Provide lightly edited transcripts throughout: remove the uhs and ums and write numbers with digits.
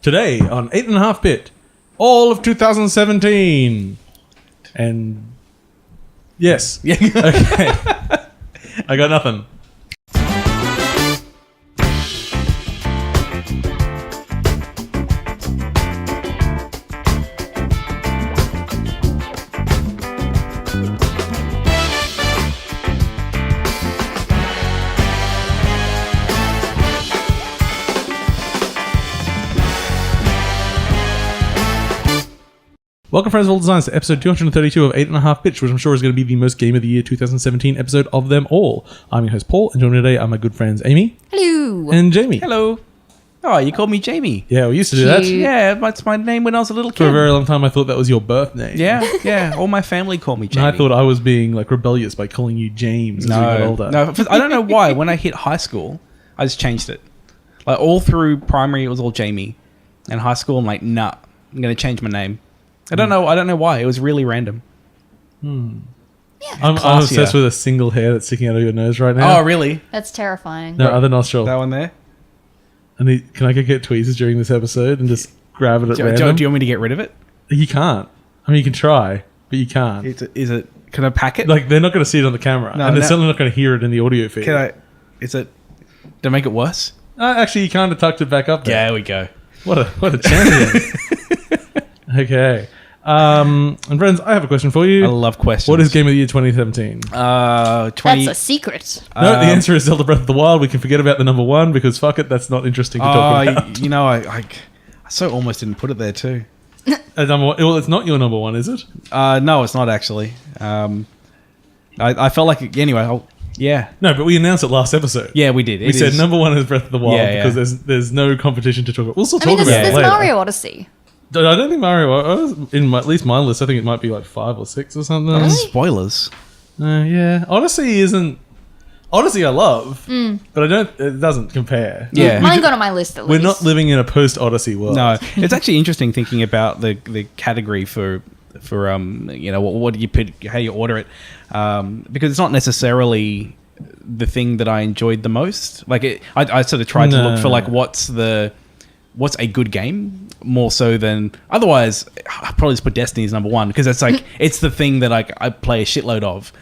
Today on 8.5-bit, all of 2017. And yes. Yeah. Okay. I got nothing. Welcome, friends of all designs, to episode 232 of 8.5-bit, which I'm sure is going to be the most Game of the Year 2017 episode of them all. I'm your host, Paul, and joining me today are my good friends, Amy. Hello. And Jamie. Hello. Oh, you called me Jamie. Yeah, we used to do that. Yeah, that's my name when I was a little kid. For a very long time, I thought that was your birth name. Yeah. All my family called me Jamie. And I thought I was being like rebellious by calling you James as we got older. No, I don't know why. When I hit high school, I just changed it. Like all through primary, it was all Jamie. And high school, I'm like, nah, I'm going to change my name. I don't know why. It was really random. Yeah. I'm obsessed with a single hair that's sticking out of your nose right now. Oh, really? That's terrifying. No, other nostril. That one there? And can I go get tweezers during this episode and just grab it at random? Do you want me to get rid of it? You can't. I mean, you can try, but you can't. Is it? Can I pack it? Like, they're not going to see it on the camera. No, and they're certainly not going to hear it in the audio feed. Did I make it worse? Actually, you kind of tucked it back up there. There we go. What a champion. Okay. And friends, I have a question for you. I love questions. What is Game of the Year 2017? 20. That's a secret. No, the answer is Zelda Breath of the Wild. We can forget about the number one because fuck it, that's not interesting to talk about. You know, I so almost didn't put it there too. Well, it's not your number one, is it? No, it's not actually. I felt like anyway. Yeah. No, but we announced it last episode. Yeah, we did. We said number one is Breath of the Wild because there's no competition to talk about. We'll still talk about it there's later. Mario Odyssey. I don't think Mario, at least my list, I think it might be like 5 or 6 or something. Really? Spoilers. Yeah. Odyssey isn't... Odyssey I love, but it doesn't compare. Yeah. Mine got on my list at least. We're not living in a post-Odyssey world. No, it's actually interesting thinking about the category for what do you put, how you order it, because it's not necessarily the thing that I enjoyed the most. Like I sort of tried to look for like what's a good game more so than otherwise. I probably just put Destiny as number one because it's like it's the thing that I play a shitload of.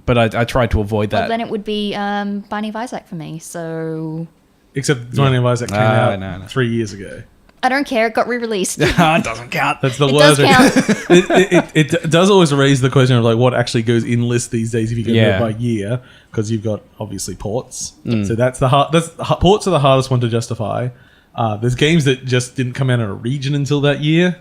But I tried to avoid that. Well, then it would be Binding of Isaac for me. So Except Binding of Isaac came out 3 years ago. I don't care. It got re-released. It doesn't count. That's the It word. does count. It does always raise the question of like what actually goes in list these days if you go do it by year, because you've got obviously ports. So that's ports are the hardest one to justify. There's games that just didn't come out in a region until that year.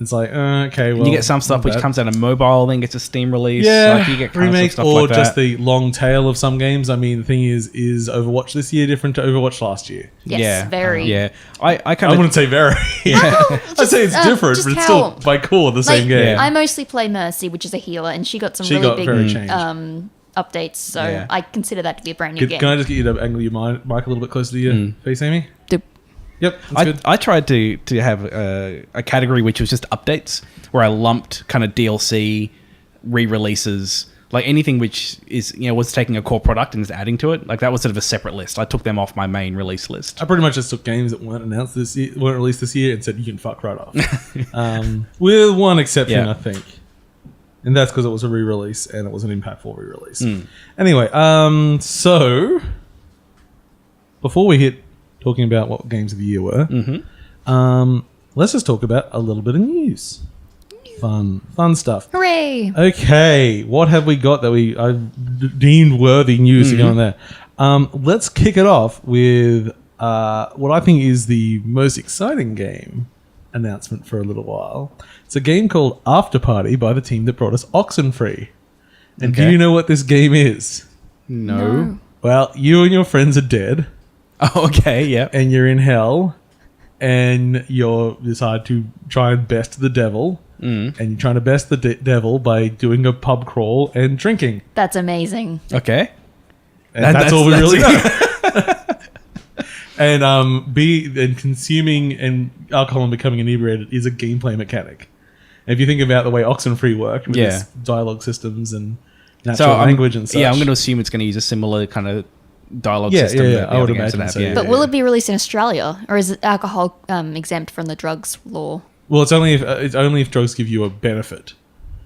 It's like, okay, well... You get some stuff which comes out of mobile, then gets a Steam release. Yeah, like you get remakes stuff or like that. just the long tail of some games. I mean, the thing is Overwatch this year different to Overwatch last year? Yes, very. Yeah, I wouldn't say very. I'd say it's different, but it's still by core the same game. I mostly play Mercy, which is a healer, and she got some really big updates, so I consider that to be a brand new game. Can I just get you to angle your mic a little bit closer to your face, Amy? Yep, that's good. I tried to have a category which was just updates, where I lumped kind of DLC, re-releases, like anything which is was taking a core product and is adding to it. Like that was sort of a separate list. I took them off my main release list. I pretty much just took games that weren't announced this year, weren't released this year, and said you can fuck right off. With one exception, I think, and that's because it was a re-release and it was an impactful re-release. Anyway, so before we hit talking about what games of the year were, let's just talk about a little bit of news. Fun stuff. Hooray! Okay, what have we got that we deemed worthy news to go on there? Let's kick it off with what I think is the most exciting game announcement for a little while. It's a game called After Party by the team that brought us Oxenfree. And do you know what this game is? No. Well, you and your friends are dead. Oh, okay, yeah. And you're in hell, and you decide to try and best the devil, and you're trying to best the devil by doing a pub crawl and drinking. That's amazing. Okay. And that's all we really know. And consuming and alcohol and becoming inebriated is a gameplay mechanic. And if you think about the way Oxenfree worked with its dialogue systems and natural language and such. Yeah, I'm going to assume it's going to use a similar kind of dialogue system. Yeah. I would imagine so. But will it be released in Australia, or is it alcohol exempt from the drugs law? Well, it's only if drugs give you a benefit.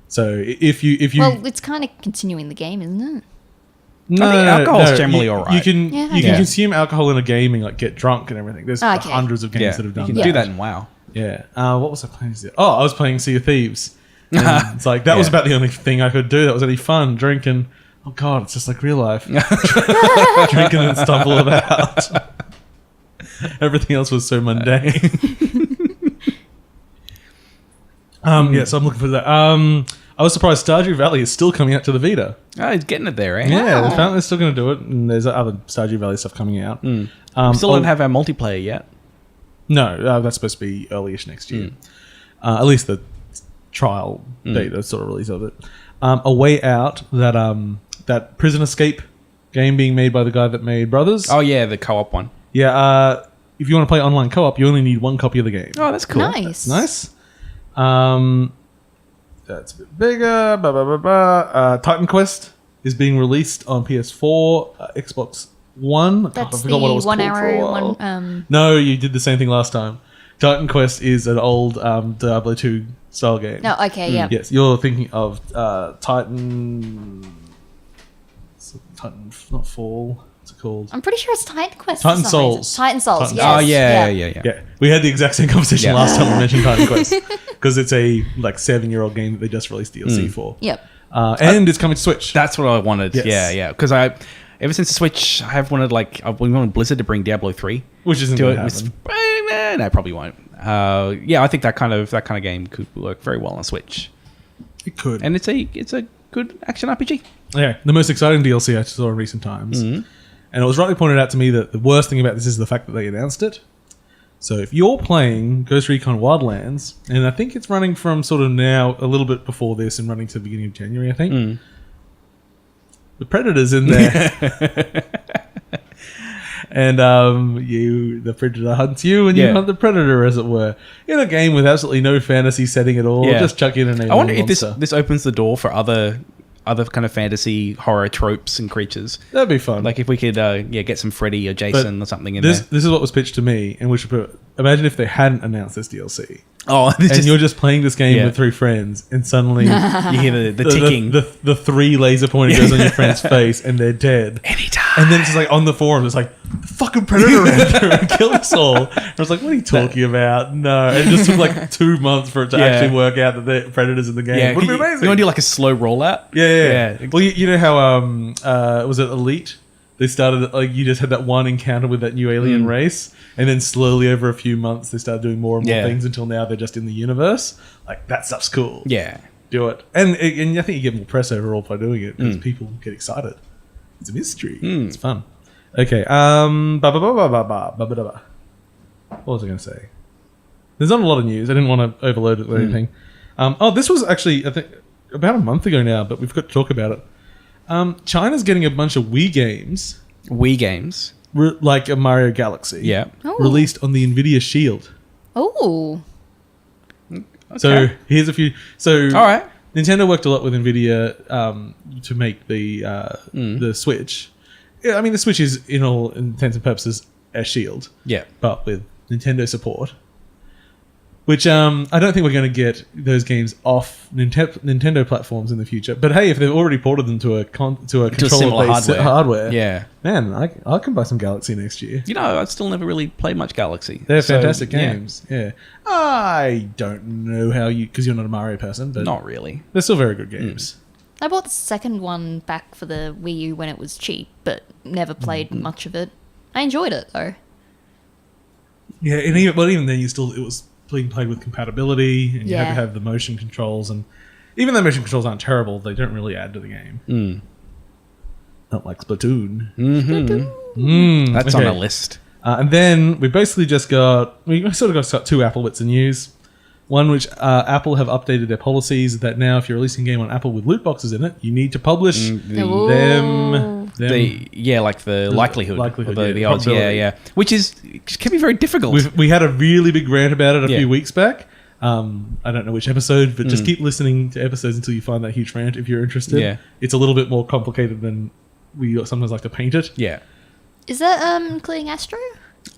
So if you well, it's kind of continuing the game, isn't it? No, I think alcohol's generally all right. You can consume alcohol in a game and like get drunk and everything. There's hundreds of games that have done that. You can do that in WoW. Yeah. What was I playing? I was playing Sea of Thieves. It's like that was about the only thing I could do that was any fun. Drinking. Oh God, it's just like real life. Drinking and stumble about. Everything else was so mundane. So I'm looking for that. I was surprised Stardew Valley is still coming out to the Vita. Oh, he's getting it there, eh? Yeah, apparently they're still going to do it, and there's other Stardew Valley stuff coming out. We still don't have our multiplayer yet. No, that's supposed to be early-ish next year. At least the trial beta sort of release of it. A Way Out, that prison escape game being made by the guy that made Brothers. Oh yeah, the co-op one. Yeah, if you want to play online co-op, you only need one copy of the game. Oh, that's cool. Nice. Nice. That's a bit bigger. Titan Quest is being released on PS4, Xbox One. That's the 1 hour one. No, you did the same thing last time. Titan Quest is an old Diablo 2 style game. No, okay, yeah. Yes, you're thinking of Titan, not Fall. What's it called? I'm pretty sure it's Titan Quest. Titan Souls. Titan Souls. Yes. Oh yeah. We had the exact same conversation last time we mentioned Titan Quest because it's a 7-year-old game that they just released DLC for. Yep. And it's coming to Switch. That's what I wanted. Yes. Yeah. Because ever since the Switch, I have wanted we wanted Blizzard to bring Diablo 3, which isn't going to happen. No, probably won't. I think that kind of game could work very well on Switch. It could, and it's a good action RPG. Yeah, the most exciting DLC I saw in recent times. And it was rightly pointed out to me that the worst thing about this is the fact that they announced it. So if you're playing Ghost Recon Wildlands, and I think it's running from sort of now a little bit before this and running to the beginning of January, I think. The Predator's in there. And the Predator hunts you and you hunt the Predator, as it were. In a game with absolutely no fantasy setting at all. Yeah. Just chuck in an alien I wonder if monster. this opens the door for other kind of fantasy horror tropes and creatures. That'd be fun. Like if we could get some Freddy or Jason or something in there. This is what was pitched to me, and we should imagine if they hadn't announced this DLC. Oh, you're just playing this game with 3 friends, and suddenly you hear the ticking. The 3 laser pointer goes on your friend's face, and they're dead. Anytime. And then it's just like on the forum, it's like, the fucking Predator ran through and killed us all. And I was like, what are you talking about? No. It just took like 2 months for it to actually work out that the Predator's in the game. Yeah, Would be amazing. You want to do like a slow rollout? Yeah. Well, you know how, was it Elite? They started, you just had that one encounter with that new alien race, and then slowly over a few months, they started doing more and more things until now they're just in the universe. Like, that stuff's cool. Yeah. Do it. And I think you get more press overall by doing it, because people get excited. It's a mystery. It's fun. Okay. What was I going to say? There's not a lot of news. I didn't want to overload it with anything. This was actually, I think, about a month ago now, but we've got to talk about it. China's getting a bunch of Wii games. Like a Mario Galaxy. Yeah. Released on the NVIDIA Shield. Oh. Okay. So here's a few. So all right. Nintendo worked a lot with NVIDIA to make the Switch. Yeah, I mean, the Switch is, in all intents and purposes, a Shield. Yeah. But with Nintendo support. Which I don't think we're going to get those games off Nintendo platforms in the future. But hey, if they've already ported them to a controller-based hardware, yeah, man, I can buy some Galaxy next year. You know, I've still never really played much Galaxy. They're fantastic games. Yeah, I don't know how because you're not a Mario person, but not really. They're still very good games. I bought the second one back for the Wii U when it was cheap, but never played much of it. I enjoyed it though. Yeah, and even then, it was being played with compatibility, and you had to have the motion controls, and even though motion controls aren't terrible, they don't really add to the game. Not like Splatoon. That's on a list. And then we basically we sort of got 2 Apple bits of news. One, which Apple have updated their policies that now if you're releasing a game on Apple with loot boxes in it, you need to publish them. Like the likelihood of the odds. Yeah. Which can be very difficult. We had a really big rant about it a few weeks back. I don't know which episode, but just keep listening to episodes until you find that huge rant if you're interested. Yeah. It's a little bit more complicated than we sometimes like to paint it. Yeah. Is that including Astro?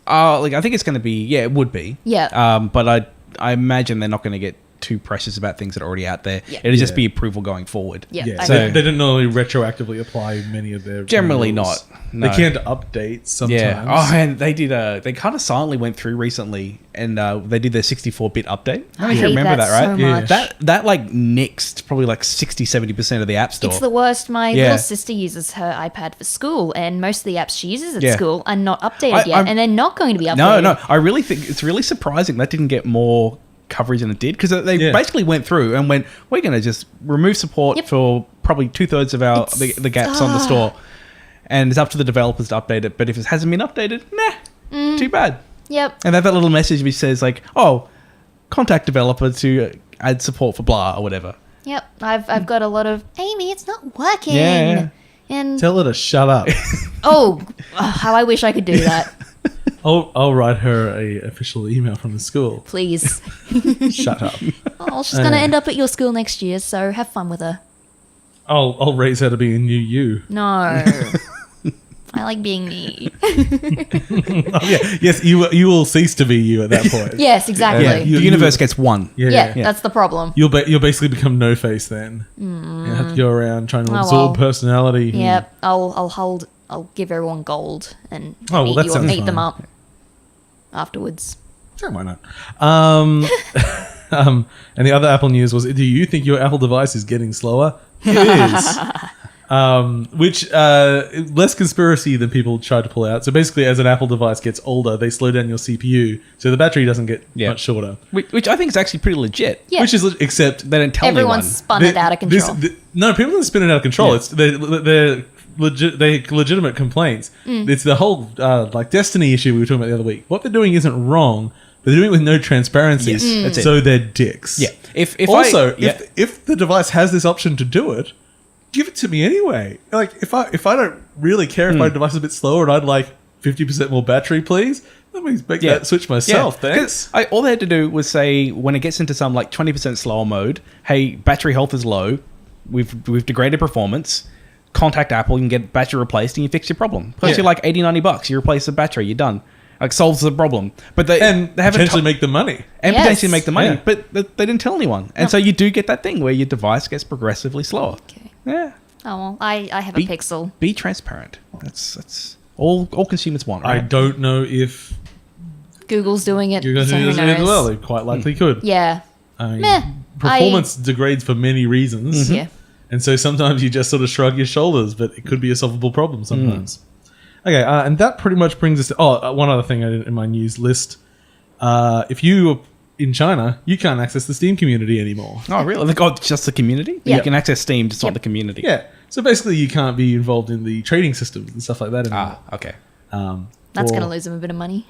I think it's going to be. Yeah, it would be. Yeah. But I imagine they're not going to get too precious about things that are already out there. Yeah. It'll just be approval going forward. Yeah. So they didn't normally retroactively apply many of their Generally rules. not. No. They can update sometimes. Yeah. Oh, and they did. They kind of silently went through recently, and they did their 64-bit update. I don't know if you remember that, right? So much. That like nixed probably like 60-70% of the app store. It's the worst. My little sister uses her iPad for school, and most of the apps she uses at school are not updated yet, and they're not going to be updated. No. I really think it's really surprising that didn't get more coverage than it did, because they basically went through and went, we're going to just remove support for probably 2/3 of our the gaps on the store, and it's up to the developers to update it. But if it hasn't been updated, too bad. Yep. And they have that little message which says like, oh, contact developer to add support for blah or whatever. Yep. I've got a lot of, Amy, it's not working. Yeah. And Tell her to shut up. how I wish I could do that. I'll write her a official email from the school. Please. Shut up. Oh, she's going to end up at your school next year, so have fun with her. I'll raise her to be a new you. No. I like being me. Yes, you will cease to be you at that point. Yes, exactly. The universe gets one. Yeah, that's the problem. You'll basically become No Face then. You have to go around trying to absorb personality. Yep. I'll give everyone gold and that meet them up afterwards. Sure, why not? And the other Apple news was, do you think your Apple device is getting slower? It is. Which less conspiracy than people tried to pull out. So basically, as an Apple device gets older, they slow down your CPU, so the battery doesn't get much shorter. Which I think is actually pretty legit. Yeah. Which is except they don't tell everyone's spun it out of control. No, people don't spin it out of control. It's they're legitimate complaints. It's the whole like Destiny issue we were talking about the other week. What they're doing isn't wrong. They're doing it with no transparency, That's so they're dicks. Yeah. If the device has this option to do it, give it to me anyway. Like if I don't really care if my device is a bit slower and I'd like 50% more battery, please. Let me make that switch myself. Thanks. All they had to do was say, when it gets into some like 20% slower mode, hey, battery health is low. We've degraded performance. Contact Apple, you can get battery replaced and you fix your problem. Costs you like $80-$90. You replace the battery, you're done. Like solves the problem. But they haven't potentially make the money. And potentially make the money. But they didn't tell anyone. And so you do get that thing where your device gets progressively slower. Okay. Yeah. Oh well, I have a Pixel. Be transparent. That's all consumers want, right? I don't know if Google's doing it. Google's doing it as well. They quite likely could. Yeah. I mean, performance degrades for many reasons. Yeah. And so sometimes you just sort of shrug your shoulders, but it could be a solvable problem sometimes. Okay, and that pretty much brings us to... one other thing I did in my news list. If you are in China, you can't access the Steam community anymore. Oh, really? Like, just the community? Yeah. You can access Steam, just not the community. Yeah. So basically, you can't be involved in the trading systems and stuff like that anymore. Okay. That's going to lose them a bit of money.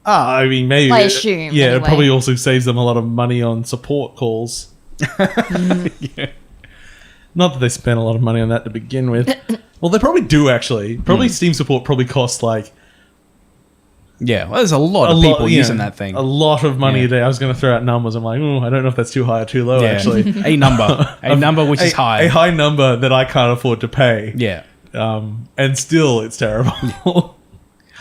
I mean, maybe... I assume, Yeah, anyway. it probably also saves them a lot of money on support calls. Yeah. Not that they spent a lot of money on that to begin with. Well, they probably do, actually. Probably Steam support probably costs like... Yeah, well, there's a lot of people using that thing. A lot of money a day. I was going to throw out numbers. I'm like, I don't know if that's too high or too low, actually. A number which is high. A high number that I can't afford to pay. Yeah. And still, it's terrible.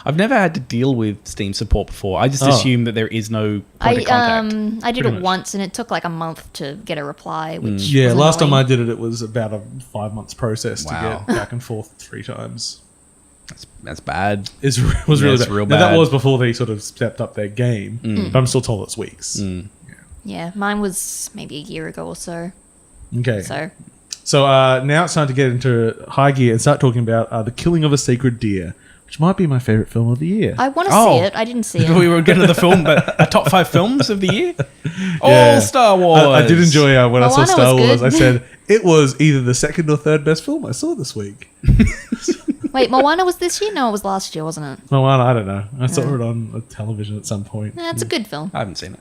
I've never had to deal with Steam support before. I just assume that there is no point of contact. I did it once, and it took like a month to get a reply, which yeah, was last time annoying. I did it, it was about a 5 months process to Wow. get back and forth 3 times. That's bad. It was really bad. real Now, that bad. was before they sort of stepped up their game, but I'm still told it's weeks. Yeah, mine was maybe a year ago or so. Okay. So Now it's time to get into high gear and start talking about The Killing of a Sacred Deer, which might be my favorite film of the year. I want to see it. I didn't see it. We were getting to the film, but top 5 films of the year? Yeah. All Star Wars. I did enjoy when I saw Moana Star was Wars. good. I said it was either the second or third best film I saw this week. Wait, Moana was this year? No, it was last year, wasn't it? Moana, I don't know. I saw it on a television at some point. Yeah, it's a good film. I haven't seen it.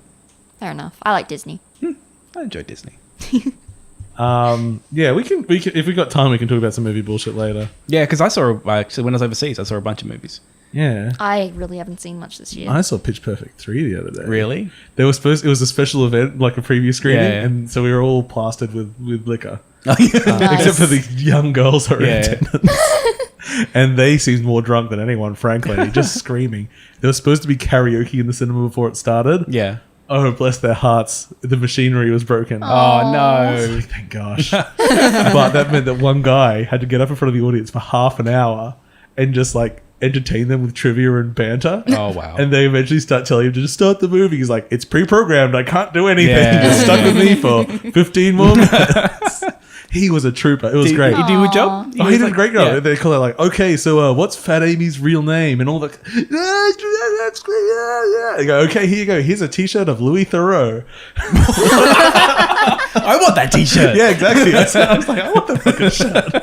Fair enough. I like Disney. I enjoy Disney. Yeah, we can. If we got time, we can talk about some movie bullshit later. Yeah, because actually, when I was overseas, I saw a bunch of movies. Yeah. I really haven't seen much this year. I saw Pitch Perfect 3 the other day. Really? It was a special event, like a preview screening, Yeah. and so we were all plastered with liquor. except for the young girls who are in Yeah. attendance. And they seemed more drunk than anyone, frankly, just screaming. There was supposed to be karaoke in the cinema before it started. Yeah. Oh, bless their hearts. The machinery was broken. Oh, no. Thank gosh. But that meant that one guy had to get up in front of the audience for half an hour and just like entertain them with trivia and banter. Oh, wow. And they eventually start telling him to just start the movie. He's like, it's pre-programmed. I can't do anything. Yeah. Just stuck with me for 15 more minutes. He was a trooper. It was great. Did he do a job? Oh, he did a great job. Yeah. They call it like, okay, so what's Fat Amy's real name? And all the... That's great. Yeah. They go, okay, here you go. Here's a t-shirt of Louis Theroux. I want that t-shirt. Yeah, exactly. I was like, I want that fucking shirt.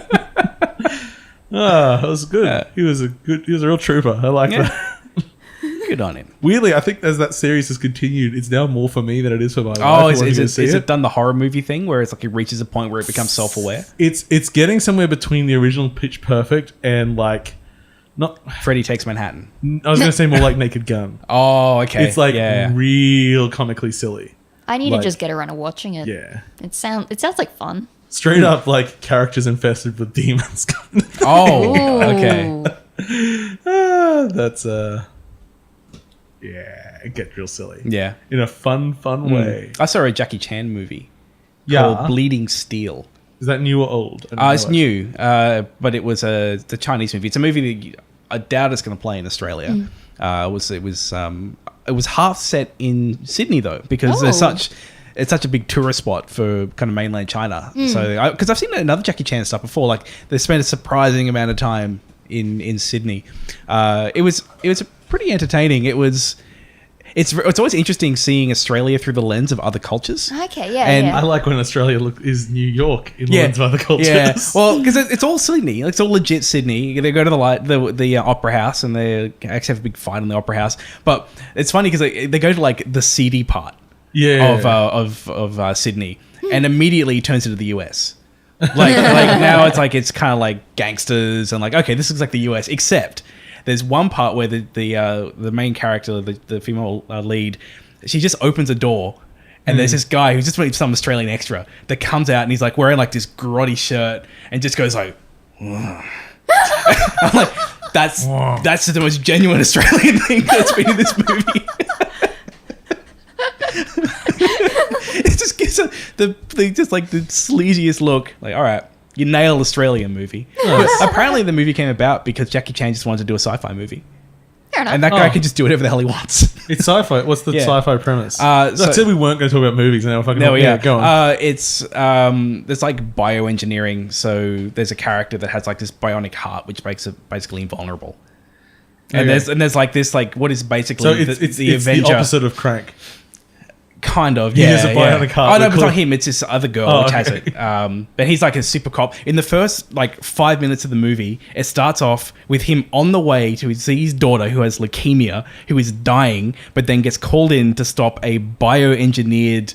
It was good. Yeah. He was a real trooper. I like that. Good on him. Weirdly, I think as that series has continued, it's now more for me than it is for my wife. Oh, is it done the horror movie thing where it's like it reaches a point where it becomes self-aware? It's getting somewhere between the original Pitch Perfect and like not. Freddy Takes Manhattan. I was going to say more like Naked Gun. Oh, okay. It's like yeah. real comically silly. I need Like- to just get around to watching it. Yeah. It sounds like fun. Straight up like characters infested with demons. Oh, Ooh. okay. That's yeah, it gets real silly. Yeah. In a fun way. I saw a Jackie Chan movie Yeah. called Bleeding Steel. Is that new or old? I don't It's know. new, but it was the Chinese movie. It's a movie that I doubt it's going to play in Australia. It was half set in Sydney though, because it's such a big tourist spot for kind of mainland China. So because I've seen another Jackie Chan stuff before, like they spent a surprising amount of time in Sydney. It was pretty entertaining. It's always interesting seeing Australia through the lens of other cultures. Okay, yeah, And yeah. I like when Australia is New York in lens of other cultures. Yeah, well, because it's all Sydney. It's all legit Sydney. They go to the opera house and they actually have a big fight in the opera house. But it's funny because they go to like the seedy part of Sydney and immediately turns into the US. Like now it's kind of like gangsters and like, okay, this looks like the US, except there's one part where the main character, the female lead, she just opens a door and there's this guy who's just some Australian extra that comes out and he's like wearing like this grotty shirt and just goes like, I'm like, that's the most genuine Australian thing that's been in this movie. It just gives the sleaziest look. Like, all right, you nailed Australian movie. But apparently the movie came about because Jackie Chan just wanted to do a sci-fi movie. Fair enough. And that guy can just do whatever the hell he wants. It's sci-fi. What's the Yeah. sci-fi premise? So- I said we weren't going to talk about movies, and now we're fucking go on. It's there's like bioengineering. So there's a character that has like this bionic heart, which makes it basically invulnerable. And Okay. there's like this like what is basically So it's the Avenger. opposite of Crank. Kind of, He yeah. has a bionic heart. Oh no, They're but it's not called- him. It's this other girl which has it. But he's like a super cop. In the first like 5 minutes of the movie, it starts off with him on the way to see his daughter who has leukemia, who is dying, but then gets called in to stop a bioengineered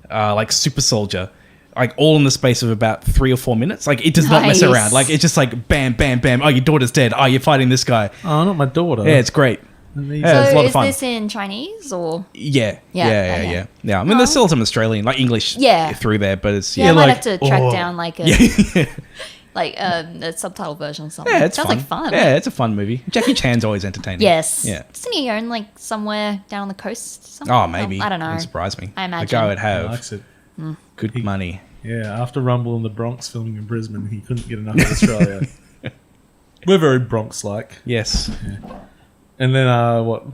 like super soldier. Like all in the space of about 3 or 4 minutes. Like it does not mess Nice. around. Like it's just like bam, bam, bam. Oh, your daughter's dead. Oh, you're fighting this guy. Oh, not my daughter. Yeah, it's great. Yeah, it's a So lot of is fun. this in Chinese or? Yeah. Okay. I mean, there's still some Australian, like English through there, but it's, Yeah, I might like- have to track down like a a subtitle version or something. yeah, it's Sounds fun. like fun. Yeah, it's a fun movie. Jackie Chan's always entertaining. Yes. Yeah. Doesn't he own like somewhere down on the coast? Somewhere? Oh, maybe. I don't know. Wouldn't surprise me. I imagine. The guy would He have likes it. good money. Yeah, after Rumble in the Bronx filming in Brisbane, he couldn't get enough of Australia. We're very Bronx-like. Yes. And then,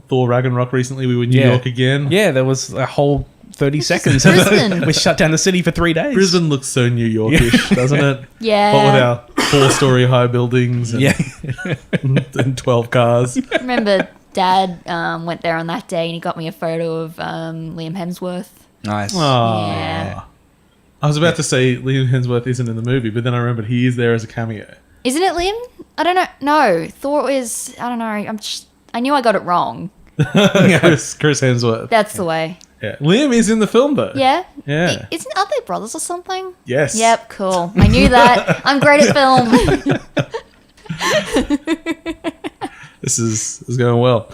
Thor Ragnarok recently, we were in New Yeah. York again. Yeah, there was a whole 30 is seconds of it. Brisbane. We shut down the city for 3 days. Brisbane looks so New Yorkish, doesn't it? Yeah. What with our 4-story high buildings and, Yeah. and 12 cars. I remember Dad went there on that day and he got me a photo of Liam Hemsworth. Nice. Oh. Yeah. I was about to say Liam Hemsworth isn't in the movie, but then I remembered he is there as a cameo. Isn't it Liam? I don't know. No, Thor is. I don't know. I knew I got it wrong. Chris Hemsworth. That's the way. Yeah. Liam is in the film, though. Yeah. Yeah. Are they brothers or something? Yes. Yep. Cool. I knew that. I'm great at film. This is going well.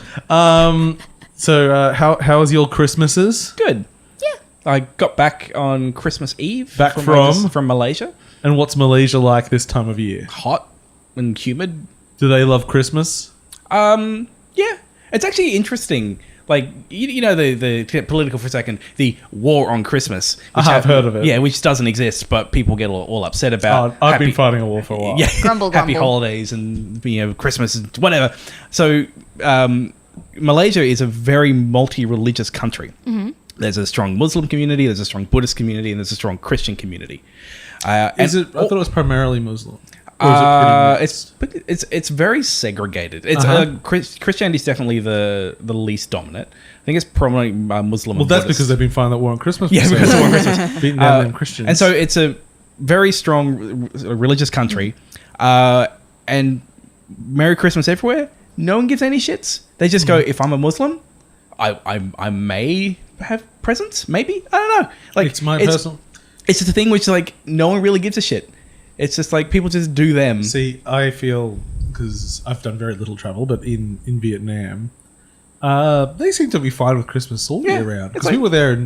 So how was your Christmases? Good. I got back on Christmas Eve. Back from Malaysia. And what's Malaysia like this time of year? Hot and humid. Do they love Christmas? Yeah. It's actually interesting. Like, you know, the political for a second, the war on Christmas. I've heard of it. Yeah, which doesn't exist, but people get all upset about. I've been fighting a war for a while. Yeah, Grumble, happy grumble. holidays and, you know, Christmas and whatever. So, Malaysia is a very multi-religious country. Mm-hmm. There's a strong Muslim community, there's a strong Buddhist community, and there's a strong Christian community. I thought it was primarily Muslim. Or is it pretty mixed? It's very segregated. It's Christianity is definitely the least dominant. I think it's probably Muslim. Well, and that's Buddhist. because they've been fighting that war on Christmas. Yeah, because of war on Christmas. Beating down them Christians. And so it's a very strong religious country, and Merry Christmas everywhere. No one gives any shits. They just go, if I'm a Muslim, I may have presents. Maybe, I don't know. Like, it's my personal. It's just a thing which, like, no one really gives a shit. It's just like people just do them. See, I feel, because I've done very little travel, but in Vietnam, they seem to be fine with Christmas all year round. Because we were there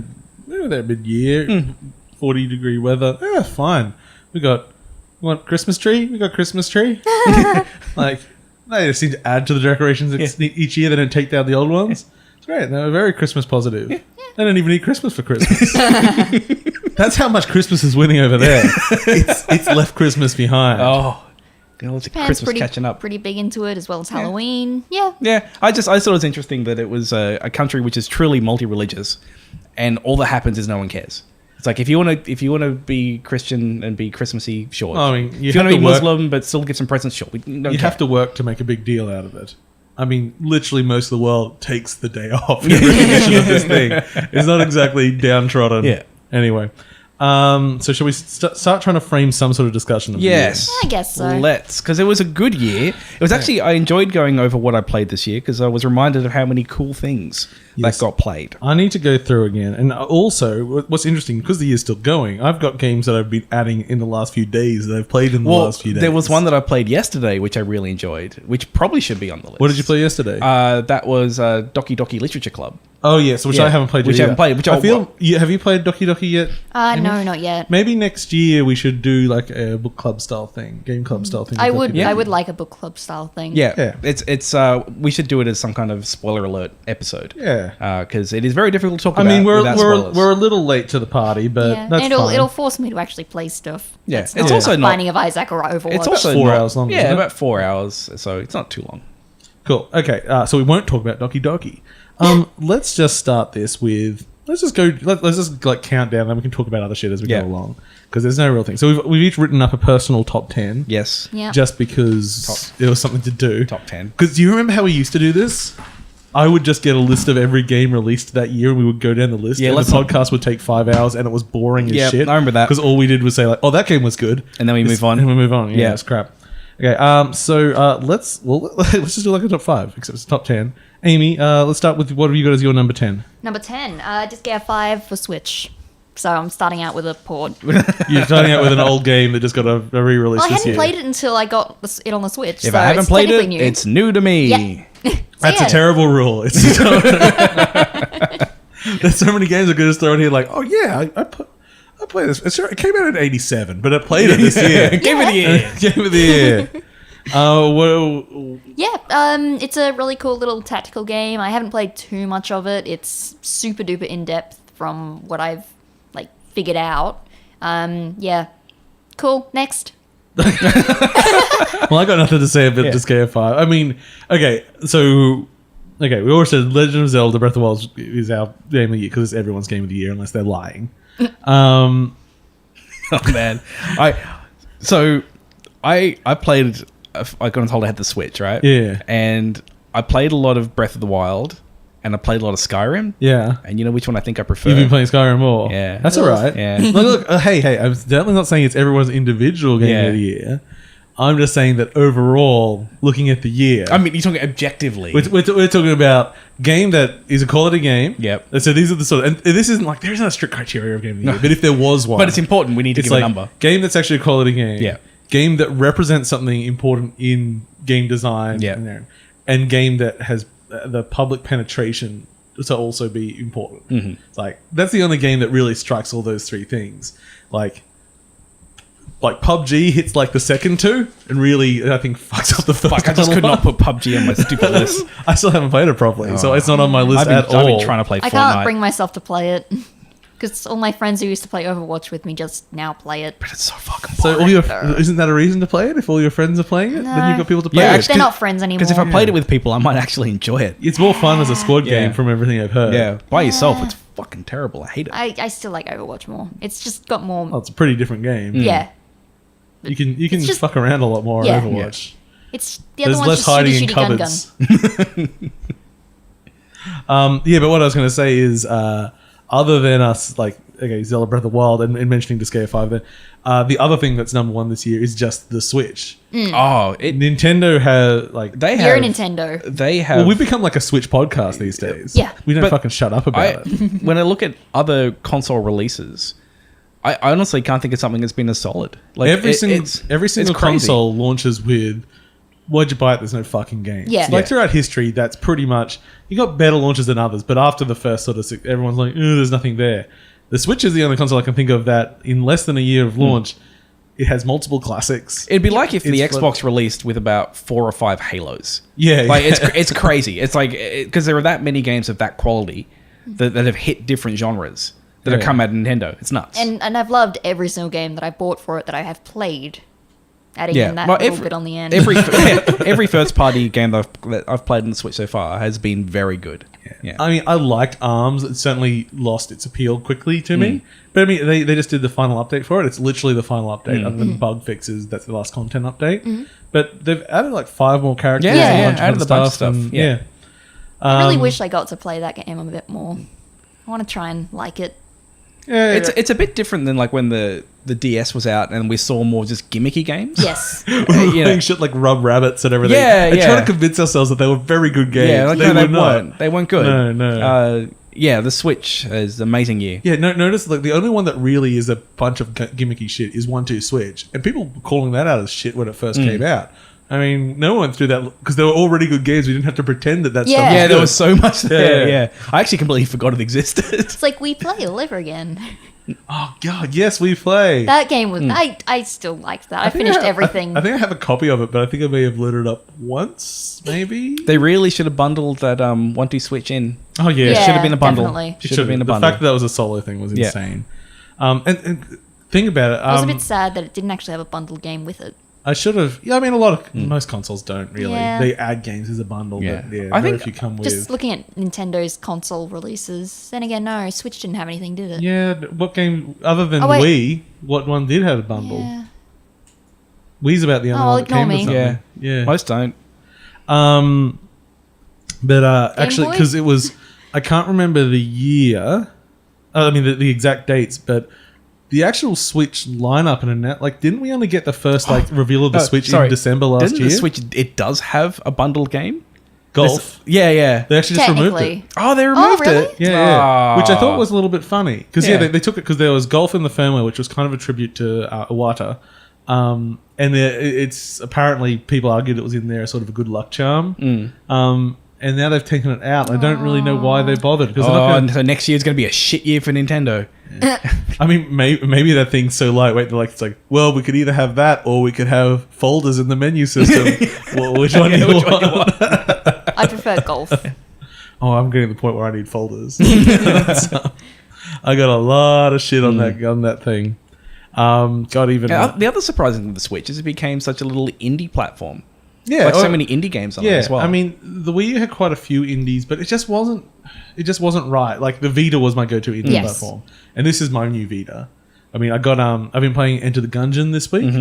mid-year, 40-degree weather. Yeah, fine. We want Christmas tree? We got Christmas tree. Like, they just seem to add to the decorations each year. They don't take down the old ones. It's great. They're very Christmas positive. Yeah. They don't even eat Christmas for Christmas. That's how much Christmas is winning over there. It's left Christmas behind. Oh, Christmas pretty, catching up. Pretty big into it, as well as Halloween. Yeah. Yeah. I thought it was interesting that it was a country which is truly multi-religious, and all that happens is no one cares. It's like, if you want to be Christian and be Christmassy, sure. I mean, if you want to be Muslim but still give some presents, sure. You have to work to make a big deal out of it. I mean, literally most of the world takes the day off in recognition of this thing. It's not exactly downtrodden. Yeah. Anyway, so shall we start trying to frame some sort of discussion of Yes. the I guess so. Let's, because it was a good year. It was actually, I enjoyed going over what I played this year because I was reminded of how many cool things that got played. I need to go through again. And also, what's interesting, because the year's still going, I've got games that I've been adding in the last few days that I've played in the last few days. There was one that I played yesterday, which I really enjoyed, which probably should be on the list. What did you play yesterday? That was Doki Doki Literature Club. Oh, yes, which I haven't played yet. Which I haven't played. Which have you played Doki Doki yet? No, not yet. Maybe next year we should do like a book club style thing, game club style thing. I would like a book club style thing. Yeah. It's we should do it as some kind of spoiler alert episode. Yeah. Because it is very difficult to talk about. I mean, we're a little late to the party, but that's fine. It'll force me to actually play stuff. Yeah, it's also not Binding of Isaac or Overwatch. It's also 4 hours long. Yeah, about 4 hours, so it's not too long. Cool. Okay, so we won't talk about Doki Doki. Let's just start this with. Let's just like count down, then we can talk about other shit as we go along, because there's no real thing. So we've each written up a personal top 10. Yes. Yeah. Just because it was something to do. Top 10. Because do you remember how we used to do this? I would just get a list of every game released that year, and we would go down the list. Yeah, and the podcast would take 5 hours, and it was boring as shit. I remember that, because all we did was say like, "Oh, that game was good," and then we move on. And we move on. Yeah, it's crap. Okay. So let's just do like a top 5, except it's top 10. Amy, let's start with what have you got as your number 10? Number 10, just get a 5 for Switch. So I'm starting out with a port. You're starting out with an old game that just got a re-release this year. I hadn't played it until I got it on the Switch. If I haven't played it, it's new to me. Yeah. That's a terrible rule. There's so many games I could just throw in here like, oh yeah, I played this. It came out in 87, but I played it this year. Game of the year. Game of the year. It's a really cool little tactical game. I haven't played too much of it. It's super duper in depth from what I've figured out. Cool. Next. Well, I got nothing to say about just KF5. I mean, we always said Legend of Zelda Breath of the Wild is our game of the year because it's everyone's game of the year unless they're lying. Oh man, I played. I got told I had the Switch, right? Yeah, and I played a lot of Breath of the Wild. And I played a lot of Skyrim. Yeah. And you know which one I think I prefer? You've been playing Skyrim more. Yeah. That's all right. Yeah. Look, hey, I'm definitely not saying it's everyone's individual game of the year. I'm just saying that overall, looking at the year... I mean, you're talking objectively. We're talking about game that is a quality game. Yep. So these are the sort of... And this isn't like... There's not a strict criteria of game of the year. But if there was one... But it's important. We need to give a number. Game that's actually a quality game. Yeah. Game that represents something important in game design. Yeah. And game that has... the public penetration to also be important. It's like that's the only game that really strikes all those three things. Like PUBG hits like the second two, and really I think fucks up the first. Fuck, I just could not put PUBG on my stupid list. I still haven't played it properly, so it's not on my list at all. I've been trying to play Fortnite. I can't bring myself to play it. Because all my friends who used to play Overwatch with me just now play it. But it's so fucking So boring. isn't that a reason to play it? If all your friends are playing it, then you've got people to play it. They're not friends anymore. Because if I played it with people, I might actually enjoy it. It's more fun as a squad game from everything I've heard. Yeah, by yourself, it's fucking terrible. I hate it. I still like Overwatch more. It's just got more... Well, it's a pretty different game. Yeah. You can just fuck around a lot more Yeah. on Overwatch. It's the other There's one's less just hiding shooty in shooty gun cupboards. Yeah, but what I was going to say is, other than us, like, okay, Zelda Breath of the Wild and mentioning Disgaea 5 there, the other thing that's number one this year is just the Switch. Nintendo has, like... You're a Nintendo. They have... Well, we've become like a Switch podcast these days. Yeah. We don't fucking shut up about it. When I look at other console releases, I honestly can't think of something that's been as solid. Like Every single crazy. console launches with... Why'd you buy it? There's no fucking game. Yeah. Like throughout history, that's pretty much... You got better launches than others, but after the first sort of... Everyone's like, there's nothing there. The Switch is the only console I can think of that in less than a year of launch, it has multiple classics. It'd be like if the It's Xbox released with about 4 or 5 Halos. Yeah. Like it's crazy. It's like because there are that many games of that quality that have hit different genres that have come out of Nintendo. It's nuts. And I've loved every single game that I bought for it that I have played. Adding in that little bit on the end. Every first party game that I've played on the Switch so far has been very good. Yeah. I mean, I liked ARMS. It certainly lost its appeal quickly to me. But I mean, they just did the final update for it. It's literally the final update. Other than bug fixes, that's the last content update. But they've added like 5 more characters. And added a bunch of stuff. Yeah. I really wish I got to play that game a bit more. I want to try and like it. Yeah, it's a bit different than like when the DS was out and we saw more just gimmicky games. Yes. we were playing shit like Rub Rabbits and everything. Yeah, trying to convince ourselves that they were very good games. Yeah, like, they weren't good. No. Yeah, the Switch is an amazing year. Yeah, notice like the only one that really is a bunch of gimmicky shit is 1-2 Switch, and people were calling that out as shit when it first came out. I mean, no one went through that because they were already good games. We didn't have to pretend that stuff was there good. was so much there. Yeah. I actually completely forgot it existed. It's like We Play all over again. Oh god, yes, We Play. That game was... I still liked that. I finished everything. I think I have a copy of it, but I think I may have loaded it up once, maybe. They really should have bundled that 1-2 Switch in. Oh yeah, It should have been a bundle. Definitely. Should have been a The bundle. fact that was a solo thing was insane. And think about it. I was a bit sad that it didn't actually have a bundled game with it. I should have. Yeah, I mean, most consoles don't really. Yeah. They add games as a bundle. Yeah. But yeah, I very think few come Just with. looking at Nintendo's console releases. Then again, no, Switch didn't have anything, did it? Yeah, what game other than wait. Wii? What one did have a bundle? Yeah. Wii's about the only one that ignore came with me. something. Yeah. Yeah. Most don't. But actually, Boy? because it was, I can't remember the year. I mean, the exact dates, but the actual Switch lineup and that, like, didn't we only get the first reveal of the Switch in December last Didn't year? the Switch, it does have a bundled game? Golf. Yeah. They actually just removed Technically. it. Oh, they removed really? it? Yeah. Which I thought was a little bit funny. Because, Yeah. they took it because there was Golf in the firmware, which was kind of a tribute to Iwata. And it's apparently, people argued it was in there as sort of a good luck charm. And now they've taken it out. I don't really know why they bothered. Because so next year's going to be a shit year for Nintendo. I mean, maybe that thing's so lightweight. It's like, well, we could either have that or we could have folders in the menu system. Well, which one do you want? I prefer golf. Oh, I'm getting to the point where I need folders. So, I got a lot of shit on that thing. The other surprising thing with the Switch is it became such a little indie platform. Yeah, so many indie games on it as well. I mean, the Wii U had quite a few indies, but it just wasn't right. Like the Vita was my go-to indie platform, and this is my new Vita. I mean, I've been playing Enter the Gungeon this week,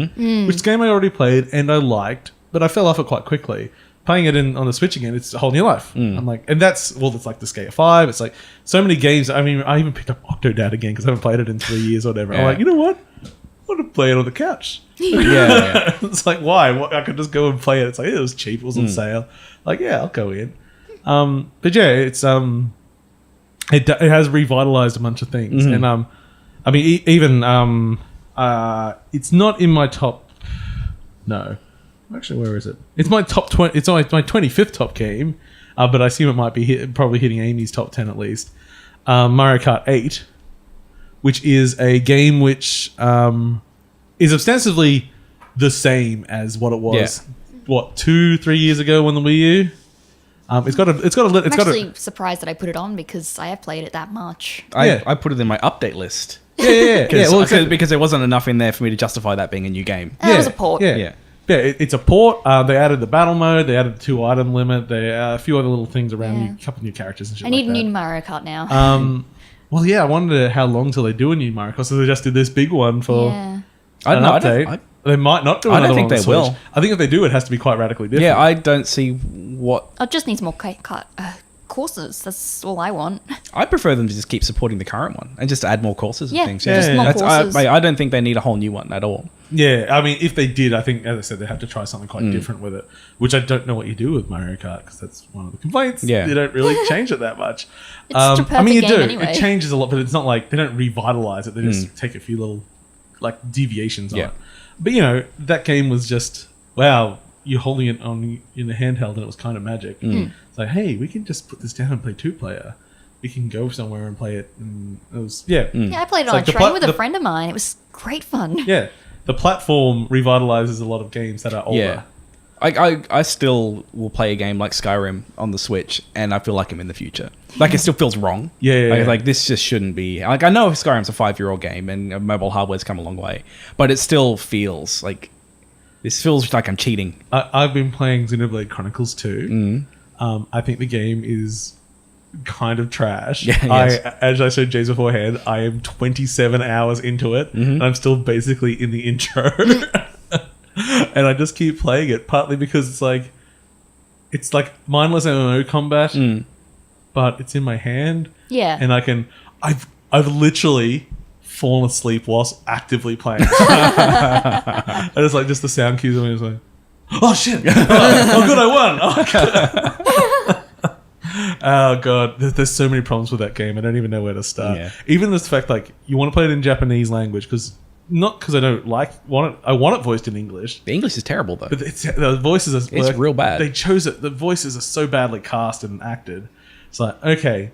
which is a game I already played and I liked, but I fell off it quite quickly. Playing it on the Switch again, it's a whole new life. I'm like, and it's like the Disgaea 5. It's like so many games. I mean, I even picked up Octodad again because I haven't played it in 3 years or whatever. Yeah. I'm like, you know what? I want to play it on the couch. Yeah. It's like, why? I could just go and play it. It's like, it was cheap. It was on sale. Like, yeah, I'll go in. But yeah, it's it has revitalized a bunch of things, and I mean, even it's not in my top. No, actually, where is it? It's my top 20. It's my 25th top game. but I assume it might be probably hitting Amy's top 10 at least. Mario Kart 8, which is a game which is ostensibly the same as what it was. What, 2-3 years ago when the Wii U? I'm actually surprised that I put it on because I have played it that much. I put it in my update list. Yeah. Because there wasn't enough in there for me to justify that being a new game. It was a port. Yeah, it's a port. They added the battle mode. They added the 2-item limit. A few other little things around you, a couple new characters and shit. I need a new Mario Kart now. Well, yeah, I wondered how long till they do a new Mario Kart. So they just did this big one for an update. They might not do another one. I don't think they will. I think if they do, it has to be quite radically different. Yeah, I don't see what... It just needs more courses. That's all I want. I prefer them to just keep supporting the current one and just add more courses and things. Just more courses. I don't think they need a whole new one at all. Yeah, I mean, if they did, I think, as I said, they have to try something quite different with it, which I don't know what you do with Mario Kart, because that's one of the complaints. Yeah. You don't really change it that much. It's a perfect game anyway. It changes a lot, but it's not like they don't revitalize it. They just take a few little deviations on it. But, that game was just, wow, you're holding it in the handheld and it was kind of magic. It's like, hey, we can just put this down and play 2-player. We can go somewhere and play it. And it was, Yeah, I played it on a train with a friend of mine. It was great fun. Yeah. The platform revitalizes a lot of games that are older. Yeah. I still will play a game like Skyrim on the Switch, and I feel like I'm in the future. It still feels wrong. Yeah. This just shouldn't be... I know Skyrim's a 5-year-old game, and mobile hardware's come a long way, but it still feels like... This feels like I'm cheating. I've been playing Xenoblade Chronicles 2. I think the game is kind of trash. As I said James beforehand, I am 27 hours into it, and I'm still basically in the intro. And I just keep playing it, partly because it's like mindless MMO combat, but it's in my hand. Yeah. And I've literally fallen asleep whilst actively playing. And it's like just the sound cues and it's like, oh shit! Oh good, I won! Oh god, there's so many problems with that game. I don't even know where to start. Yeah. Even this fact, you want to play it in Japanese language not because I don't want it. I want it voiced in English. The English is terrible though. But the voices are... It's real bad. They chose it. The voices are so badly cast and acted. It's like, okay.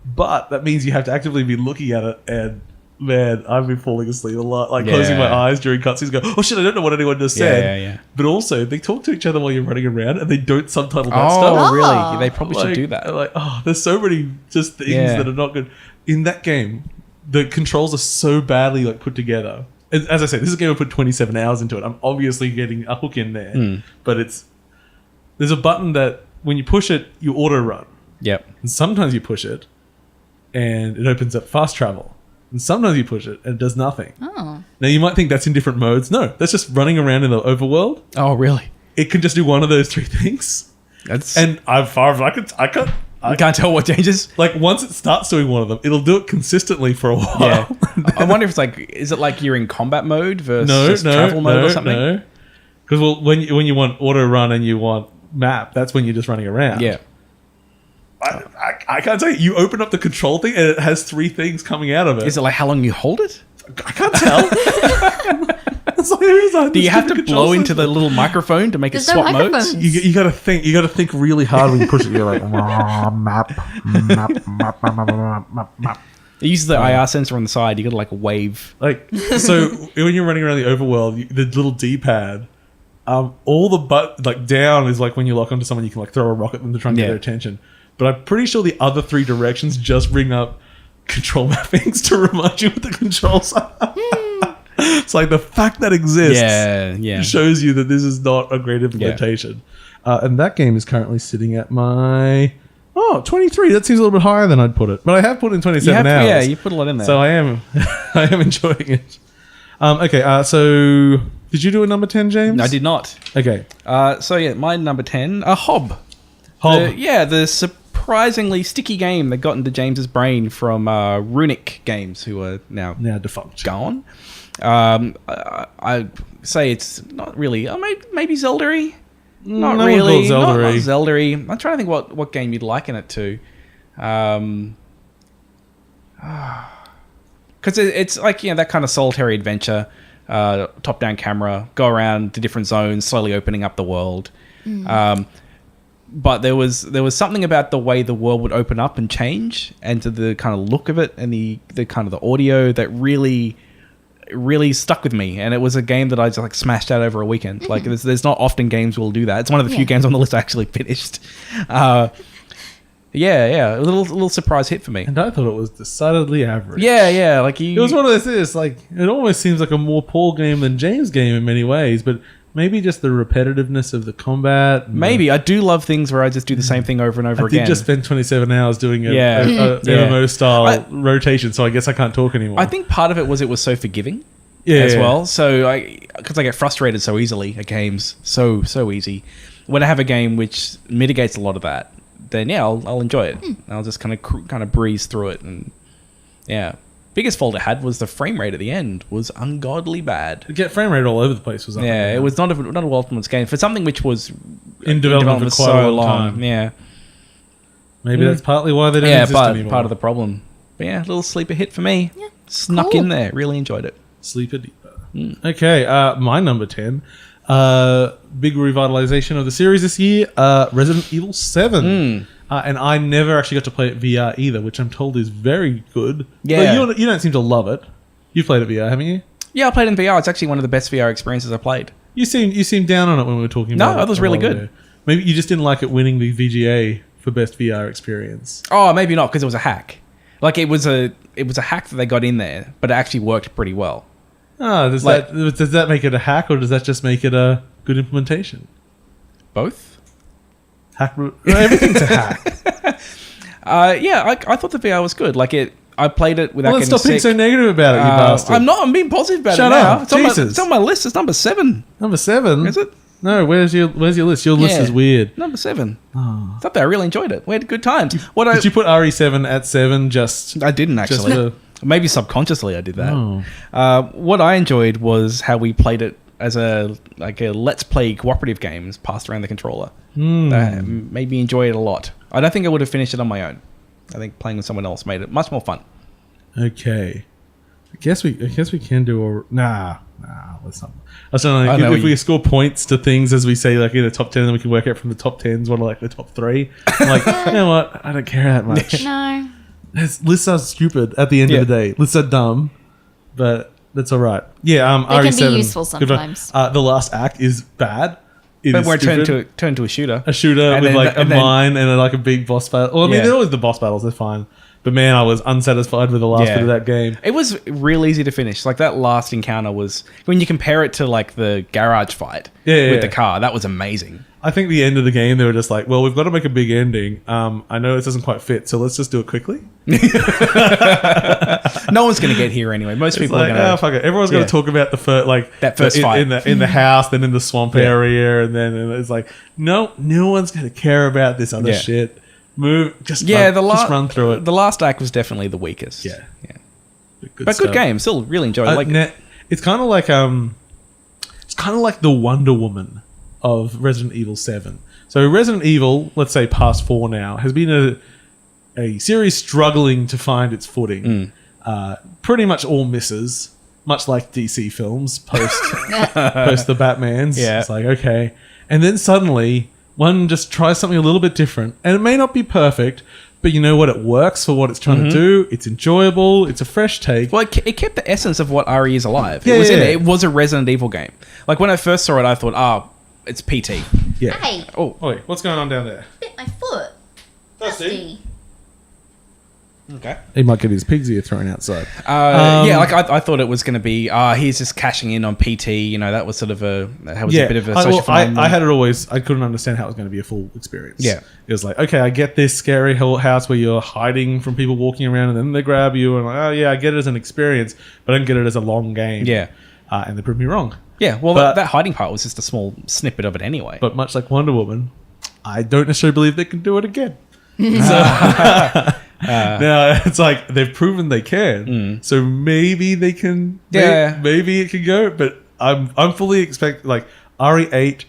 But that means you have to actively be looking at it, and man, I've been falling asleep a lot. Closing my eyes during cutscenes, go, oh shit, I don't know what anyone just said. Yeah. But also, they talk to each other while you're running around, and they don't subtitle that Oh, stuff. really? They probably should do that. There's so many just things that are not good. In that game, the controls are so badly put together. As I said, this is a game I put 27 hours into it. I'm obviously getting a hook in there. But there's a button that when you push it, you auto run. Yep. And sometimes you push it and it opens up fast travel. And sometimes you push it and it does nothing. Oh. Now you might think that's in different modes. No, that's just running around in the overworld. Oh, really? It can just do one of those 3 things. And as far as I can't tell what changes. Once it starts doing one of them, it'll do it consistently for a while. Yeah. I wonder if is it like you're in combat mode versus travel mode or something? No. Because when you want auto run and you want map, that's when you're just running around. Yeah. I can't tell you. You open up the control thing and it has 3 things coming out of it. Is it how long you hold it? I can't tell. Do you have to blow into the little microphone to make it swap modes? You got to think. You got to think really hard when you push it. You're like map. It uses the IR sensor on the side. You got to wave. So when you're running around the overworld, the little D-pad, all the down is when you lock onto someone, you can throw a rock at them to try and get their attention. But I'm pretty sure the other 3 directions just bring up control mappings to remind you what the controls are. It's the fact that exists shows you that this is not a great implementation. And that game is currently sitting at my 23. That seems a little bit higher than I'd put it, but I have put in 27 hours. Yeah, you put a lot in there. So I am enjoying it. Okay, so did you do a number 10, James? No, I did not. Okay. My number 10, Hob. The surprisingly sticky game that got into James's brain from Runic Games, who are now defunct, gone. I say it's not really. Maybe Zelda-y. Not really. Not Zelda-y. I'm trying to think what game you'd liken it to. Because it's that kind of solitary adventure, top-down camera, go around to different zones, slowly opening up the world. but there was something about the way the world would open up and change, and to the kind of look of it, and the kind of the audio that really stuck with me. And it was a game that I just like smashed out over a weekend. Like there's not often games will do that. It's one of the few games on the list I actually finished. A little surprise hit for me. And I thought it was decidedly average. Yeah, like it was one of those. Like it almost seems like a more Paul game than James game in many ways, but maybe just the repetitiveness of the combat. Maybe I do love things where I just do the same thing over and over again. I did just spend 27 hours doing a MMO style rotation, so I guess I can't talk anymore. I think part of it was so forgiving. As well. So because I get frustrated so easily at games, so easy. When I have a game which mitigates a lot of that, then I'll enjoy it. I'll just kind of breeze through it, and biggest fault it had was the frame rate at the end was ungodly bad. To get frame rate all over the place was it was not a well-optimized game for something which was in development for quite a long time. Yeah, maybe that's partly why they don't exist anymore. Part of the problem. But a little sleeper hit for me. Yeah, snuck in there. Really enjoyed it. Sleeper deeper. Okay, my number 10. Big revitalization of the series this year. Resident Evil 7. And I never actually got to play it VR either, which I'm told is very good. Yeah. But you don't seem to love it. You've played it VR, haven't you? Yeah, I played it in VR. It's actually one of the best VR experiences I played. You seem down on it when we were talking about it. No, it was really good. Ago. Maybe you just didn't like it winning the VGA for best VR experience. Oh, maybe not, because it was a hack. Like it was a hack that they got in there, but it actually worked pretty well. Oh, does that make it a hack, or does that just make it a good implementation? Both. Everything's a hack. I thought the VR was good. Like I played it without getting sick. Stop being so negative about it, you bastard. I'm not. I'm being positive about Shut it now. up. Jesus. It's on my list. It's number 7. Number 7? Is it? No, where's your list? Your list is weird. Number 7. Oh. It's up there. I really enjoyed it. We had good times. Did you put RE7 at 7 just... I didn't actually. Maybe subconsciously I did that. Oh. What I enjoyed was how we played it as a let's play cooperative games passed around the controller. That made me enjoy it a lot. I don't think I would have finished it on my own. I think playing with someone else made it much more fun. Okay. I guess we can do a... Nah, let's not. I don't know. If we score points to things as we say, like in the top 10, then we can work out from the top 10s what are like the top 3. I'm like, you know what? I don't care that much. No. Lists are stupid at the end of the day. Lists are dumb, but that's all right. Yeah, they RE7. can be useful sometimes. The last act is bad. But we're turned to a shooter. A shooter with like a mine and like a big boss battle. Well, I mean, they're always the boss battles. They're fine. But man, I was unsatisfied with the last bit of that game. It was real easy to finish. Like that last encounter was, when you compare it to like the garage fight with the car, that was amazing. I think the end of the game, they were just like, well, we've got to make a big ending. I know this doesn't quite fit, so let's just do it quickly. No one's going to get here anyway. Most people are going to... fuck it. Everyone's going to talk about the first fight. In the house, then in the swamp area, and then it's like, no one's going to care about this other shit. Just run through it. The last act was definitely the weakest. Yeah. Good game. Still really enjoyed it. It's kind of like the Wonder Woman of Resident Evil 7. So Resident Evil, let's say past 4 now, has been a series struggling to find its footing. Pretty much all misses, much like DC films post the Batmans. Yeah. It's like, okay. And then suddenly one just tries something a little bit different, and it may not be perfect, but you know what? It works for what it's trying to do. It's enjoyable. It's a fresh take. Well, it kept the essence of what RE is alive. It was a Resident Evil game. Like when I first saw it, I thought, it's PT. Yeah. Hey. Oh, wait. What's going on down there? Bit my foot. Dusty. Okay. He might get his pig's ear thrown outside. I thought it was going to be, he's just cashing in on PT. You know, that was sort of a bit of a social phenomenon. I had it always, I couldn't understand how it was going to be a full experience. Yeah. It was like, okay, I get this scary house where you're hiding from people walking around and then they grab you. And like, oh, yeah, I get it as an experience, but I don't get it as a long game. Yeah. And they proved me wrong. Yeah, well, that hiding part was just a small snippet of it anyway. But much like Wonder Woman, I don't necessarily believe they can do it again. Now it's like they've proven they can, so maybe they can. Maybe it can go. But I'm fully expect like RE8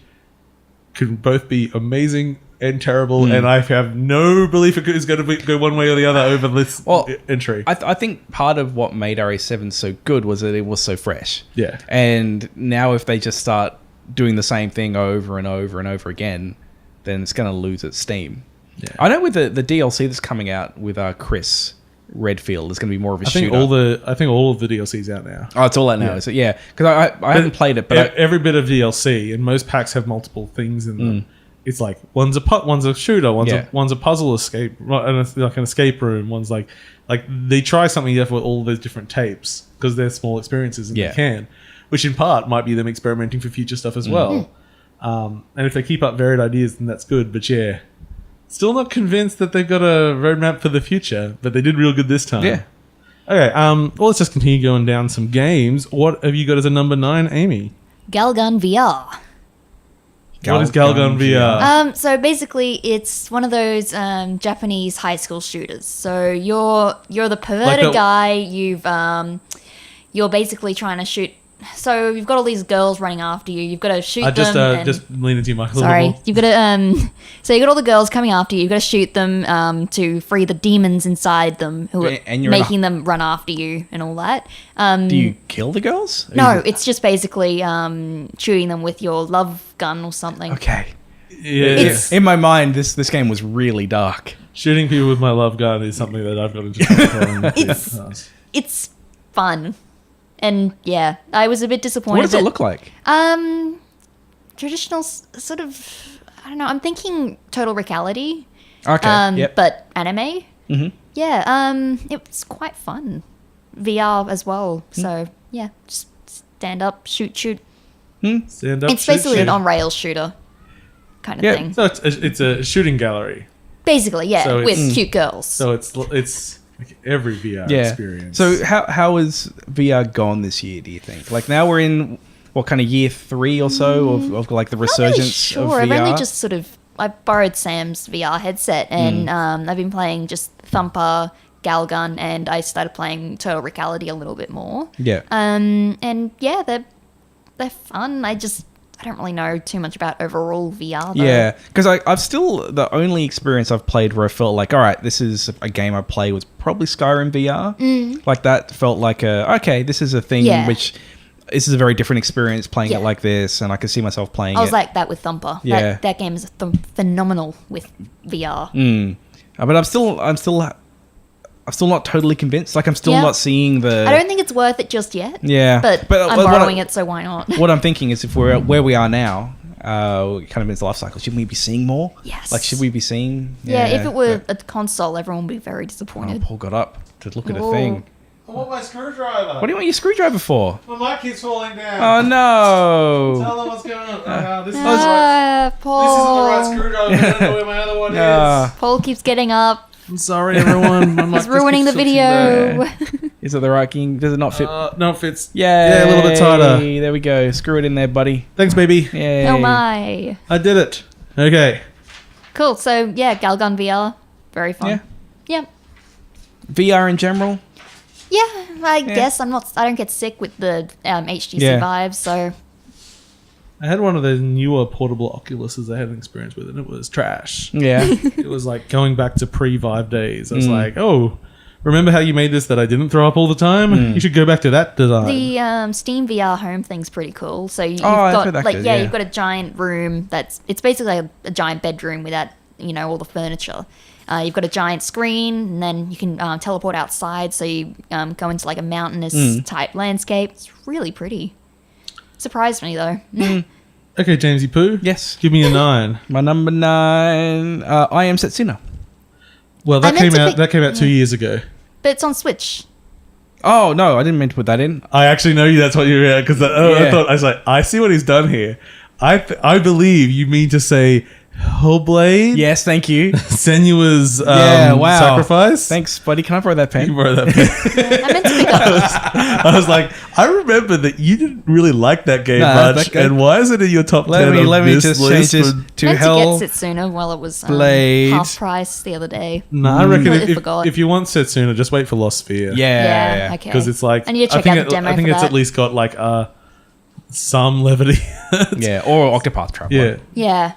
can both be amazing and terrible, and I have no belief it is going to go one way or the other over this entry. I think part of what made RE7 so good was that it was so fresh. Yeah, and now if they just start doing the same thing over and over and over again, then it's going to lose its steam. Yeah. I know with the DLC that's coming out with Chris Redfield, is going to be more of a I think shooter. I think all of the DLC's out now. Oh, it's all out now. Yeah. So yeah, because I haven't played it, but every bit of DLC and most packs have multiple things in them. It's like one's a shooter, one's a puzzle escape, like an escape room. One's like they try something different with all those different tapes because they're small experiences and they can, which in part might be them experimenting for future stuff as well. And if they keep up varied ideas, then that's good. But yeah, still not convinced that they've got a roadmap for the future. But they did real good this time. Yeah. Okay. Well, let's just continue going down some games. What have you got as a number 9, Amy? Galgun VR. What is Galgun VR? So basically, it's one of those Japanese high school shooters. So you're the perverted guy. You're basically trying to shoot. So you've got all these girls running after you. You've got to shoot them. Just lean into your mic a little Sorry, more. you've got to. So you got all the girls coming after you. You've got to shoot them to free the demons inside them who are making them run after you and all that. do you kill the girls? No, it's just basically shooting them with your love gun or something. Okay. Yeah. In my mind, this game was really dark. Shooting people with my love gun is something that I've got into. It's fun. And yeah, I was a bit disappointed. What does it look like? Traditional sort of, I don't know. I'm thinking Total Recality. Okay. Yep. But anime. Mm-hmm. Yeah. It was quite fun. VR as well. So yeah, just stand up, shoot. Stand up. It's basically an on-rails shooter kind of thing. So it's a shooting gallery. Basically, yeah, So with cute girls. So it's like every VR experience. So how has VR gone this year, do you think? Like now we're in what kind of year 3 or so of like the resurgence Not really of sure. VR? I've only just I borrowed Sam's VR headset and I've been playing just Thumper, Galgun, and I started playing Total Recality a little bit more. Yeah. And yeah, they're fun. I don't really know too much about overall VR though. Yeah, because I've still, the only experience I've played where I felt like, all right, this is a game I play was probably Skyrim VR. Like that felt like this is a thing which, this is a very different experience playing it like this, and I could see myself playing it. I was like that with Thumper. Yeah. That game is phenomenal with VR. But I'm still not totally convinced. Like I'm still not seeing the... I don't think it's worth it just yet. Yeah. But I'm borrowing it, so why not? What I'm thinking is if we're where we are now, kind of in its life cycle, shouldn't we be seeing more? Yes. Like, should we be seeing... Yeah, if it were a console, everyone would be very disappointed. Paul got up to look at a thing. I want my screwdriver. What do you want your screwdriver for? My mic keeps falling down. Oh, no. Tell them what's going on. This Paul. isn't the right screwdriver. I don't know where my other one is. Paul keeps getting up. I'm sorry, everyone. My mic He's just ruining the keeps switching video. back. Is it the right king? Does it not fit? No, it fits. Yeah, a little bit tighter. There we go. Screw it in there, buddy. Thanks, baby. Yay. Oh my. I did it. Okay. Cool. So yeah, Galgun VR, very fun. Yeah. VR in general? Yeah, I guess I don't get sick with the HTC Vive, so I had one of those newer portable Oculuses I had an experience with, and it was trash. Yeah. It was like going back to pre-Vive days. I was like, oh, remember how you made this that I didn't throw up all the time? You should go back to that design. the Steam VR Home thing's pretty cool. So you've I've heard got that good, yeah. you've got a giant room it's basically a giant bedroom without all the furniture. You've got a giant screen, and then you can teleport outside, so you go into like a mountainous type landscape. It's really pretty. Surprised me though. Okay, Jamesy Poo. Yes. Give me a 9. My number 9, I Am Setsuna. Well, that came out 2 years ago. But it's on Switch. Oh, no, I didn't mean to put that in. I actually know that's what you read because I was like, I see what he's done here. I believe you mean to say Hellblade? Yes, thank you. Senua's sacrifice? Thanks, buddy. Can I borrow that pen? You borrow that pen. I meant to pick up. I was like, I remember that you didn't really like that game much, and why is it in your top 10 let me this just list? change this to Meant Hell. to get Setsuna while it was Blade. half price the other day. No, I reckon Completely forgot. if you want Setsuna, just wait for Lost Sphere. Yeah. Okay. Because it's like, I need to check out the demo I think for it's that. at least got like some levity. Yeah, or Octopath Traveler. Yeah. Yeah.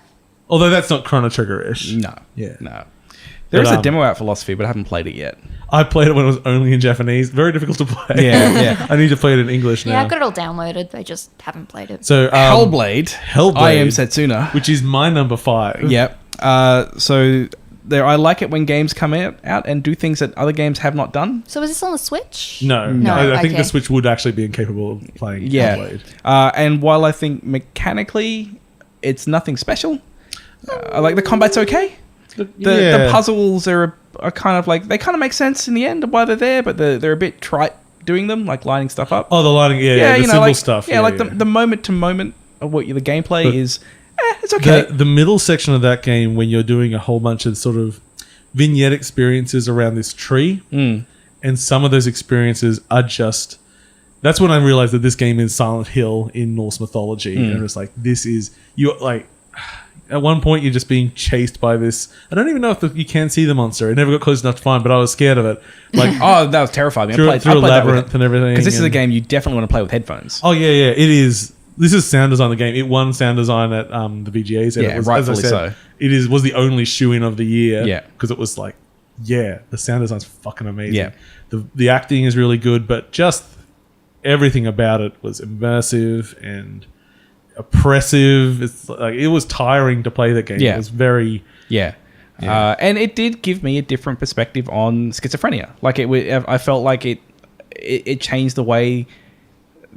Although that's not Chrono Trigger-ish. No. Yeah. No. There is a demo out for Philosophy, but I haven't played it yet. I played it when it was only in Japanese. Very difficult to play. Yeah. I need to play it in English now. Yeah, I've got it all downloaded. I just haven't played it. So Hellblade. I am Setsuna. which is my number 5. Yep. So I like it when games come out and do things that other games have not done. So is this on the Switch? No. I think the Switch would actually be incapable of playing Hellblade. And while I think mechanically it's nothing special, like the combat's okay. The puzzles are kind of like, they kind of make sense in the end of why they're there, but they're a bit trite doing them, like lining stuff up. Oh, the lining, the symbol like, stuff. The moment to moment of what the gameplay is, it's okay. The middle section of that game, when you're doing a whole bunch of sort of vignette experiences around this tree, and some of those experiences are just... That's when I realized that this game is Silent Hill in Norse mythology. And it's like, this is... You're like... At one point, you're just being chased by this... I don't even know if you can see the monster. It never got close enough to find, but I was scared of it. Like, oh, that was terrifying. Through a labyrinth and everything. Because this is a game you definitely want to play with headphones. Oh, yeah. It is... This is sound design of the game. It won sound design at the VGAs. And Yeah, it was, rightfully as I said, so. It was the only shoe-in of the year. Yeah. Because it was like, the sound design's fucking amazing. Yeah. The acting is really good, but just everything about it was immersive and oppressive. It's like, it was tiring to play that game. Yeah. It was very... Yeah. And it did give me a different perspective on schizophrenia. Like, I felt like it changed the way...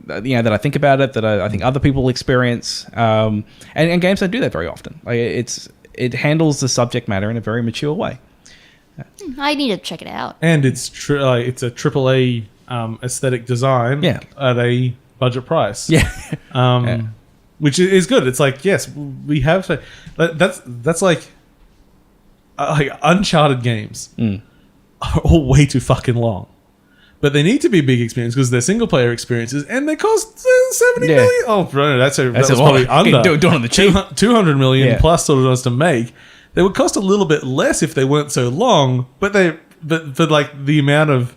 that I think about it, that I think other people experience, and games don't do that very often. Like it handles the subject matter in a very mature way. I need to check it out. And it's it's a AAA aesthetic design at a budget price. Which is good. It's like, yes, we have. That's like Uncharted games are all way too fucking long. But they need to be big experiences because they're single player experiences, and they cost 70 million. Oh, bro, that was probably under. Do it on the cheap. 200 million plus sort of was to make. They would cost a little bit less if they weren't so long, but like the amount of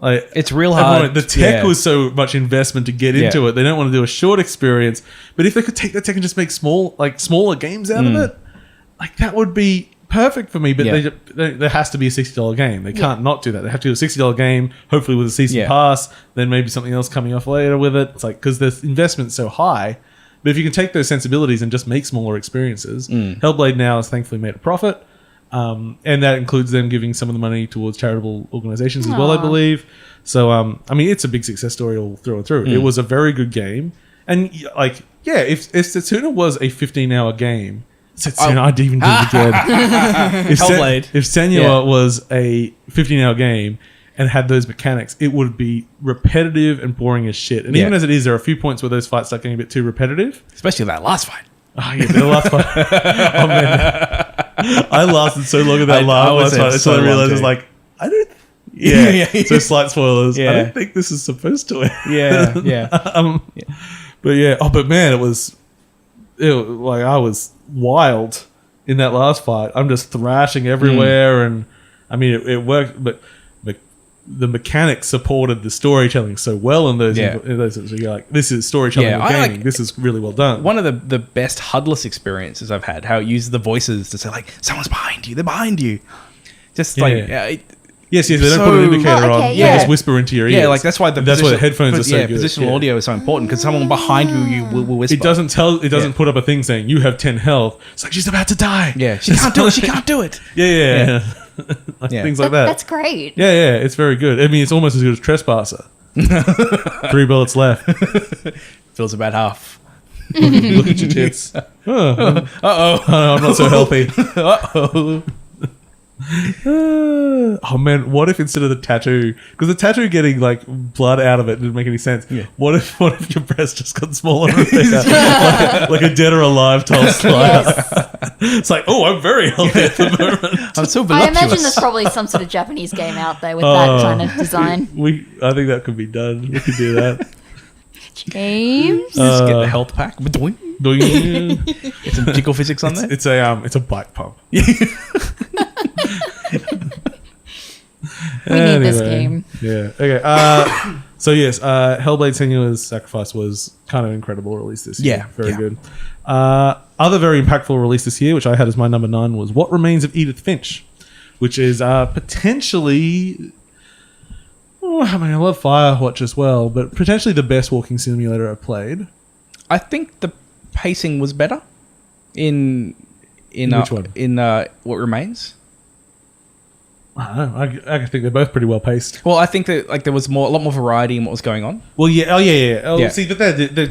like, it's real hard. The tech was so much investment to get into it. They don't want to do a short experience, but if they could take that tech and just make smaller games out of it, like that would be perfect for me. But there has to be a $60 game. They can't not do that. They have to do a $60 game, hopefully with a season pass, then maybe something else coming off later with it. It's like, because the investment's so high. But if you can take those sensibilities and just make smaller experiences, Hellblade now has thankfully made a profit. And that includes them giving some of the money towards charitable organizations as well, I believe. So, I mean, it's a big success story all through and through. It was a very good game. And, like, if Setsuna was a 15-hour game... I'd even do it again. Hellblade. If Senua was a 15-hour game and had those mechanics, it would be repetitive and boring as shit. And even as it is, there are a few points where those fights start getting a bit too repetitive. Especially that last fight. Oh, yeah, the last fight. Oh, man. I lasted so long at that last fight until I realized it's like, I don't... So slight spoilers. I don't think this is supposed to end. But yeah. Oh, but man, it was like, I was wild in that last fight. I'm just thrashing everywhere, and I mean it worked, but the mechanics supported the storytelling so well in those. So you're like, this is storytelling and gaming. This is really well done. One of the best HUDless experiences I've had. How it uses the voices to say like, someone's behind you. They're behind you. Just Yes, they don't put an indicator on. They just whisper into your ears. Yeah, like that's why the headphones are so good. Positional audio is so important because someone behind you will whisper. It doesn't put up a thing saying you have 10 health. It's like, she's about to die. Yeah, she can't do it. She can't do it. Things like that. That's great. Yeah, it's very good. I mean, it's almost as good as Trespasser. 3 bullets left. Feels about half. Look at your tits. Uh-oh. I'm not so healthy. Uh-oh. Oh man, what if instead of the tattoo, because the tattoo getting like blood out of it didn't make any sense. What if your breast just got smaller and bigger, like a dead or alive Tolstoy? It's like, oh, I'm very healthy at the moment. I'm so voluptuous. I imagine there's probably some sort of Japanese game out there with that kind of design. I think that could be done. We could do that. James, just get the health pack. Doing. Get some jiggle physics on there. It's a bike pump. We need this game. Yeah. Okay. So yes, Hellblade: Senua's Sacrifice was kind of incredible release this year. Very good. Other very impactful release this year, which I had as my number 9, was What Remains of Edith Finch, which is potentially. Oh, I mean, I love Firewatch as well, but potentially the best walking simulator I've played. I think the pacing was better in Which one? In What Remains. I don't know. I think they're both pretty well paced. Well, I think that like there was a lot more variety in what was going on. Well, yeah. Oh, yeah. Oh, Yeah. see, but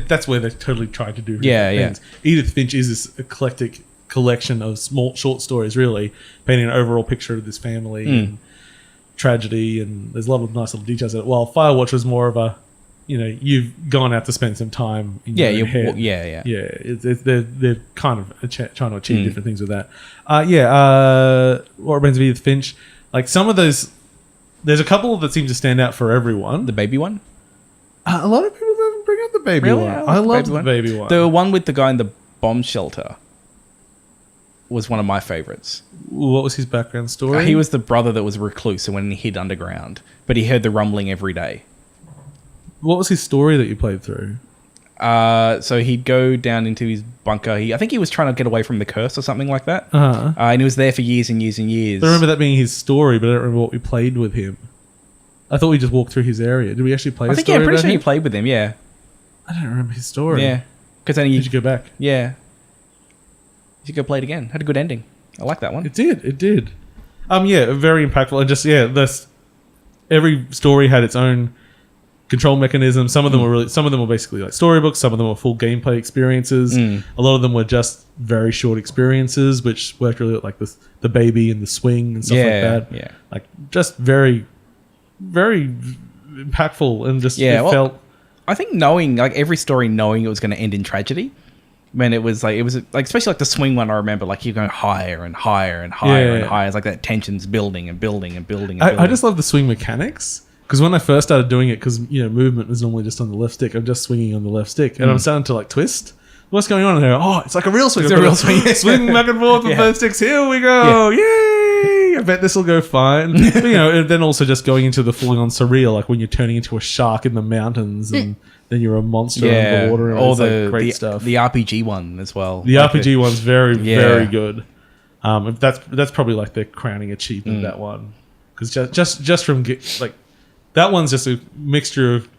that's where they totally tried to do. Yeah, things. Edith Finch is this eclectic collection of small short stories, really painting an overall picture of this family and tragedy, and there's a lot of nice little details in it. While Firewatch was more of a, you've gone out to spend some time in your own head. Yeah. They're kind of trying to achieve different things with that. What Remains of Edith Finch. Like some of those, there's a couple that seem to stand out for everyone. The baby one. A lot of people don't bring up the baby Really? one. I love the the baby one. The one with the guy in the bomb shelter was one of my favorites. What was his background story? He was the brother that was a recluse and went and hid underground, but he heard the rumbling every day. What was his story that you played through? So he'd go down into his bunker. I think he was trying to get away from the curse or something like that. Uh-huh. And he was there for years and years and years. I remember that being his story, but I don't remember what we played with him. I thought we just walked through his area. Did we actually play I'm pretty sure you played with him, yeah. I don't remember his story. Yeah. Because then Did you go back? Yeah. You should go play it again. Had a good ending. I like that one. It did. Very impactful. And just, every story had its own control mechanism. Some of them were basically like storybooks. Some of them were full gameplay experiences. A lot of them were just very short experiences, which worked really like the baby and the swing and stuff like that. Yeah. Like just very, very impactful and just felt. I think knowing like every story, knowing it was going to end in tragedy. Man, it was like especially like the swing one. I remember like you're going higher and higher and higher and higher. It's like that tension's building and building and building. I just love the swing mechanics. Because when I first started doing it, because movement was normally just on the left stick, I'm just swinging on the left stick, and I'm starting to like twist. What's going on here? Oh, it's like a real swing. It's a real swing. Swing back and forth with both sticks. Here we go! Yay! I bet this will go fine. But, and then also just going into the fully on surreal, like when you're turning into a shark in the mountains, and then you're a monster underwater. And or it's great stuff. The RPG one as well. The RPG one's very very good. That's probably like the crowning achievement. That one, because just from that one's just a mixture of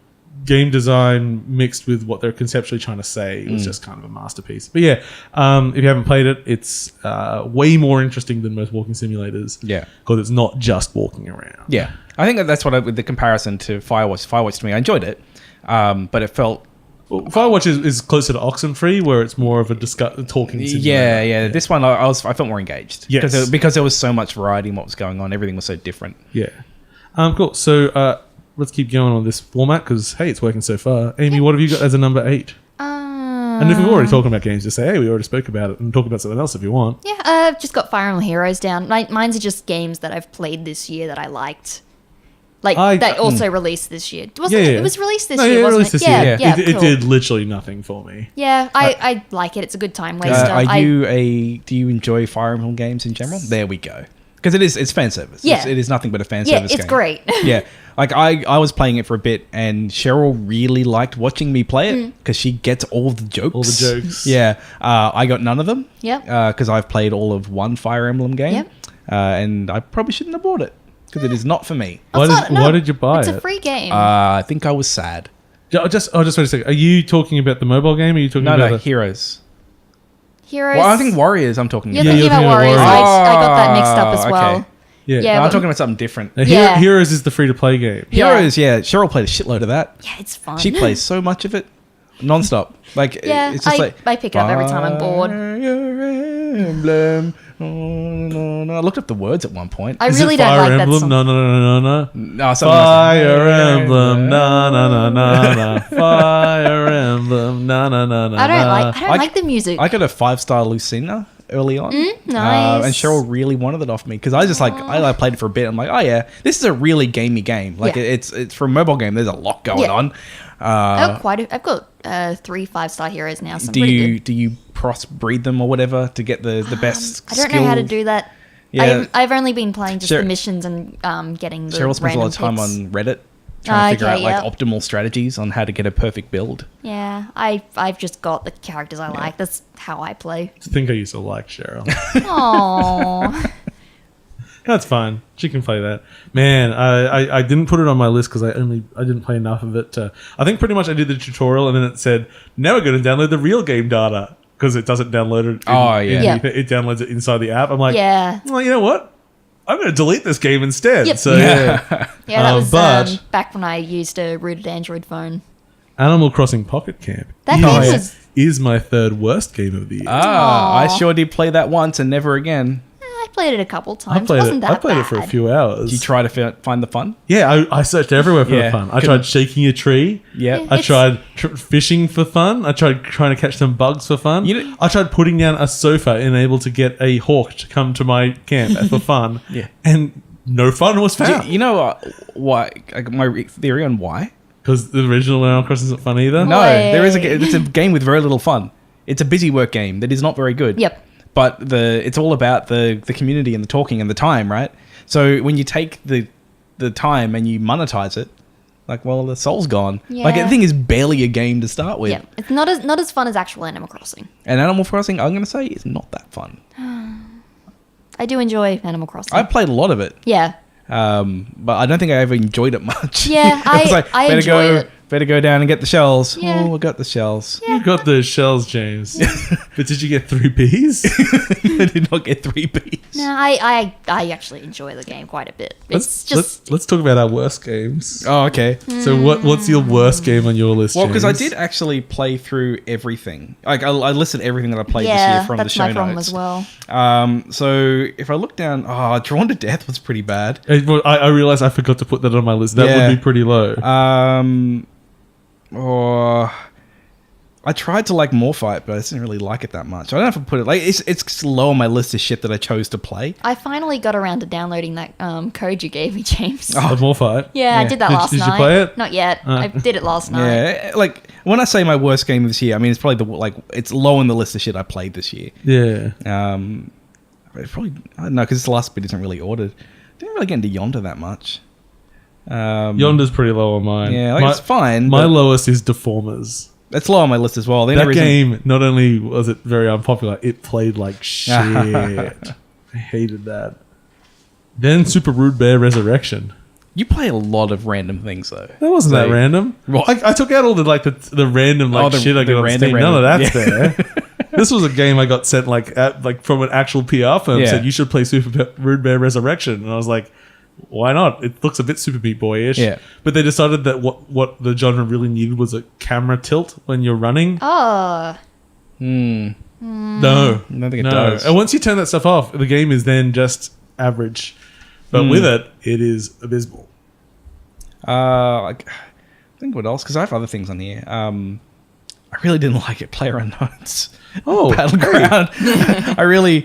game design mixed with what they're conceptually trying to say. It was just kind of a masterpiece. But if you haven't played it, it's way more interesting than most walking simulators. Yeah. Because it's not just walking around. Yeah. I think that's what with the comparison to Firewatch. Firewatch to me, I enjoyed it, but it felt... Well, Firewatch is closer to Oxenfree, where it's more of a talking simulator. Yeah. This one, I felt more engaged. Yes. Because there was so much variety in what was going on. Everything was so different. Yeah. Cool. So let's keep going on this format because, hey, it's working so far. Amy, what have you got as a number 8? And if we're already talking about games, just say, hey, we already spoke about it, and talk about something else if you want. Yeah, I've just got Fire Emblem Heroes down. Mine's are just games that I've played this year that I liked. That also released this year. It was released this year, wasn't it? Yeah, it cool. did literally nothing for me. Yeah, I like it. It's a good time waster. Do you enjoy Fire Emblem games in general? There we go. Because it's fan service. Yeah. It is nothing but a fan service game. Yeah, it's great. Yeah. Like, I was playing it for a bit, and Cheryl really liked watching me play it, because she gets all the jokes. All the jokes. Yeah. I got none of them. Yep. Because I've played all of one Fire Emblem game. Yep. And I probably shouldn't have bought it, because it is not for me. Why did you buy it? It's a free game. I think I was sad. Just wait a second. Are you talking about the mobile game, or are you talking about... No, Heroes. Heroes. Well, I think Warriors I'm talking You're about. thinking about Warriors. I got that mixed up as well. Okay. Yeah. Yeah, No, I'm but- talking about something different. Heroes is the free-to-play game. Yeah. Heroes, Cheryl played a shitload of that. Yeah, it's fun. She plays so much of it, non-stop. Like, Yeah, it's just I pick it up every time I'm bored. Fire Emblem. No. I looked up the words at one point. I Is really it don't Fire like Emblem? that song. No. No, something Fire Emblem, na. Fire Emblem, na. I don't like the music. I got a 5-star Lucina early on. Nice. And Cheryl really wanted it off me because I just I played it for a bit. I'm like, oh yeah, this is a really gamey game. Like Yeah. it's for a mobile game. There's a lot going on. I've got 3 5-star heroes now. So I'm pretty good. Do you crossbreed them or whatever to get the best? I don't know how to do that. Yeah. I've only been playing just Cheryl- the missions and getting the Cheryl spends a lot of time picks. on Reddit trying to figure out yeah. optimal strategies on how to get a perfect build. Yeah, I've just got the characters I like. That's how I play. I think I used to like Cheryl. Aww. That's fine. She can play that. Man, I didn't put it on my list because I didn't play enough of it. I think pretty much I did the tutorial and then it said, now we're going to download the real game data because it doesn't download it. It downloads it inside the app. I'm like, well, you know what? I'm going to delete this game instead. Yep. So yeah, that was back when I used a rooted Android phone. Animal Crossing Pocket Camp. That is my third worst game of the year. I sure did play that once and never again. I played it a couple times. It wasn't that I played bad. it for a few hours. Did you try to find the fun? Yeah, I searched everywhere for the fun. I tried shaking a tree. Yeah. I tried fishing for fun. I tried trying to catch some bugs for fun. I tried putting down a sofa and able to get a hawk to come to my camp for fun. Yeah. And no fun was found. You know why? My theory on why? Because the original Animal Crossing isn't fun either? No, it's a game with very little fun. It's a busy work game that is not very good. Yep. But it's all about the community and the talking and the time, right? So when you take the time and you monetize it, like, well, the soul's gone. Yeah. Like, the thing is barely a game to start with. Yeah, it's not as fun as actual Animal Crossing. And Animal Crossing, I'm going to say, is not that fun. I do enjoy Animal Crossing. I've played a lot of it. Yeah. But I don't think I ever enjoyed it much. Yeah, I enjoy it. Better go down and get the shells. Yeah. Oh, I got the shells. Yeah. You got the shells, James. But did you get 3 Bs? I did not get 3 Bs. No, I actually enjoy the game quite a bit. Let's talk about our worst games. Oh, okay. So what's your worst game on your list, Well, because I James? did actually play through everything. Like, I listed everything that I played this year from the show that's my problem notes. as well. So if I look down, Drawn to Death was pretty bad. I realized I forgot to put that on my list. That would be pretty low. I tried to like Morphight, but I didn't really like it that much. I don't know if I put it like it's low on my list of shit that I chose to play. I finally got around to downloading that code you gave me, James. The Morphight. Yeah, I did that last night. Did you play it? Not yet. I did it last night. Yeah, like when I say my worst game of this year, I mean it's probably it's low on the list of shit I played this year. Yeah. It's probably I don't know because the last bit isn't really ordered. Didn't really get into Yonder that much. Yonder's pretty low on mine. Yeah, it's fine. My lowest is Deformers. It's low on my list as well. That game, not only was it very unpopular, it played like shit. I hated that. Then Super Rude Bear Resurrection. You play a lot of random things though. That wasn't that random. I took out all the random shit I got on Steam. None of that's there. This was a game I got sent from an actual PR firm. Said you should play Super Rude Bear Resurrection, and I was like, why not? It looks a bit Super Meat Boy-ish. Yeah. But they decided that what the genre really needed was a camera tilt when you're running. Oh. No. I don't think it does. And once you turn that stuff off, the game is then just average. But with it is abysmal. I think what else? Because I have other things on here. I really didn't like it. PlayerUnknown's Battleground. I really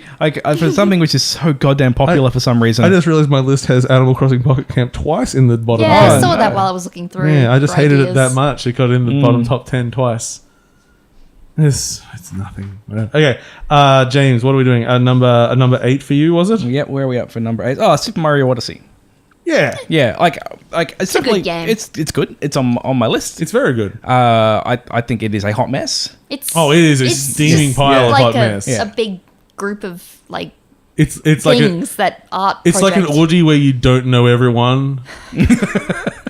for something which is so goddamn popular for some reason. I just realized my list has Animal Crossing Pocket Camp twice in the bottom. Yeah, I saw that while I was looking through. Yeah, I just hated it that much. It got in the bottom top 10 twice. It's nothing. Okay, James, what are we doing? Number 8 for you, was it? Yep. Where are we up for number 8? Oh, Super Mario Odyssey. Yeah. Yeah, it's a good game. It's good. It's on my list. It's very good. I think it is a hot mess. It is a steaming pile of hot mess. A big group of it's things like that art. It's like an orgy where you don't know everyone.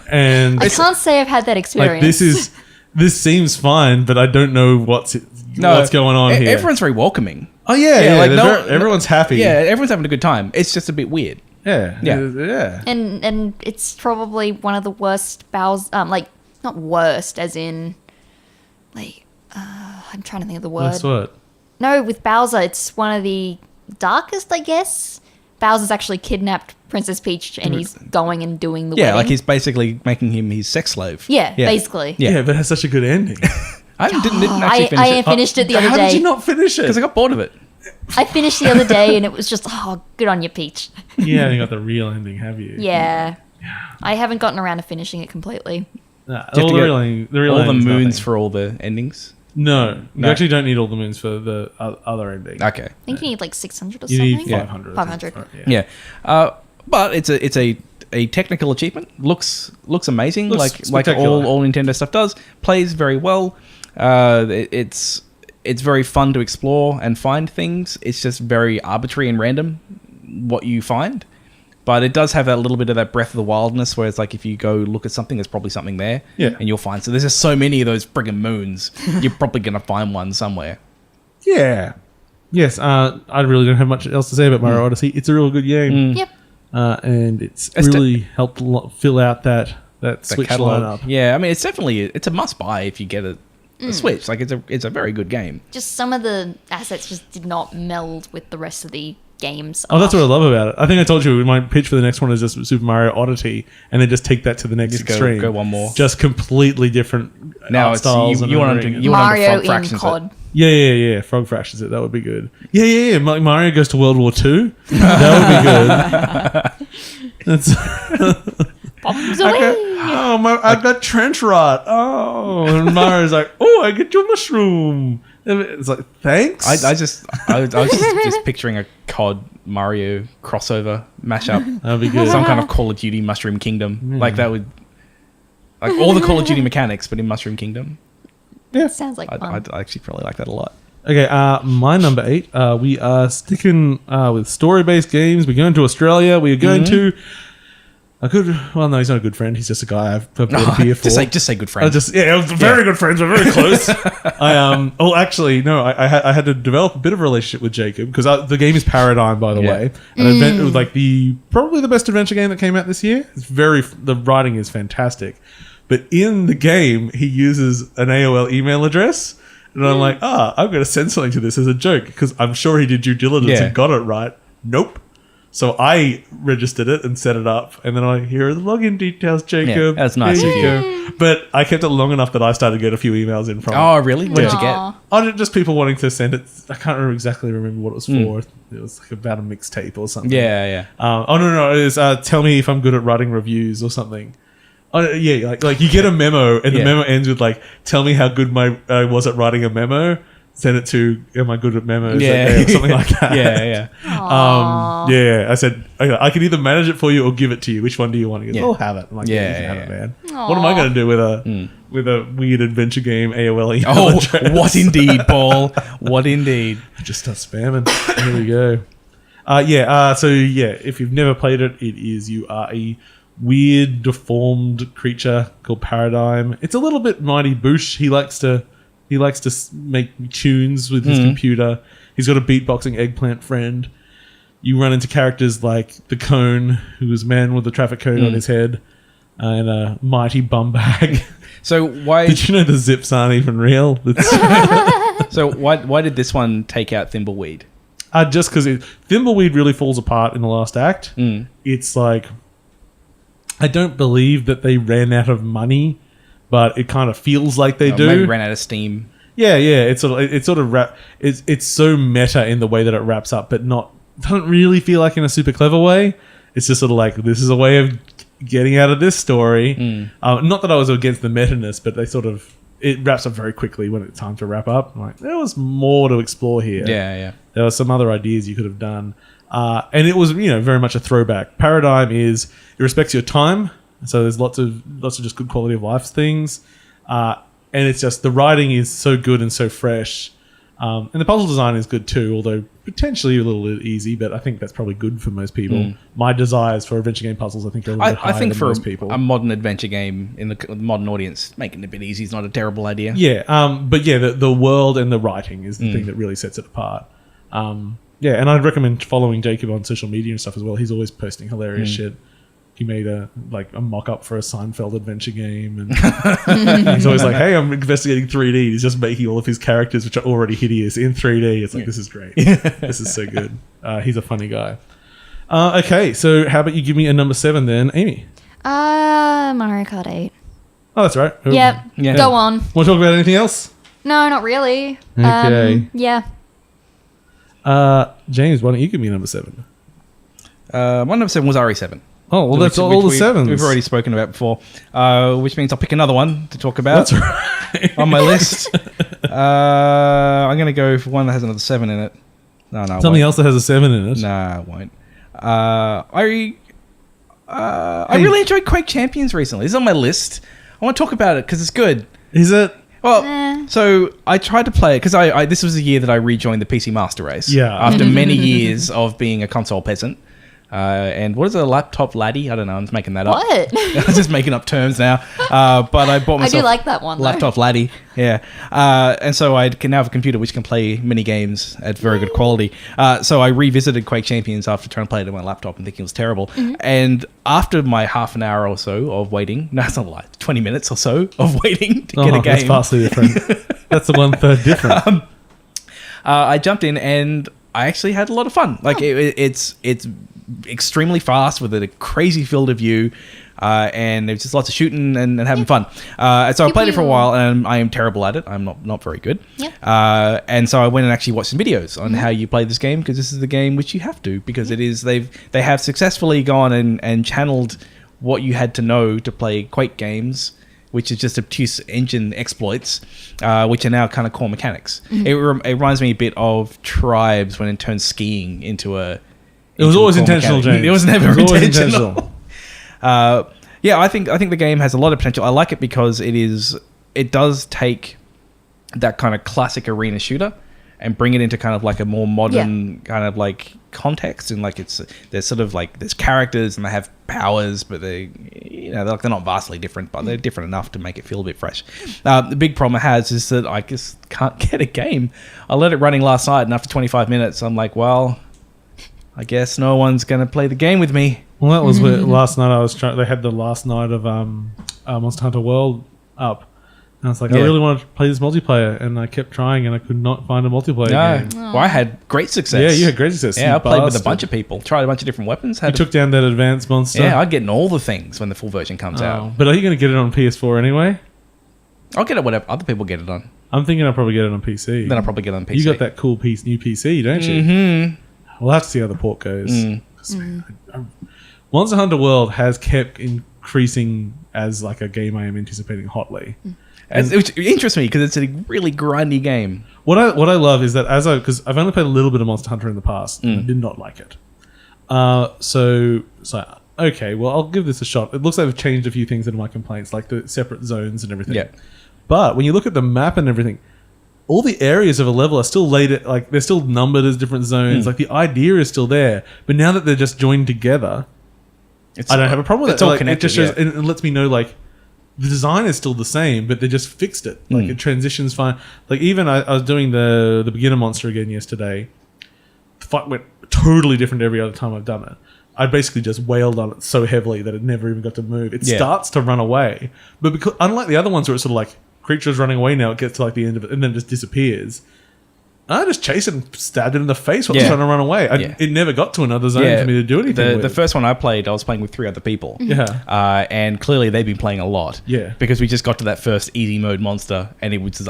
And I can't say I've had that experience. This seems fine, but I don't know what's going on here. Everyone's very welcoming. Oh yeah. Everyone's happy. Yeah, everyone's having a good time. It's just a bit weird. Yeah. And it's probably one of the worst Bowser, not worst as in I'm trying to think of the word. That's what? No, with Bowser it's one of the darkest, I guess. Bowser's actually kidnapped Princess Peach and he's going and doing the wedding. Like he's basically making him his sex slave. Yeah, basically. Yeah, but it has such a good ending. I didn't actually finish it. I finished it the other day. How did you not finish it? Because I got bored of it. I finished the other day and it was just, good on you, Peach. Yeah, you got the real ending, have you? Yeah. I haven't gotten around to finishing it completely. Nah, Do you have all the moons for all the endings? No, you actually don't need all the moons for the other ending. Okay. I think you need 600 or you something. need 500. 500. Yeah. But it's a technical achievement. Looks amazing. Looks like all Nintendo stuff does. Plays very well. It's very fun to explore and find things. It's just very arbitrary and random what you find. But it does have that little bit of that Breath of the Wildness where it's like if you go look at something, there's probably something there. Yeah. And you'll find... So there's just so many of those friggin' moons. You're probably going to find one somewhere. Yeah. Yes, I really don't have much else to say about Mario Odyssey. It's a real good game. Yep. And it's really helped fill out that Switch catalog. lineup. Yeah, I mean, it's a must-buy if you get a Switch. Like, it's a very good game. Just some of the assets just did not meld with the rest of the games. Oh, that's what I love about it. I think I told you my pitch for the next one is just Super Mario Odyssey, and then just take that to the next extreme. Go one more. Just completely different Now art styles. you want to Mario frog in fractions COD. Yeah. Frog fractions it. That would be good. Yeah. Mario goes to World War II. That would be good. That's Bombs away. I got trench rot. Oh, and Mario's like, oh, I get your mushroom. It's like, thanks. I was just picturing a COD Mario crossover mashup. That'd be good. Some kind of Call of Duty Mushroom Kingdom. Like that would, like all the Call of Duty mechanics, but in Mushroom Kingdom. Yeah, Sounds like fun. I'd actually probably like that a lot. Okay, my number 8. We are sticking with story-based games. We're going to Australia. We are going to a good. Well, no, he's not a good friend. He's just a guy I've bought a beer for. Just say good friend. Very good friends. We're very close. Actually, no. I had to develop a bit of a relationship with Jacob because the game is Paradigm, by the way. It was like probably the best adventure game that came out this year. The writing is fantastic, but in the game he uses an AOL email address. And I'm like, I'm going to send something to this as a joke because I'm sure he did due diligence and got it right. Nope. So I registered it and set it up. And then here are the login details, Jacob. Yeah, that's nice of you. But I kept it long enough that I started to get a few emails in from Oh, really? What did you get? just people wanting to send it. I can't remember what it was for. It was like about a mixtape or something. Yeah. No. It was tell me if I'm good at writing reviews or something. Oh, yeah, like you get a memo and the memo ends with like, tell me how good I was at writing a memo. Send it to, am I good at memos? Yeah. Or something like that. Yeah. I said, okay, I can either manage it for you or give it to you. Which one do you want? He goes, I'll have it. I'm like, you can have it, man. Aww. What am I going to do with a weird adventure game AOL email address? What indeed, Paul? What indeed? Just start spamming. Here we go. If you've never played it, you are a weird, deformed creature called Paradigm. It's a little bit Mighty Boosh. He likes to make tunes with his computer. He's got a beatboxing eggplant friend. You run into characters like the Cone, who is a man with a traffic cone on his head, and a mighty bum bag. So why did you know the zips aren't even real? So why did this one take out Thimbleweed? Just because Thimbleweed really falls apart in the last act. It's like, I don't believe that they ran out of money, but it kind of feels like they do. Maybe ran out of steam. Yeah. It's so meta in the way that it wraps up, but doesn't really feel like in a super clever way. It's just sort of like, this is a way of getting out of this story. Not that I was against the meta-ness, but it wraps up very quickly when it's time to wrap up. I'm like, there was more to explore here. Yeah. There were some other ideas you could have done. And it was, very much a throwback. Paradigm it respects your time. So there's lots of just good quality of life things. And it's just, the writing is so good and so fresh. And the puzzle design is good too, although potentially a little easy, but I think that's probably good for most people. My desires for adventure game puzzles, I think, are a little bit higher than most people. A modern adventure game in the modern audience, making it a bit easy is not a terrible idea. Yeah, the world and the writing is the thing that really sets it apart. And I'd recommend following Jacob on social media and stuff as well. He's always posting hilarious shit. He made a mock-up for a Seinfeld adventure game, and he's always like, hey, I'm investigating 3D. He's just making all of his characters, which are already hideous, in 3D. It's like, this is great. This is so good. He's a funny guy. Okay, so how about you give me a number 7 then, Amy? Mario Kart 8. Oh, that's right. Yep. Yeah. Go on. Want to talk about anything else? No, not really. Okay. Yeah. James, why don't you give me number 7? My number 7 was RE7. Oh, well, that's all the 7s. We've already spoken about before, which means I'll pick another one to talk about. That's right. On my list. I'm going to go for one that has another 7 in it. No, something else that has a 7 in it. No, I won't. I really enjoyed Quake Champions recently. It's on my list. I want to talk about it because it's good. Is it? Well, so I tried to play it because this was the year that I rejoined the PC Master Race. Yeah. After many years of being a console peasant. And what is a laptop laddie? I don't know. I'm just making that up. What? I'm just making up terms now. But I bought myself I do like that one, though. laptop laddie. Yeah. And so I can now have a computer which can play mini games at very good quality. So I revisited Quake Champions after trying to play it on my laptop and thinking it was terrible. And after my half an hour or so of waiting, no, it's not a lie, 20 minutes or so of waiting to get a game. That's vastly different. That's the 1/3 different. I jumped in and I actually had a lot of fun. Like it's extremely fast with a crazy field of view, and there's just lots of shooting and having fun. So I played it for a while, and I am terrible at it. I'm not very good. Yeah. And so I went and actually watched some videos on how you play this game, because this is the game which you have to, because it is they have successfully gone and channeled what you had to know to play Quake games, which is just obtuse engine exploits, which are now kind of core mechanics. It reminds me a bit of Tribes when it turned skiing into a... It was always intentional, James. It was never always intentional. Yeah, I think the game has a lot of potential. I like it because it does take that kind of classic arena shooter and bring it into kind of like a more modern kind of like context, and like there's sort of like there's characters and they have powers, but they're they're not vastly different, but they're different enough to make it feel a bit fresh. The big problem it has is that I just can't get a game. I let it running last night, and after 25 minutes, I'm like, well, I guess no one's going to play the game with me. Well, that was where last night I was trying. They had the last night of Monster Hunter World up, and I was like, I really wanted to play this multiplayer, and I kept trying, and I could not find a multiplayer game. Well, I had great success. Yeah, you had great success. Yeah, I played with a bunch of people, tried a bunch of different weapons. You took down that advanced monster. Yeah, I'd get all the things when the full version comes out. But are you going to get it on PS4 anyway? I'll get it whatever other people get it on. I'm thinking I'll probably get it on PC. Then I'll probably get it on PC. You got that cool new PC, don't you? Mm-hmm. We'll have to see how the port goes. Monster Hunter World has kept increasing as like a game I am anticipating hotly. Which interests me because it's a really grindy game. What I love is that because I've only played a little bit of Monster Hunter in the past, and I did not like it. So okay, well I'll give this a shot. It looks like they've changed a few things in my complaints, like the separate zones and everything. Yeah. But when you look at the map and everything, all the areas of a level are still like they're still numbered as different zones. Like the idea is still there, but now that they're just joined together, I don't have a problem with it. It's all like, connected. It just shows, and it lets me know like the design is still the same, but they just fixed it. Like it transitions fine. Like even I was doing the beginner monster again yesterday. The fight went totally different every other time I've done it. I basically just wailed on it so heavily that it never even got to move. It starts to run away, but because unlike the other ones where it's sort of like creature's running away now, it gets to like the end of it and then it just disappears. I just chased it and stabbed it in the face while it was trying to run away. It never got to another zone for me to do anything with. The first one I played, I was playing with 3 other people. Yeah. And clearly they've been playing a lot. Yeah. Because we just got to that first easy mode monster and it was just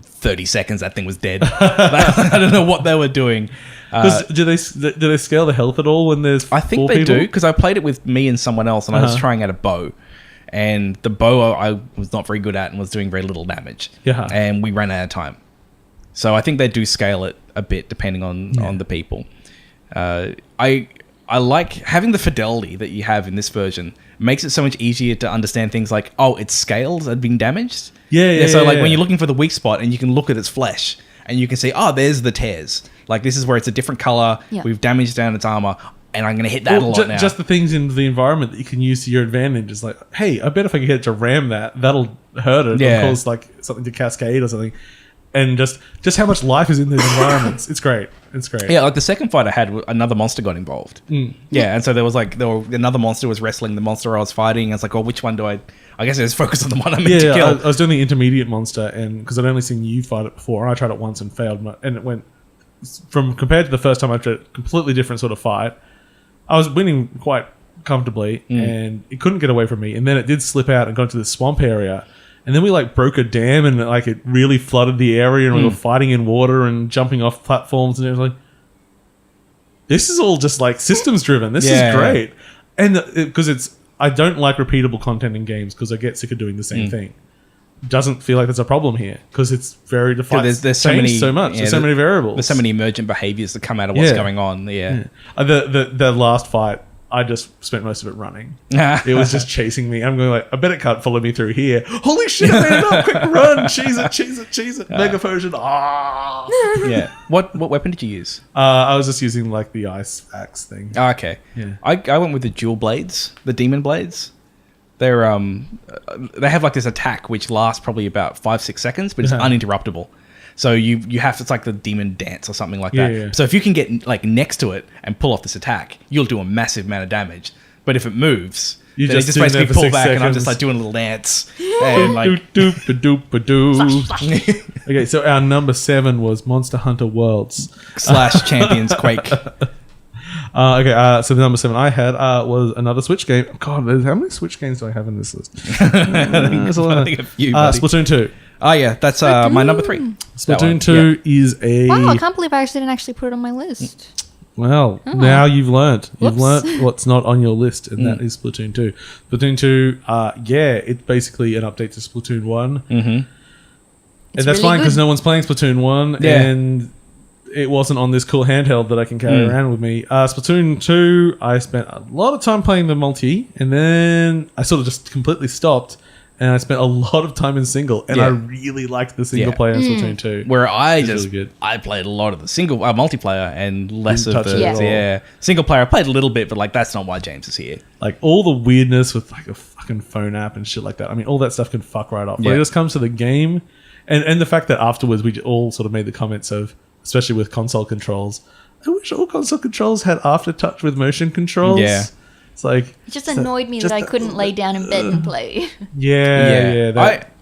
30 seconds, that thing was dead. I don't know what they were doing. Do they scale the health at all when there's I think 4 they people? do, because I played it with me and someone else and I was trying out a bow. And the bow I was not very good at and was doing very little damage. Yeah. And we ran out of time. So I think they do scale it a bit depending on the people. I like having the fidelity that you have in this version. Makes it so much easier to understand things like, oh, its scales are being damaged. So when you're looking for the weak spot and you can look at its flesh and you can see, oh, there's the tears. Like this is where it's a different color. Yeah. We've damaged down its armor. And I'm going to hit that a lot now. Just the things in the environment that you can use to your advantage. It's like, hey, I bet if I can get it to ram that'll hurt it. It'll cause like something to cascade or something. And just how much life is in these environments. It's great. It's great. Yeah, like the second fight I had, another monster got involved. Yeah, and so another monster was wrestling the monster I was fighting. I was like, oh, which one do I guess I just focus on the one I'm meant to kill. I was doing the intermediate monster, and because I'd only seen you fight it before, and I tried it once and failed. And it went, compared to the first time I tried it, completely different sort of fight. I was winning quite comfortably, and it couldn't get away from me. And then it did slip out and got into the swamp area. And then we like broke a dam, and like it really flooded the area, and we were fighting in water and jumping off platforms, and it was like, this is all just like systems driven. This is great. And because I don't like repeatable content in games because I get sick of doing the same thing. Doesn't feel like there's a problem here because it's very defined. There's so many there's so many variables. There's so many emergent behaviors that come out of what's going on. The last fight I just spent most of it running. It was just chasing me. I'm going like, I bet it can't follow me through here. Holy shit, I made it up. Quick run. Cheese it. Mega potion. Ah. Yeah. What weapon did you use? I was just using like the ice axe thing. Oh, okay. Yeah. I went with the dual blades, the demon blades. They're they have like this attack which lasts probably about 5-6 seconds, but it's uninterruptible. So you have to, it's like the demon dance or something like that. Yeah. So if you can get like next to it and pull off this attack, you'll do a massive amount of damage. But if it moves, You then just it do just basically that for pull 6 back, and I'm seconds. just like doing a little dance and like. Doop-a-doop-a-doo. Okay, so our number 7 was Monster Hunter Worlds. / Champions Quake. So the number 7 I had was another Switch game. God, how many Switch games do I have in this list? I think a few. Buddy. Splatoon 2. Oh yeah, that's my number 3. Splatoon 2 is a... Wow, I can't believe I didn't actually put it on my list. Well, now you've learnt. You've Whoops. learnt what's not on your list, and that is Splatoon 2. Splatoon 2, it's basically an update to Splatoon 1. Mm-hmm. And that's really fine because good. no one's playing Splatoon 1, Yeah. and it wasn't on this cool handheld that I can carry around with me. Splatoon 2, I spent a lot of time playing the multi, and then I sort of just completely stopped, and I spent a lot of time in single, and I really liked the single player in Splatoon 2. Where I It's just really good. I played a lot of the single multiplayer and less Didn't of touch the it at all. single player. I played a little bit, but like that's not why James is here. Like all the weirdness with like a fucking phone app and shit like that. I mean, all that stuff can fuck right off. When Yeah. it just comes to the game, and the fact that afterwards we all sort of made the comments of, especially with console controls, I wish all console controls had aftertouch with motion controls. Yeah. It's like It just annoyed me that I couldn't lay down in bed and play. yeah.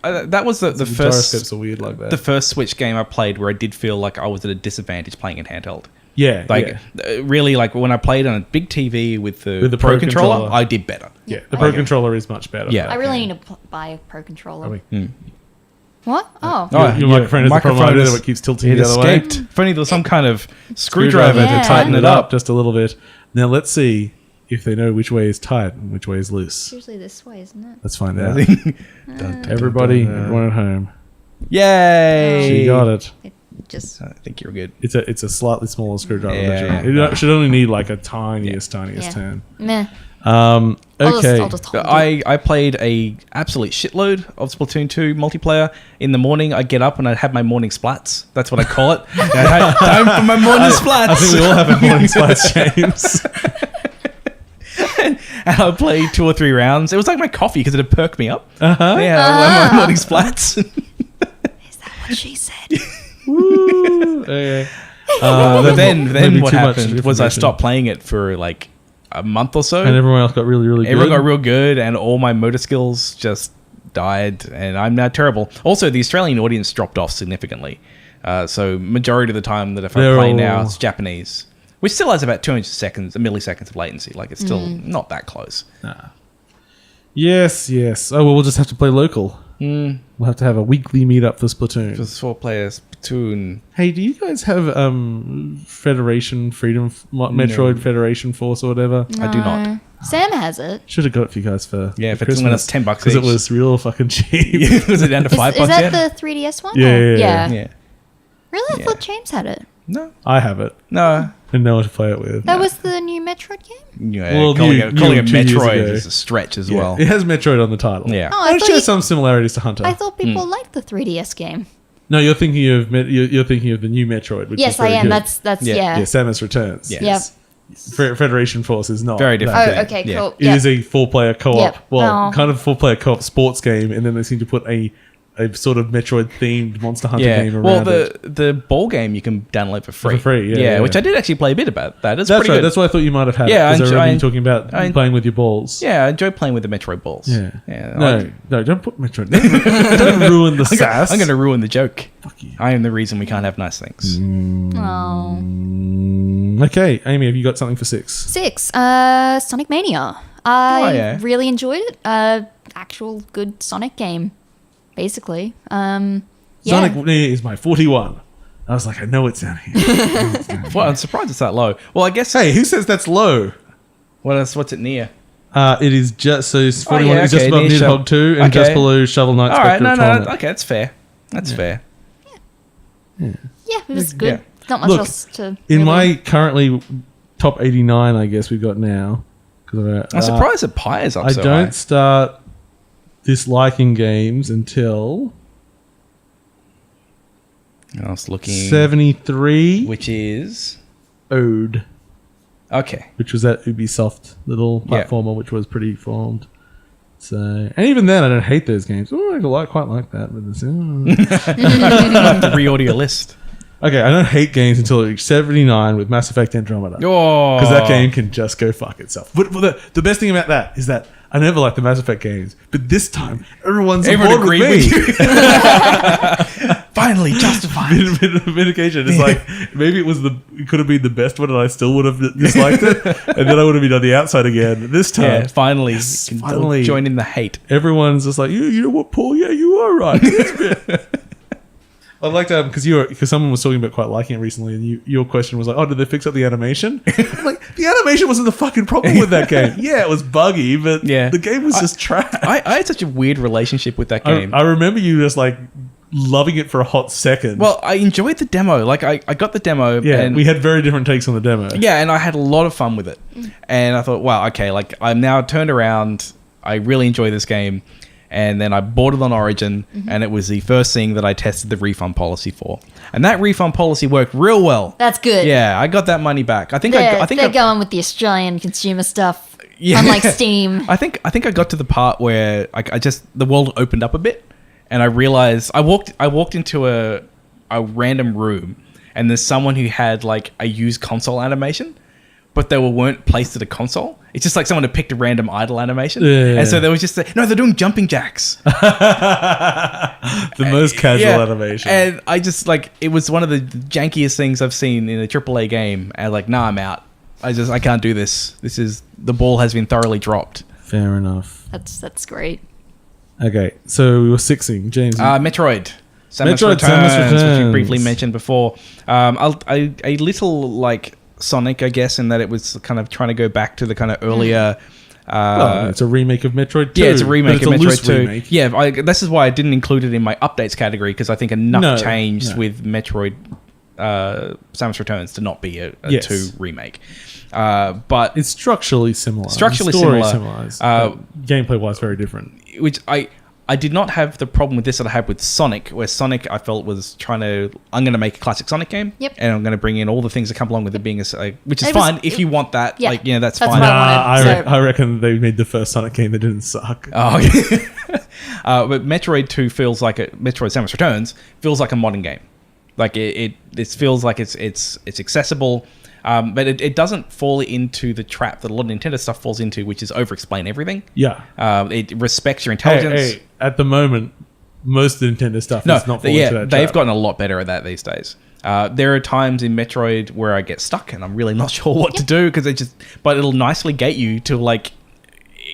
That was the gyroscopes first are weird like that. the first Switch game I played where I did feel like I was at a disadvantage playing in handheld. yeah. Really, like when I played on a big TV with the With the Pro Pro controller, controller. I did better. Yeah, the Pro controller is much better. Yeah. I really need to buy a Pro controller. I mean, What? Oh. Your microphone is the problem. I don't know what keeps tilting it the other way. escaped. If only there was some kind of screwdriver Yeah. to tighten it up. just a little bit. Now let's see if they know which way is tight and which way is loose. It's usually this way, isn't it? Let's find out. Everybody, everyone at home. Yay! She got it. It just... I think you're good. It's a slightly smaller screwdriver. Yeah. It should only need like a tiniest Yeah. turn. Meh. Okay. I'll just hold it. I played a absolute shitload of Splatoon 2 multiplayer. In the morning, I'd get up and I'd have my morning splats. That's what I call it. Time for my morning splats. I think we all have a morning splats, James. And I played 2 or 3 rounds. It was like my coffee because it'd perk me up. Yeah, I love my morning splats. Is that what she said? Woo. Okay. But then maybe what too much happened was I information. stopped playing it for like a month or so. And everyone else got really, really good. Everyone got real good, and all my motor skills just died, and I'm now terrible. Also, the Australian audience dropped off significantly. So majority of the time that if I They're play all- now, it's Japanese, which still has about 200 seconds, milliseconds of latency. Like it's still not that close. Yes. Oh, well, we'll just have to play local. We'll have to have a weekly meetup for Splatoon. Just 4 players, Splatoon. Hey, do you guys have Federation Freedom Metroid Federation Force or whatever? I do not. Sam has it. Should have got it for you guys for Yeah, if it's Christmas, when it's $10 because it each. was real fucking cheap. Was it down to $5 Is that yet? the 3DS one? Yeah, Or- yeah. Yeah. Really? I thought James had it. No. I have it No. and know what to play it with. That was the new Metroid game? Yeah, Well, calling new- it new 2 years Metroid ago. is a stretch as Yeah, well. it has Metroid on the title. Yeah. Oh, I It thought, shares you, some similarities to Hunter. I thought people liked the 3DS game. No, you're thinking of you're thinking of the new Metroid. Which Yes, is very I am. good. That's Yeah. yeah. Yeah, Samus Returns. Yeah. Yep. Federation Force is not Very different. Oh, game. okay, Yeah. cool. It is a 4-player co-op. Yep. Well, Oh. kind of 4-player co-op sports game, and then they seem to put a sort of Metroid themed Monster Hunter game around well, it. the ball game you can download for free. For free, yeah. which I did actually play a bit about that. It's That's pretty right. good. That's why I thought you might have had Yeah, it. Because I I remember you enjoy- talking about I- playing with your balls. Yeah, I enjoy playing with the Metroid balls. Yeah. yeah. No, don't put Metroid. Don't ruin the sass. I'm going to ruin the joke. Fuck you. I am the reason we can't have nice things. Oh. Okay, Amy, have you got something for 6? 6. Sonic Mania. I yeah. really enjoyed it. Actual good Sonic game, basically. Yeah. Sonic Mania is my 41. I was like, I know it's down here. Well, I'm surprised it's that low. Well, I guess. Hey, who says that's low? What's it near? It is just so it's 41 yeah, is just okay, above near Nidhogg 2 and just okay. below Shovel Knight All right, Spectre of Torment. okay, that's fair. That's fair. Yeah, it was good. Yeah. Not much Look, else to. In really- my currently top 89, I guess we've got now, I'm surprised that Pi is up I so don't high. start disliking games until I was looking 73. which is Ode, okay. which was that Ubisoft little platformer, which was pretty formed. So, and even then, I don't hate those games. Oh, I quite like that. But I have to reorder your list. okay, I don't hate games until I reach 79 with Mass Effect Andromeda. Oh, Because that game can just go fuck itself. But the best thing about that is that I never liked the Mass Effect games, but this time everyone's on board with me. Finally justified. Vindication. It's like maybe it could have been the best one, and I still would have disliked it, and then I would have been on the outside again. This time, Yeah, finally, Yes, you can finally. join in the hate. everyone's just like, you know what, Paul? Yeah, you are right. I'd like to because someone was talking about quite liking it recently, and your question was like, oh, did they fix up the animation? I'm like, the animation wasn't the fucking problem with that game. Yeah, it was buggy, but the game was just trash. I had such a weird relationship with that game. I remember you just like loving it for a hot second. Well, I enjoyed the demo. Like, I got the demo. Yeah, and we had very different takes on the demo. Yeah, and I had a lot of fun with it. And I thought, wow, okay, like, I'm now turned around. I really enjoy this game. And then I bought it on Origin, and it was the first thing that I tested the refund policy for. And that refund policy worked real well. That's good. Yeah, I got that money back. I think They're going with the Australian consumer stuff, unlike Steam. I think I got to the part where I just the world opened up a bit, and I realized I walked into a random room, and there's someone who had like a used console animation, but they weren't placed at a console. It's just like someone had picked a random idle animation, and so there was just no, they're doing jumping jacks. The most casual animation. And I just like it was one of the jankiest things I've seen in a AAA game. And like, nah, I'm out. I can't do this. The ball has been thoroughly dropped. Fair enough. That's great. Okay, so we were sixing. James. Metroid. Samus Metroid, Returns, which we Returns. briefly mentioned before. A little like Sonic, I guess, in that it was kind of trying to go back to the kind of earlier. It's a remake of Metroid 2. Yeah, it's a remake of a loose Metroid 2. remake. Yeah, this is why I didn't include it in my updates category, because I think enough changed No. with Metroid Samus Returns to not be a Yes. 2 remake. But It's structurally similar. Structurally Story similar. Gameplay-wise, very different. which I did not have the problem with this that I had with Sonic, where Sonic I felt was I'm going to make a classic Sonic game, Yep. and I'm going to bring in all the things that come along with it being which is It was- fine if you want that. Yeah, that's that's fine. what I wanted. I reckon they made the first Sonic game that didn't suck. Oh, okay. But Metroid 2 feels like Metroid Samus Returns feels like a modern game. Like it feels like it's accessible. But it doesn't fall into the trap that a lot of Nintendo stuff falls into, which is over-explain everything. Yeah. It respects your intelligence. Hey, at the moment, most of the Nintendo stuff is not falling into that they've trap. gotten a lot better at that these days. There are times in Metroid where I get stuck and I'm really not sure what to do but it'll nicely gate you to like,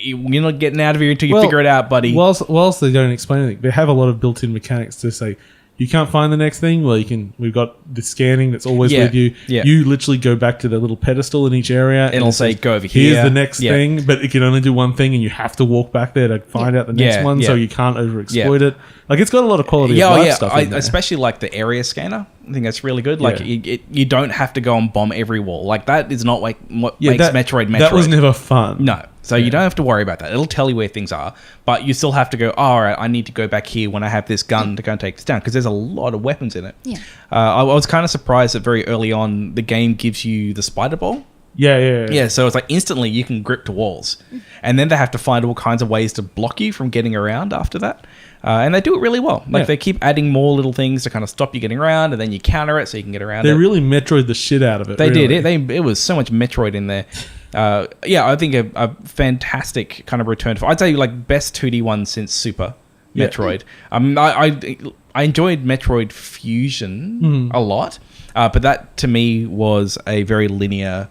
you're not getting out of here until you figure it out, buddy. Whilst they don't explain anything, they have a lot of built-in mechanics to say, you can't find the next thing. Well, we've got the scanning that's always with you. Yeah. You literally go back to the little pedestal in each area. It'll it say, says, go over here. Here's the next thing, but it can only do one thing, and you have to walk back there to find out the next one, so you can't overexploit it. Like, it's got a lot of quality of life stuff in there. Especially like the area scanner. I think that's really good. Like, you don't have to go and bomb every wall. Like, that is not like what makes Metroid. That was never fun. No. So you don't have to worry about that. It'll tell you where things are, but you still have to go, all right, I need to go back here when I have this gun to go and take this down, because there's a lot of weapons in it. Yeah. I was kind of surprised that very early on the game gives you the spider ball. Yeah. So it's like instantly you can grip to walls, and then they have to find all kinds of ways to block you from getting around after that. And they do it really well. Like they keep adding more little things to kind of stop you getting around, and then you counter it so you can get around it. They really Metroid the shit out of it. They really. did. It was so much Metroid in there. I think a fantastic kind of return. I'd say like best 2D one since Super Metroid. I enjoyed Metroid Fusion a lot, but that to me was a very linear.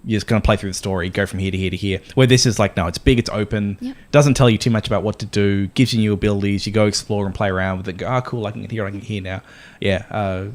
You're just going to play through the story, go from here to here to here. Where this is like, no, it's big, it's open, doesn't tell you too much about what to do, gives you new abilities, you go explore and play around with it, go, cool, I can get here, I can get here now. I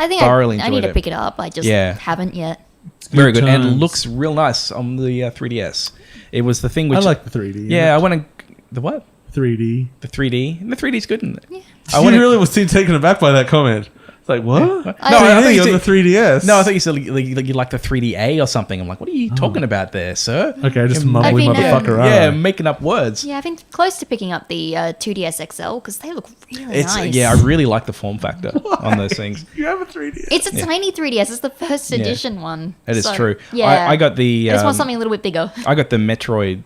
think I need to pick it up. I just haven't yet. Very good, and it looks real nice on the 3DS. It was the thing which... I like the 3D. Yeah, I want to... The what? 3D. The 3D? And the 3D's good, isn't it? Yeah. I really was taken aback by that comment. It's like, what? No, I think on the 3DS. No, I thought you said you like the 3DA or something. I'm like, what are you talking about there, sir? Okay, just You're mumbling motherfucker. Yeah, making up words. Yeah, I've been close to picking up the 2DS XL because they look really nice. Yeah, I really like the form factor on those things. You have a 3DS. It's a tiny 3DS. It's the first edition one. It is So, I Yeah, got the. I just want something a little bit bigger. I got the Metroid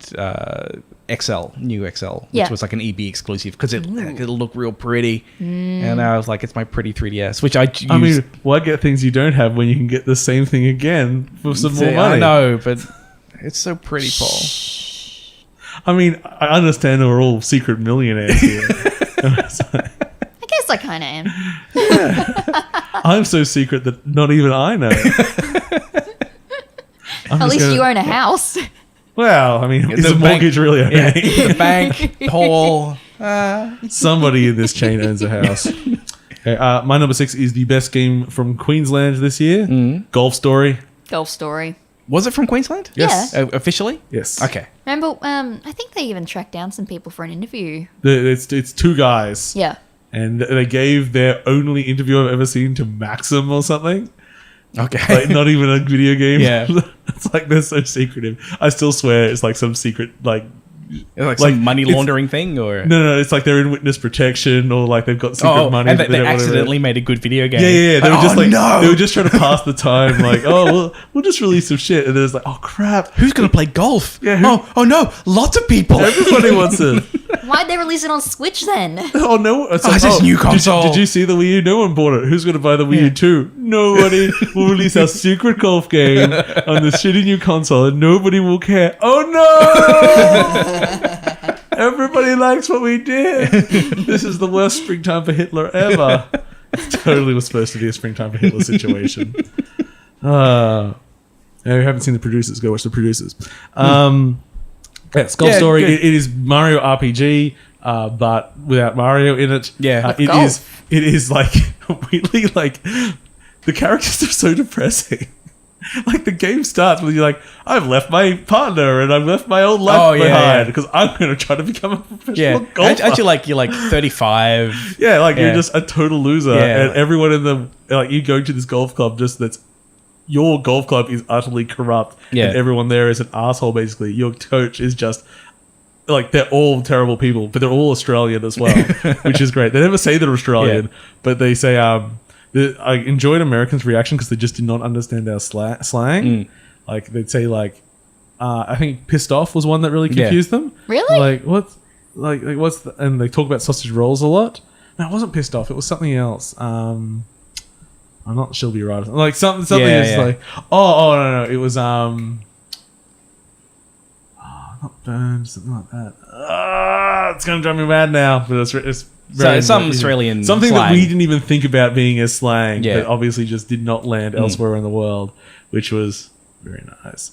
new XL, which Yeah. was like an EB exclusive because it'll look real pretty. And I was like, it's my pretty 3DS, which I use. I mean, why get things you don't have when you can get the same thing again for some more money? I know, but it's so pretty, Paul. I mean, I understand we're all secret millionaires here. I guess I kind of am. I'm so secret that not even I know. At least you own a house. Well, I mean, is The the mortgage really okay? The bank, Paul. Somebody in this chain owns a house. Okay, my number 6 is the best game from Queensland this year. Golf Story. Golf Story. Was it from Queensland? Yes. Yeah. Officially? Yes. Okay. Remember, I think they even tracked down some people for an interview. It's two guys. Yeah. And they gave their only interview I've ever seen to Maxim or something. Okay. Like, not even a video game. Yeah. It's like they're so secretive. I still swear it's like some secret, like... Like some money laundering thing, or No, it's like they're in witness protection, or like they've got secret money. and but they don't wanna- accidentally made a good video game. Yeah. They were just no! they were just trying to pass the time. Like, oh, we'll just release some shit, and then it's like, oh crap, Who's gonna play golf? Yeah, Oh no! Lots of people. everybody wants it. Why'd they release it on Switch then? Oh no, it's it's this new console. Did you see the Wii U? No one bought it. Who's going to buy the Wii U 2? Nobody. We'll release our secret golf game on this shitty new console, and nobody will care. Oh no! Everybody likes what we did. This is the worst Springtime for Hitler ever. It totally was supposed to be a Springtime for Hitler situation. If you haven't seen the producers, go watch the producers. Golf Story. It is Mario RPG, but without Mario in it. Yeah. It is like weirdly like the characters are so depressing. Like the game starts with you like, I've left my partner and I've left my old life behind because I'm going to try to become a professional golfer. Aren't you like you're like 35? Yeah, you're just a total loser, Yeah. and everyone in the you go to this golf club your golf club is utterly corrupt, Yeah. and everyone there is an asshole. Basically, your coach is just like they're all terrible people, but they're all Australian as well, which is great. They never say they're Australian, but they say I enjoyed Americans' reaction because they just did not understand our slang. Like they'd say I think pissed off was one that really confused them. Really? Like what's and they talk about sausage rolls a lot. No, it wasn't pissed off. It was something else. I'm not Shelby right. Like something like no. It was not burned, something like that. It's gonna drive me mad now. But it's very some Australian something slang. that we didn't even think about being as slang, Yeah. but obviously just did not land elsewhere in the world, which was very nice.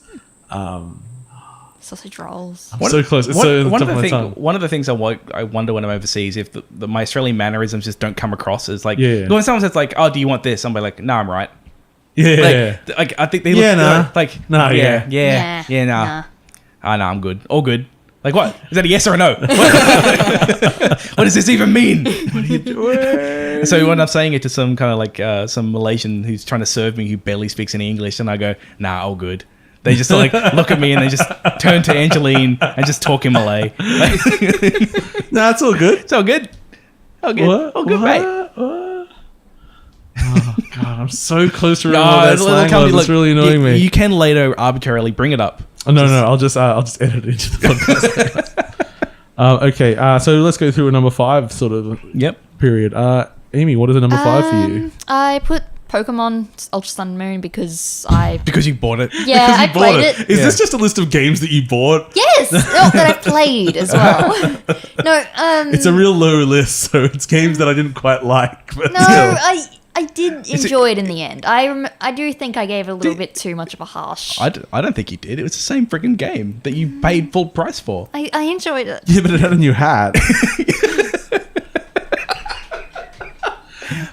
Sausage rolls. I'm so close. It's so on the top of my tongue. One of the things I wonder when I'm overseas if my Australian mannerisms just don't come across as like Yeah. when someone says like, "Oh, do you want this?" I'm like, "No, I'm right." Yeah. Like I think they look nah. like Nah, yeah, Nah. nah. Ah, no, I'm good. All good. Like what? Is that a yes or a no? What does this even mean? What are you doing? So when I'm saying it to some kind of like some Malaysian who's trying to serve me who barely speaks any English, and I go, "Nah, all good." They just like look at me and they just turn to Angeline and just talk in Malay. Nah, it's all good. It's all good. All good. What? All good, mate. What? Oh god, I'm so close to remember that slang was. It's really annoying me. You can later arbitrarily bring it up. Oh, no, I'll just edit it into the podcast. Okay, so let's go through a number 5 sort of period. Amy, what is a number 5 for you? I put Pokemon Ultra Sun and Moon because you bought it. Yeah, I played it. Is this just a list of games that you bought? Yes, that I played as well. No, it's a real low list, so it's games that I didn't quite like. But no, still. I did enjoy it in the end. I do think I gave it a little bit too much of a harsh. I don't think you did. It was the same freaking game that you paid full price for. I enjoyed it. Yeah, but it had a new hat.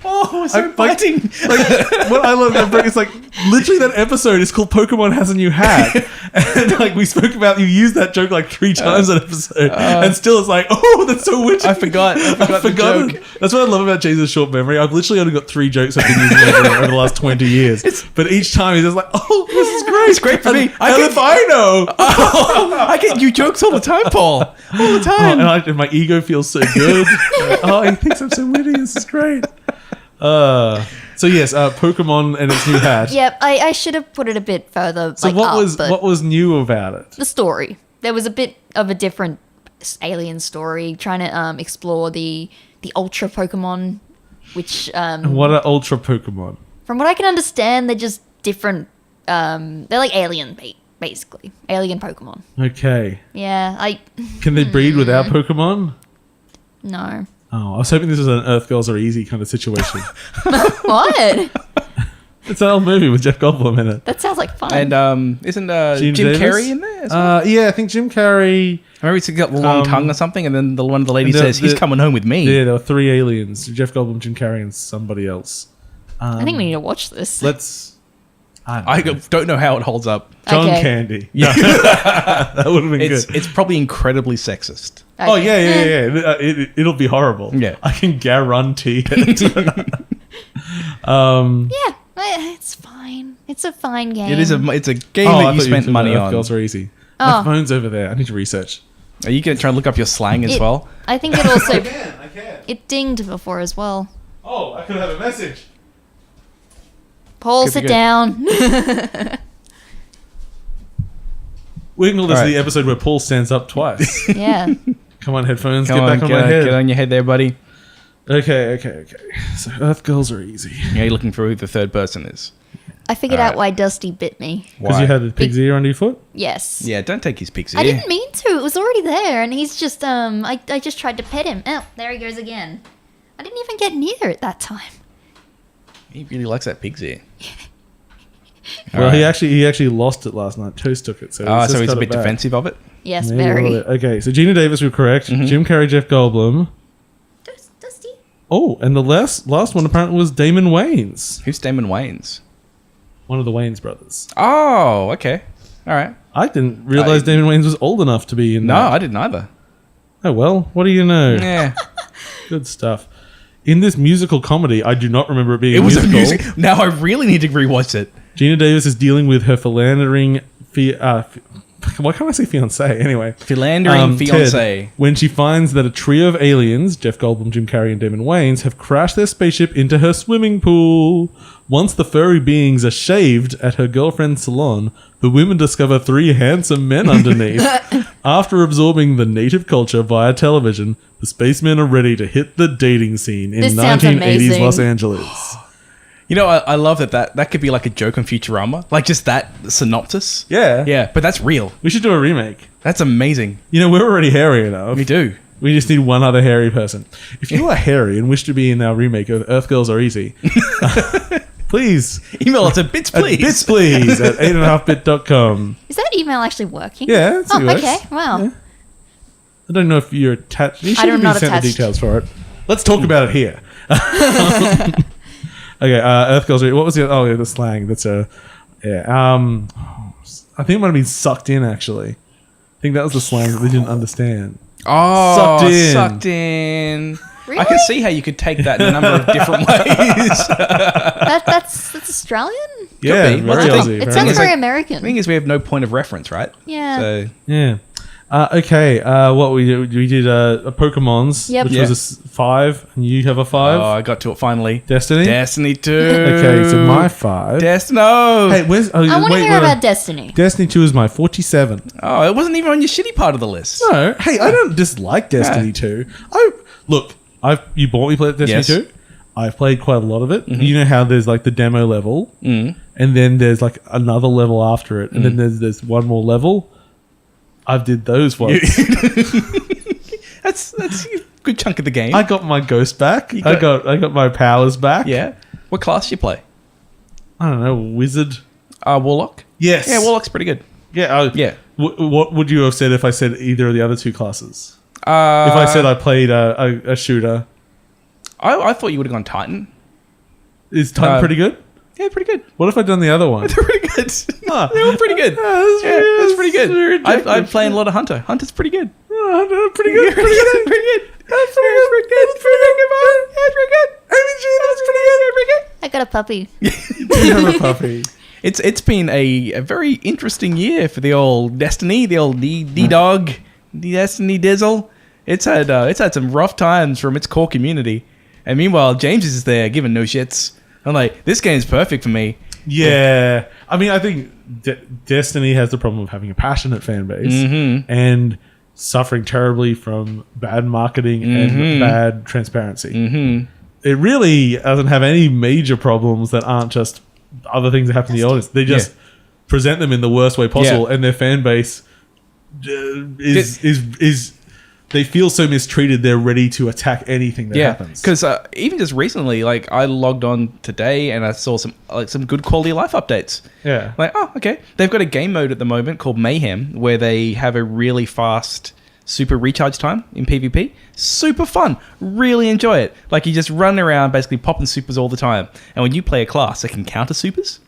Oh, so biting. Like what I love about it's like literally that episode is called Pokemon Has a New Hat. And like we spoke about, you used that joke like 3 times that episode. And still it's like, oh, that's so witty. I forgot the joke. That's what I love about Jesus' short memory. I've literally only got 3 jokes I've been using over the last 20 years. But each time he's just like, oh, this is great. It's great for me. I know. I get new jokes all the time, Paul. All the time. And my ego feels so good. He thinks I'm so witty. This is great. So yes, Pokemon and its new hat. Yep, I should have put it a bit further. So what was new about it? The story. There was a bit of a different alien story, trying to explore the Ultra Pokemon, which What are Ultra Pokemon? from what I can understand, they're just different. They're like alien, basically alien Pokemon. Okay. Yeah, Can they breed without Pokemon? no. Oh, I was hoping this was an Earth Girls Are Easy kind of situation. What? It's an old movie with Jeff Goldblum in it. That sounds like fun. And isn't Jim Davis? Carrey in there as well? Yeah, I think Jim Carrey. Remember he's got the long tongue or something, and then one of the ladies says, he's coming home with me. Yeah, there were 3 aliens: Jeff Goldblum, Jim Carrey, and somebody else. I think we need to watch this. I don't know how it holds up. John Okay. Candy. Yeah, that would have been good. It's probably incredibly sexist. Okay. Oh yeah. It'll be horrible. Yeah. I can guarantee it. Yeah, it's fine. It's a fine game. It's a game I that you thought spent were money Earth on. Girls Are Easy. My Oh. phone's over there. I need to research. Are you going to try and look up your slang as It- well? I think it also I can. it dinged before as well. Oh, I could have a message. Paul, Could be sit good. down. We can call this All right. the episode where Paul stands up twice. Yeah. Come on, headphones. Come get on, back on my head. get on your head there, buddy. Okay. So Earth Girls Are Easy. Yeah, you're looking for who the third person is. I figured out why Dusty bit me. Because you had a pig's ear under your foot? Yes. Yeah, don't take his pig's ear. I didn't mean to. It was already there, and he's just I just tried to pet him. Oh, there he goes again. I didn't even get near it that time. He really likes that pig's ear. Well, he actually lost it last night. Toast took it. So So he's got a it bit back. defensive of it. Yes, Maybe a very. little bit. Okay, so Gina Davis were correct. Jim Carrey, Jeff Goldblum. Dusty. Oh, and the last one apparently was Damon Wayans. Who's Damon Wayans? One of the Wayans brothers. Oh, okay. All right. I didn't realize Damon Wayans was old enough to be in No, that. I didn't either. Oh, well, what do you know? Yeah. Good stuff. In this musical comedy, I do not remember it being It was a musical. music. Now I really need to rewatch it. Gina Davis is dealing with her philandering why can't I say fiancé? Anyway. Philandering fiancé. Ted, when she finds that a trio of aliens, Jeff Goldblum, Jim Carrey, and Damon Wayans, have crashed their spaceship into her swimming pool. Once the furry beings are shaved at her girlfriend's salon, the women discover 3 handsome men underneath. After absorbing the native culture via television, the spacemen are ready to hit the dating scene in This sounds 1980s amazing. Los Angeles. You know, I love that could be like a joke on Futurama. Like just that synopsis. Yeah. Yeah, but that's real. We should do a remake. That's amazing. You know, we're already hairy enough. We do. We just need one other hairy person. If you are hairy and wish to be in our remake of Earth Girls Are Easy, please. Email us at bits, please. Bits, please, at 8.5bit.com. Is that email actually working? Yeah, it's Oh, US. okay. Wow. Yeah. I don't know if you're attached. You should I'm be not sent the attached. details for it. Let's talk about it here. Okay, Earth Girls Are Easy. What was the slang? That's I think it might have been sucked in, actually. I think that was the slang that they didn't understand. Oh, Sucked in. sucked in. Really? I can see how you could take that in a number of different ways. That's Australian? Yeah, be. very What's the thing? Aussie. It very sounds Aussie. very The American. thing is, we have no point of reference, right? Yeah. So Yeah. Okay. What we did a Pokemon's, Yep. which Yeah. was a 5, and you have a 5. I got to it finally. Destiny. Destiny 2. Okay, so my 5. No. Hey, where's? Oh, I want to wait, hear wait, about Destiny. Destiny 2 is my 47. Oh, it wasn't even on your shitty part of the list. No, hey, I don't dislike Destiny 2. You bought me play Destiny Yes. 2. I've played quite a lot of it. You know how there's like the demo level, and then there's like another level after it, and then there's one more level. I've did those ones. That's a good chunk of the game. I got my ghost back. You I got my powers back. Yeah. What class you play? I don't know, wizard. Warlock? Yes. Yeah, Warlock's pretty good. Yeah. Yeah. What would you have said if I said either of the other 2 classes? If If I said I played a shooter, I thought you would have gone Titan. is Titan pretty good? Yeah, pretty good. What if I'd done the other one? They're pretty good. They were pretty good. That's pretty good. I'm playing a lot of Hunter. Hunter's pretty good. Pretty good. Pretty good. Pretty good. That's pretty good. That's pretty good. I got a puppy. You do have a puppy. It's been a very interesting year for the old Destiny, the old D-Dog, the Destiny Dizzle. It's had some rough times from its core community. And meanwhile, James is there giving no shits. I'm like, this game's perfect for me. Yeah. I mean, I think Destiny has the problem of having a passionate fan base and suffering terribly from bad marketing and bad transparency. It really doesn't have any major problems that aren't just other things that happen in the audience. They just present them in the worst way possible, and their fan base is they feel so mistreated. They're ready to attack anything that happens. Because even just recently, like I logged on today and I saw some good quality of life updates. Yeah, like okay, they've got a game mode at the moment called Mayhem where they have a really fast super recharge time in PvP. Super fun. Really enjoy it. Like you just run around basically popping supers all the time. And when you play a class that can counter supers,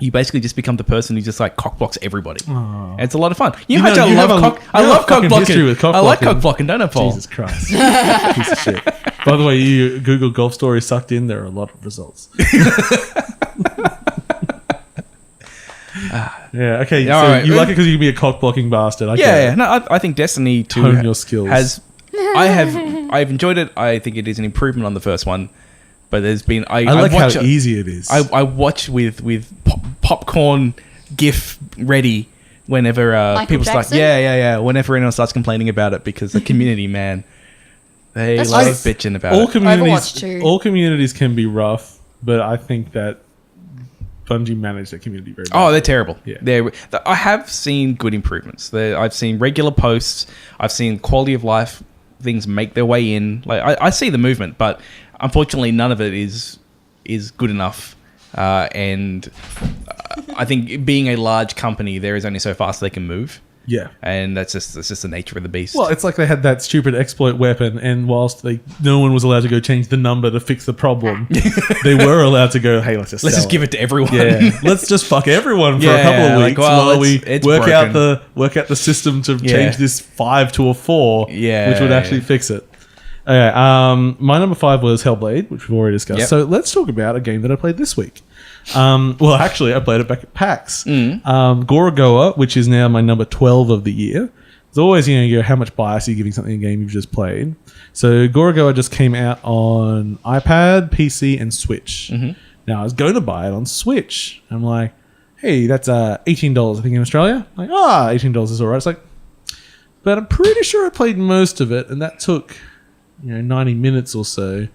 you basically just become the person who just like cockblocks everybody. And it's a lot of fun. I love cock blocking. I like cock blocking, don't I, Paul? Jesus Christ. Piece of shit. By the way, you Google golf story sucked in, there are a lot of results. Yeah, okay. So right. You like it because you can be a cock blocking bastard. No, I think Destiny 2 hone your skills. I've enjoyed it. I think it is an improvement on the first one. But there's been I like how easy it is. I watch with popcorn GIF ready whenever people start. Yeah. Whenever anyone starts complaining about it because the community, man, they love bitching about it. All communities can be rough, but I think that Bungie managed their community very well. Oh, they're terrible. Yeah. I have seen good improvements. I've seen regular posts. I've seen quality of life things make their way in. Like I see the movement, but unfortunately, none of it is good enough. And I think being a large company, there is only so fast they can move. Yeah, and that's just the nature of the beast. Well, it's like they had that stupid exploit weapon, and whilst no one was allowed to go change the number to fix the problem, they were allowed to go, "Hey, let's just give it to everyone. Yeah, let's just fuck everyone for a couple of weeks while we work out the system to change this 5 to a 4, which would actually fix it." Okay, my number 5 was Hellblade, which we've already discussed. Yep. So let's talk about a game that I played this week. Well, actually, I played it back at PAX. Gorogoa, which is now my number 12 of the year. There's always, you go, how much bias are you giving something a game you've just played? So Gorogoa just came out on iPad, PC, and Switch. Now, I was going to buy it on Switch. I'm like, hey, that's $18, I think, in Australia. I'm like, $18 is all right. It's like, but I'm pretty sure I played most of it, and that took 90 minutes or so.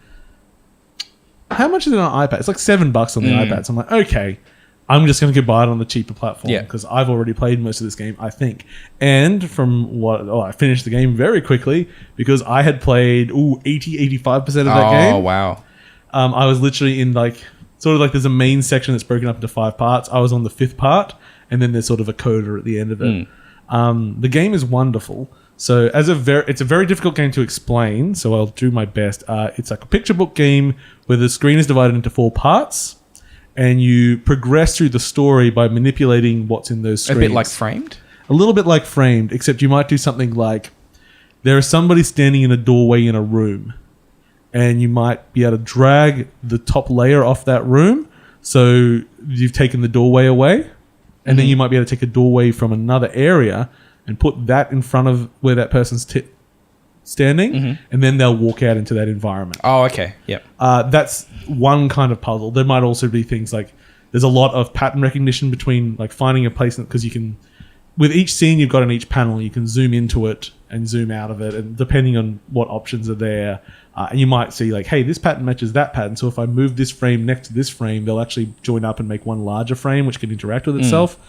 How much is it on iPad? It's like $7 on the iPad. So I'm like, okay, I'm just going to go buy it on the cheaper platform because I've already played most of this game, I think. And from I finished the game very quickly because I had played 80-85% of that game. Oh, wow. I was literally in there's a main section that's broken up into 5 parts. I was on the 5th part, and then there's sort of a coda at the end of it. The game is wonderful. So it's a very difficult game to explain, so I'll do my best. It's like a picture book game where the screen is divided into 4 parts, and you progress through the story by manipulating what's in those screens. A bit like Framed? A little bit like Framed, except you might do something like there is somebody standing in a doorway in a room, and you might be able to drag the top layer off that room, so you've taken the doorway away, and then you might be able to take a doorway from another area and put that in front of where that person's standing, and then they'll walk out into that environment. Oh, okay. Yep. That's one kind of puzzle. There might also be things like there's a lot of pattern recognition between like finding a place, because you can, with each scene you've got on each panel, you can zoom into it and zoom out of it, and depending on what options are there, and you might see like, hey, this pattern matches that pattern, so if I move this frame next to this frame, they'll actually join up and make one larger frame which can interact with itself.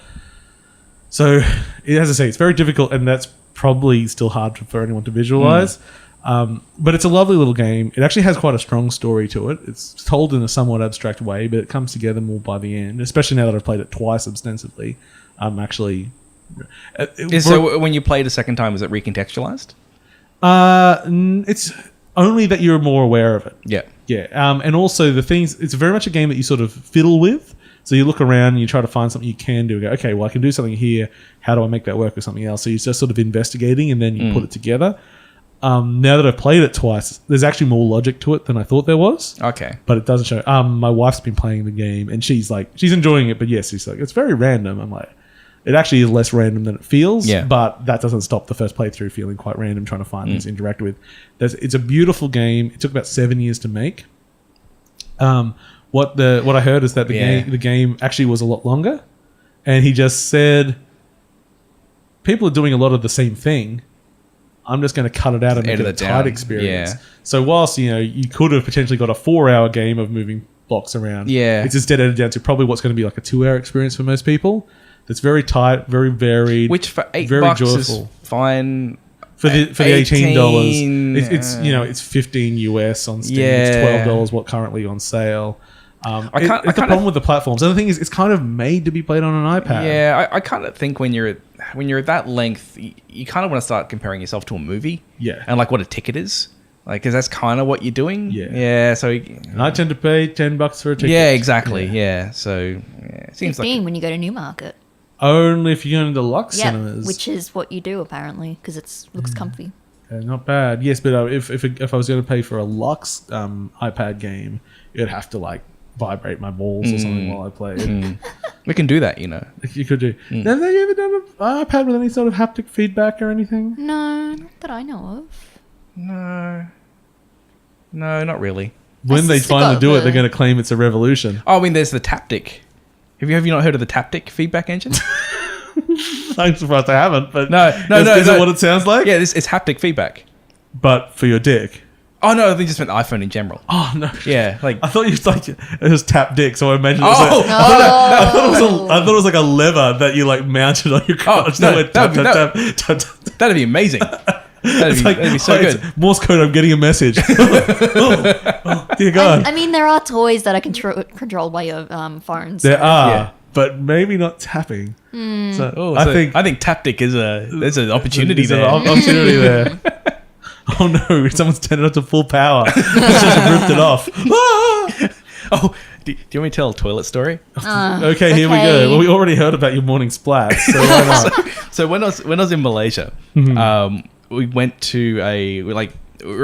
So, as I say, it's very difficult, and that's probably still hard for anyone to visualize. But it's a lovely little game. It actually has quite a strong story to it. It's told in a somewhat abstract way, but it comes together more by the end, especially now that I've played it twice extensively. So when you played a second time, was it recontextualized? only that you're more aware of it. Yeah. Yeah. And also the things, it's very much a game that you sort of fiddle with. So you look around and you try to find something you can do. Go, okay, well, I can do something here. How do I make that work with something else? So you're just sort of investigating and then you put it together. Now that I've played it twice, there's actually more logic to it than I thought there was. Okay. But it doesn't show. My wife's been playing the game and she's enjoying it. But yes, she's like, it's very random. I'm like, it actually is less random than it feels. Yeah. But that doesn't stop the first playthrough feeling quite random, trying to find things to interact with. It's a beautiful game. It took about 7 years to make. What I heard is that the game actually was a lot longer, and he just said people are doing a lot of the same thing. I'm just going to cut it out and make it a tight experience. Yeah. So whilst you could have potentially got a 4-hour game of moving blocks around, it's instead edited down to probably what's going to be like a 2-hour experience for most people. That's very tight, very varied, which for $8 very bucks joyful. is fine. For the $18, it's $15 US on Steam. It's $12 what currently on sale. It's the problem with the platforms. And the thing is, it's kind of made to be played on an iPad. Yeah, I kind of think when you're at that length, you kind of want to start comparing yourself to a movie. Yeah, and like what a ticket is. Like, because that's kind of what you're doing. Yeah. So and I tend to pay $10 for a ticket. Yeah, exactly. Yeah. So it seems 15 like when you go to Newmarket. Only if you go into Lux Yeah, cinemas, which is what you do apparently because it looks comfy. not bad. Yes, but if I was going to pay for a Lux iPad game, it'd have to vibrate my balls or something while I play it. we can do that, You could do. Have they ever done an iPad with any sort of haptic feedback or anything? No, not that I know of. No, not really. When they finally do it, they're going to claim it's a revolution. Oh, I mean, there's the Taptic. Have you not heard of the Taptic feedback engine? I'm surprised I haven't. But no. Is it what it sounds like? Yeah, it's haptic feedback. But for your dick. Oh no, I think just meant iPhone in general. Oh no. Yeah, I thought it was tap dick, so I imagined. I thought it was like a lever that you mounted on your crotch. That'd be amazing. That'd be so good. Morse code. I'm getting a message. Dear God. I mean, there are toys that are controlled by your phones. There are, but maybe not tapping. So I think Taptic there's an opportunity there. There's an opportunity there. Oh no! Someone's turned it up to full power. It's just ripped it off. Oh, do you want me to tell a toilet story? Okay, here we go. Well, we already heard about your morning splat, so why not? So when I was in Malaysia, we went to we were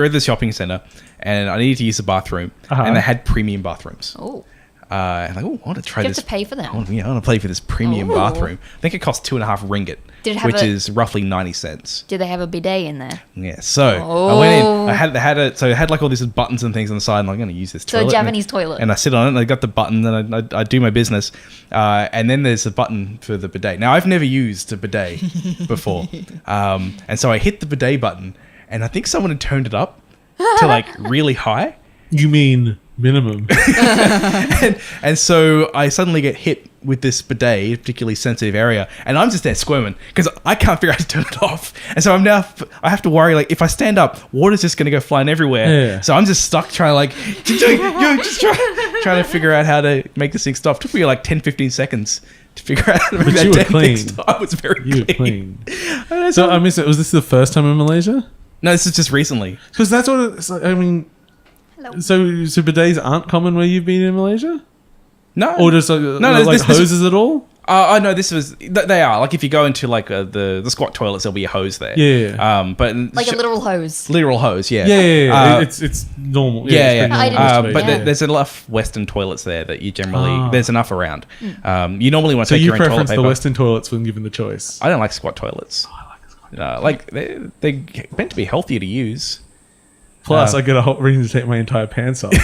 at the shopping center, and I needed to use the bathroom, and they had premium bathrooms. Oh. I want to try Do you this. have to pay for them? I want to pay for this premium bathroom. I think it cost 2.5 ringgit, which is roughly 90 cents. Do they have a bidet in there? Yeah, so I went in. It had all these buttons and things on the side, and I'm going to use this toilet. So a Japanese toilet. And I sit on it, and I got the button, and I do my business. And then there's a button for the bidet. Now, I've never used a bidet before. And so I hit the bidet button, and I think someone had turned it up to really high. You mean minimum? and so I suddenly get hit with this bidet, a particularly sensitive area, and I'm just there squirming because I can't figure out how to turn it off. And so I have to worry, if I stand up, water's just going to go flying everywhere. Yeah. So I'm just stuck trying trying to figure out how to make this thing stop. It took me 10-15 seconds to figure out how to make that damn thing stop. I was very clean. So I missed it. Was this the first time in Malaysia? No, this is just recently. Because that's what it's like. I mean, so bidets aren't common where you've been in Malaysia? No. Or just hoses at all? I know this was. They are. If you go into the squat toilets, there'll be a hose there. Yeah. But a literal hose. Literal hose. Yeah. Yeah. It's normal. Yeah. There's enough Western toilets there that you generally there's enough around. You normally want to take your own toilet paper. So you preference the Western toilets when given the choice? I don't like squat toilets. Oh, I like the squat toilets. They're meant to be healthier to use. Plus, I get a whole reason to take my entire pants off.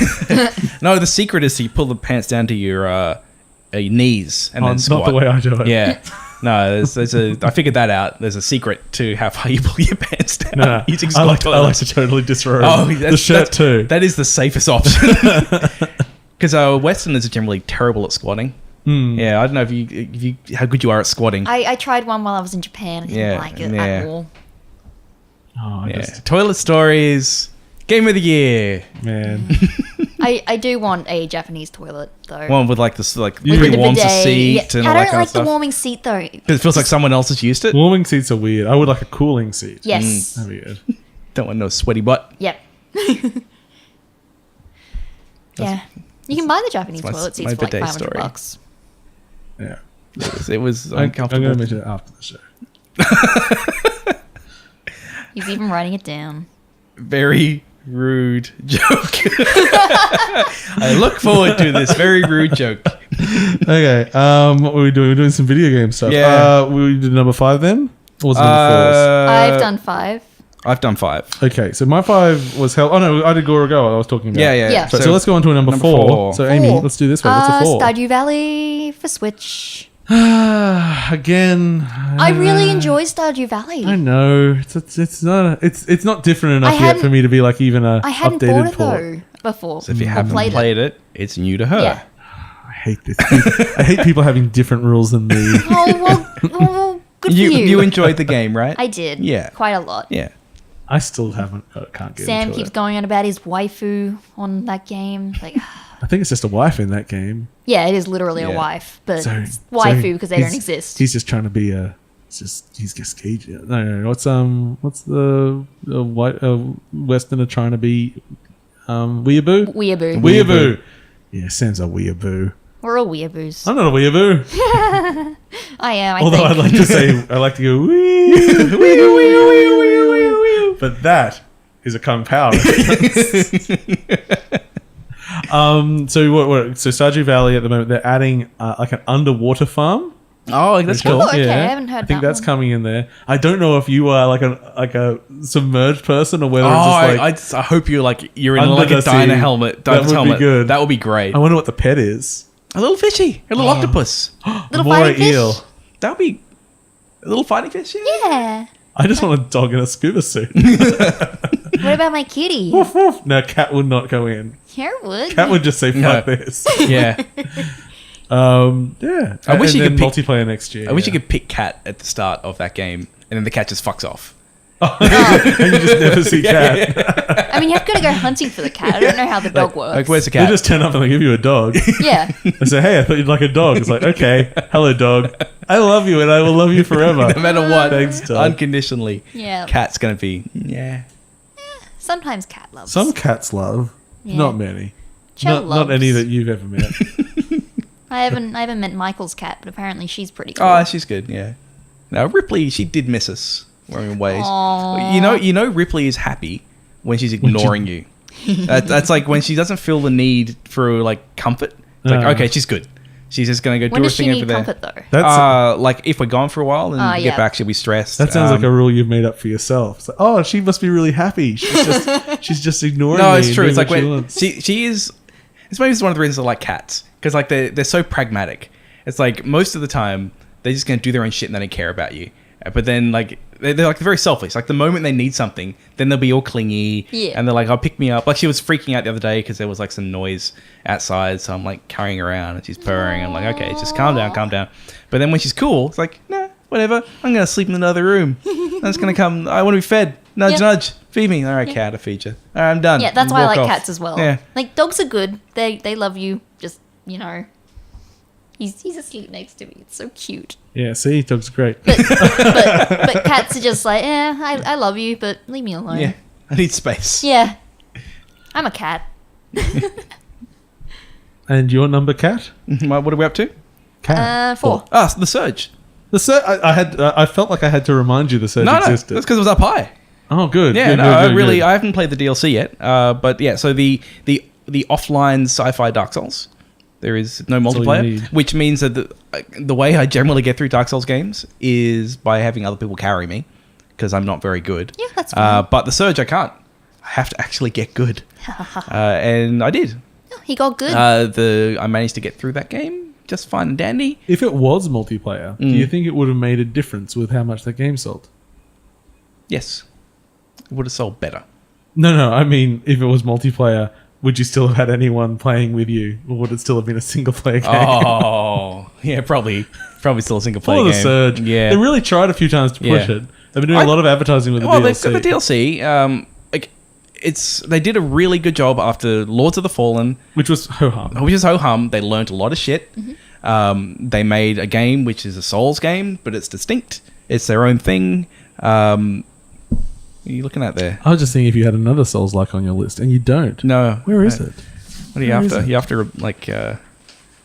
No, the secret is you pull the pants down to your knees and then squat. Not the way I do it. Yeah. No, I figured that out. There's a secret to how far you pull your pants down. No. Using I like to totally disrobe the shirt too. That is the safest option. Because Westerners are generally terrible at squatting. Yeah, I don't know how good you are at squatting. I tried one while I was in Japan and didn't like it at all. Oh, Toilet stories. Game of the year, man. I do want a Japanese toilet though. One with this pre-warms the seat and all that kind of stuff. I don't like the warming seat though. Because it feels like someone else has used it. Warming seats are weird. I would like a cooling seat. Yes, that'd be good. Don't want no sweaty butt. Yep. Yeah. You can buy the Japanese that's my- toilet my seats for like bidet $500. story. Yeah. It was I'm uncomfortable. going to mention it after the show. He's even writing it down. Very rude joke. I look forward to this very rude joke. Okay. What were we doing? We're doing some video game stuff. Yeah. We did number 5 then? Or was it number I've done 5. I've done 5. 4? Okay. So my 5 was Hell. Oh no, I did Gorogoa. I was talking about. Yeah. So let's go on to a number 4. So Amy, 4. let's do this one. What's a 4? Stardew Valley for Switch. Again. I really enjoy Stardew Valley. I know it's not different enough yet hadn't- for me to be like even a I hadn't updated bought it port. though before. So if you I haven't played it, it's new to her. Yeah. I hate this. I hate people having different rules than me. Oh, well, good for you. You enjoyed the game, right? I did. Yeah. Quite a lot. Yeah. I still can't get Sam into keeps it. going on about his waifu on that game. Like, I think it's just a wife in that game. yeah, it is literally a Yeah. wife, but So- it's waifu so because they he's- don't exist. He's just trying to be he's just cagey. No. What's the white Westerner trying to be? Weeaboo. Weeaboo. Weeaboo. Yeah, Sam's a weeaboo. We're all weeaboos. I'm not a weeaboo. I am. Although think. I'd like to say I like to go wee, wee, wee, wee, wee, wee, wee. But that is a Kung Pao. So what? So Stardew Valley at the moment they're adding like an underwater farm. Oh, that's Which cool. Oh, okay, I haven't heard I think that that's one. coming in there. I don't know if you are like a submerged person or whether Oh, it's just like. I hope you're in Under like the a diner sea. helmet. That would be helmet. good. That would be great. I wonder what the pet is. A little fishy, a little octopus. Little Moray fighting fish? eel. That would be a little fighting fish. Yeah. Yeah. I just want a dog in a scuba suit. What about my kitty? Woof, woof. No, cat would not go in. Here it would. Cat would just say fuck No. this. Yeah. Yeah. I wish and you could then pick- multiplayer next year. I wish you could pick cat at the start of that game, and then the cat just fucks off. and you just never see cat. I mean, you have got to go hunting for the cat. I don't know how the dog works. Like, where's the They cat? just turn up and they give you a dog. Yeah. They say, hey, I thought you'd like a dog. It's like, okay, hello, dog. I love you and I will love you forever. no matter what, Thanks, dog. unconditionally. Yeah. Cat's gonna be Sometimes cat loves. Some cats love, Yeah. not many. Chell Not any loves. that you've ever met. I haven't met Michael's cat, but apparently she's pretty cool. Oh, she's good. Yeah. Now Ripley, she did miss us in ways. Aw. You know, Ripley is happy when she's ignoring you. That's like when she doesn't feel the need for like comfort. It's like, okay, she's good. She's just gonna go When do her does she thing over need there. comfort though? That's Like if we're gone for a while and yeah. get back, she'll be stressed. that sounds like a rule you've made up for yourself. It's like, oh, she must be really happy. She's just ignoring me. No, it's and true. doing It's like what she when wants. she is. It's maybe one of the reasons I like cats because like they're so pragmatic. It's like most of the time they're just gonna do their own shit and they don't care about you. But then like they're like very selfish. Like the moment they need something, then they'll be all clingy. Yeah. And they're like, "Oh, pick me up." Like she was freaking out the other day because there was like some noise outside, so I'm like carrying her around and she's purring. I'm like, okay, just calm down, calm down. But then when she's cool, it's like, nah, whatever. I'm gonna sleep in another room. I'm just gonna come. I want to be fed. Nudge, Yeah. nudge. Feed me. All right, cat. I feed you. All right, I'm done. Yeah, that's why I Walk like off. cats as well. Yeah. Like dogs are good. They love you. Just he's asleep next to me. It's so cute. Yeah, see, dog's great. But cats are just like, I love you, but leave me alone. Yeah. I need space. Yeah. I'm a cat. And your number, cat? What are we up to? Cat. 4. Ah, the Surge. The I felt like I had to remind you the Surge No, that's existed. because it was up high. Oh, good. Yeah, good, no, good, I good, really, good. I haven't played the DLC yet. But yeah, so the offline sci-fi Dark Souls, there is no all you multiplayer, need. which means that the way I generally get through Dark Souls games is by having other people carry me because I'm not very good. Yeah, that's fine. But the Surge, I can't. I have to actually get good, and I did. He got good. I managed to get through that game just fine and dandy. If it was multiplayer, do you think it would have made a difference with how much the game sold? Yes, it would have sold better. No, I mean, if it was multiplayer, would you still have had anyone playing with you, or would it still have been a single player game? Oh, yeah, probably still a single player For game. the Surge, Yeah, they really tried a few times to push Yeah. it. They've been doing a lot of advertising with the well, DLC. they've got the DLC. Like, they did a really good job after Lords of the Fallen, which was ho-hum. which is ho-hum. They learned a lot of shit. They made a game which is a Souls game, but it's distinct. It's their own thing. What are you looking at there? I was just thinking if you had another Souls-like on your list, and you don't. No. Where is it? What are you after? You after like?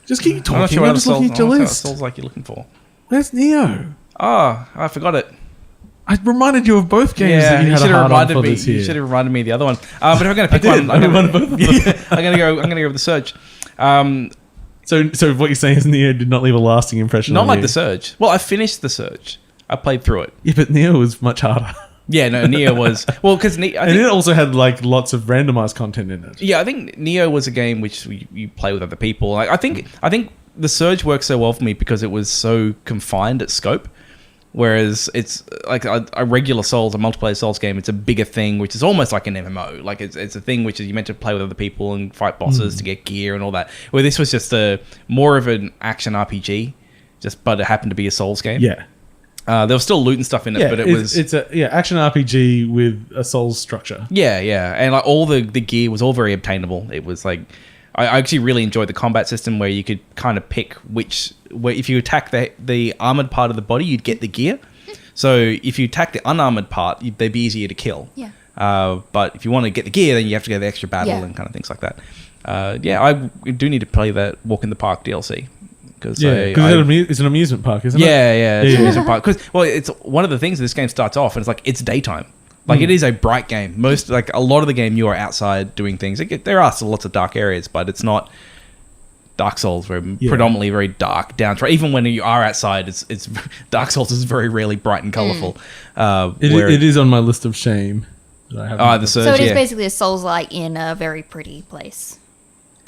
Just keep talking. I'm not sure I'm just looking at your list. Souls like you're looking for. Where's Neo? Oh, I forgot it. I reminded you of both games that you had a hard on for this year. You should have reminded me of the other one. But if I'm going to pick one, I'm going to go with the Surge. So what you're saying is Neo did not leave a lasting impression on you? Not like the Surge. Well, I finished the Surge. I played through it. Yeah, but Neo was much harder. Yeah, no, Neo was... Well, because... And it also had, like, lots of randomized content in it. Yeah, I think Neo was a game which you play with other people. Like, I think the Surge worked so well for me because it was so confined at scope. Whereas it's like a regular Souls, a multiplayer Souls game, it's a bigger thing, which is almost like an MMO. Like it's a thing which is you meant to play with other people and fight bosses to get gear and all that. Where this was just more of an action RPG, but it happened to be a Souls game. Yeah. There was still loot and stuff in it, but it's a action RPG with a Souls structure. Yeah, and like all the gear was all very obtainable. It was like I actually really enjoyed the combat system where you could kind of pick where if you attack the armored part of the body, you'd get the gear. So if you attack the unarmored part, they'd be easier to kill. Yeah. But if you want to get the gear, then you have to go the extra battle and kind of things like that. I do need to play that Walk in the Park DLC. Because it's an amusement park, isn't it? Yeah, it's an amusement park. Well, it's one of the things that this game starts off, and it's like it's daytime. Like it is a bright game. A lot of the game you are outside doing things. There are still lots of dark areas, but it's not Dark Souls, where predominantly very dark, downtrodden. Even when you are outside, it's Dark Souls is very rarely bright and colourful. It is on my list of shame. The Surge, so it is basically a Souls-like in a very pretty place.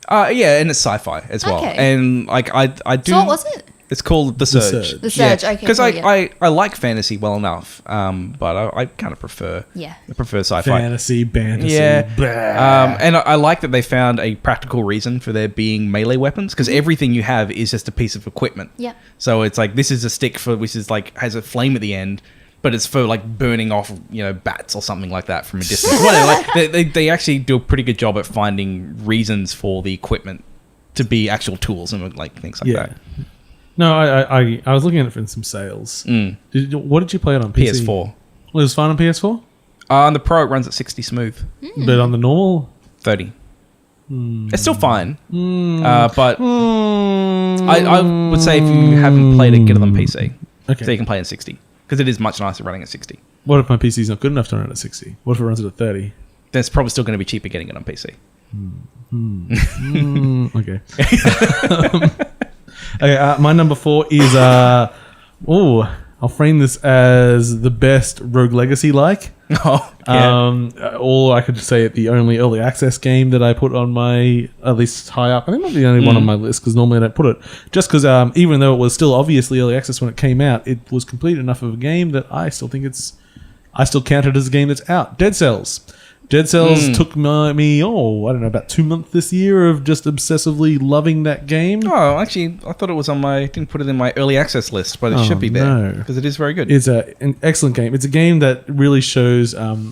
And it's sci-fi as well. Okay. And like I do. So what was it? It's called The Surge. The Surge, okay. Because I like fantasy well enough, but I kind of prefer. Yeah. I prefer sci-fi. Fantasy. Yeah. And I like that they found a practical reason for there being melee weapons, because everything you have is just a piece of equipment. Yeah. So it's like this is a stick which is like has a flame at the end, but it's for like burning off bats or something like that from a distance. Whatever. They actually do a pretty good job at finding reasons for the equipment to be actual tools and like things like that. No, I was looking at it for some sales. What did you play it on PC? PS4. Well, it was fine on PS4? On the Pro, it runs at 60 smooth. But on the normal? 30. It's still fine. But I would say if you haven't played it, get it on PC. Okay. So you can play it at 60. Because it is much nicer running at 60. What if my PC's not good enough to run it at 60? What if it runs it at 30? Then it's probably still going to be cheaper getting it on PC. Okay. Okay, my number 4 is I'll frame this as the best Rogue Legacy like. Or I could say it the only early access game that I put on my at least high up. I think I'm the only one on my list because normally I don't put it. Just because even though it was still obviously early access when it came out, it was complete enough of a game that I still count it as a game that's out. Dead Cells. Dead Cells took me, about 2 months this year of just obsessively loving that game. Oh, actually, I thought it was didn't put it in my early access list, but it should be there because it is very good. It's an excellent game. It's a game that really shows has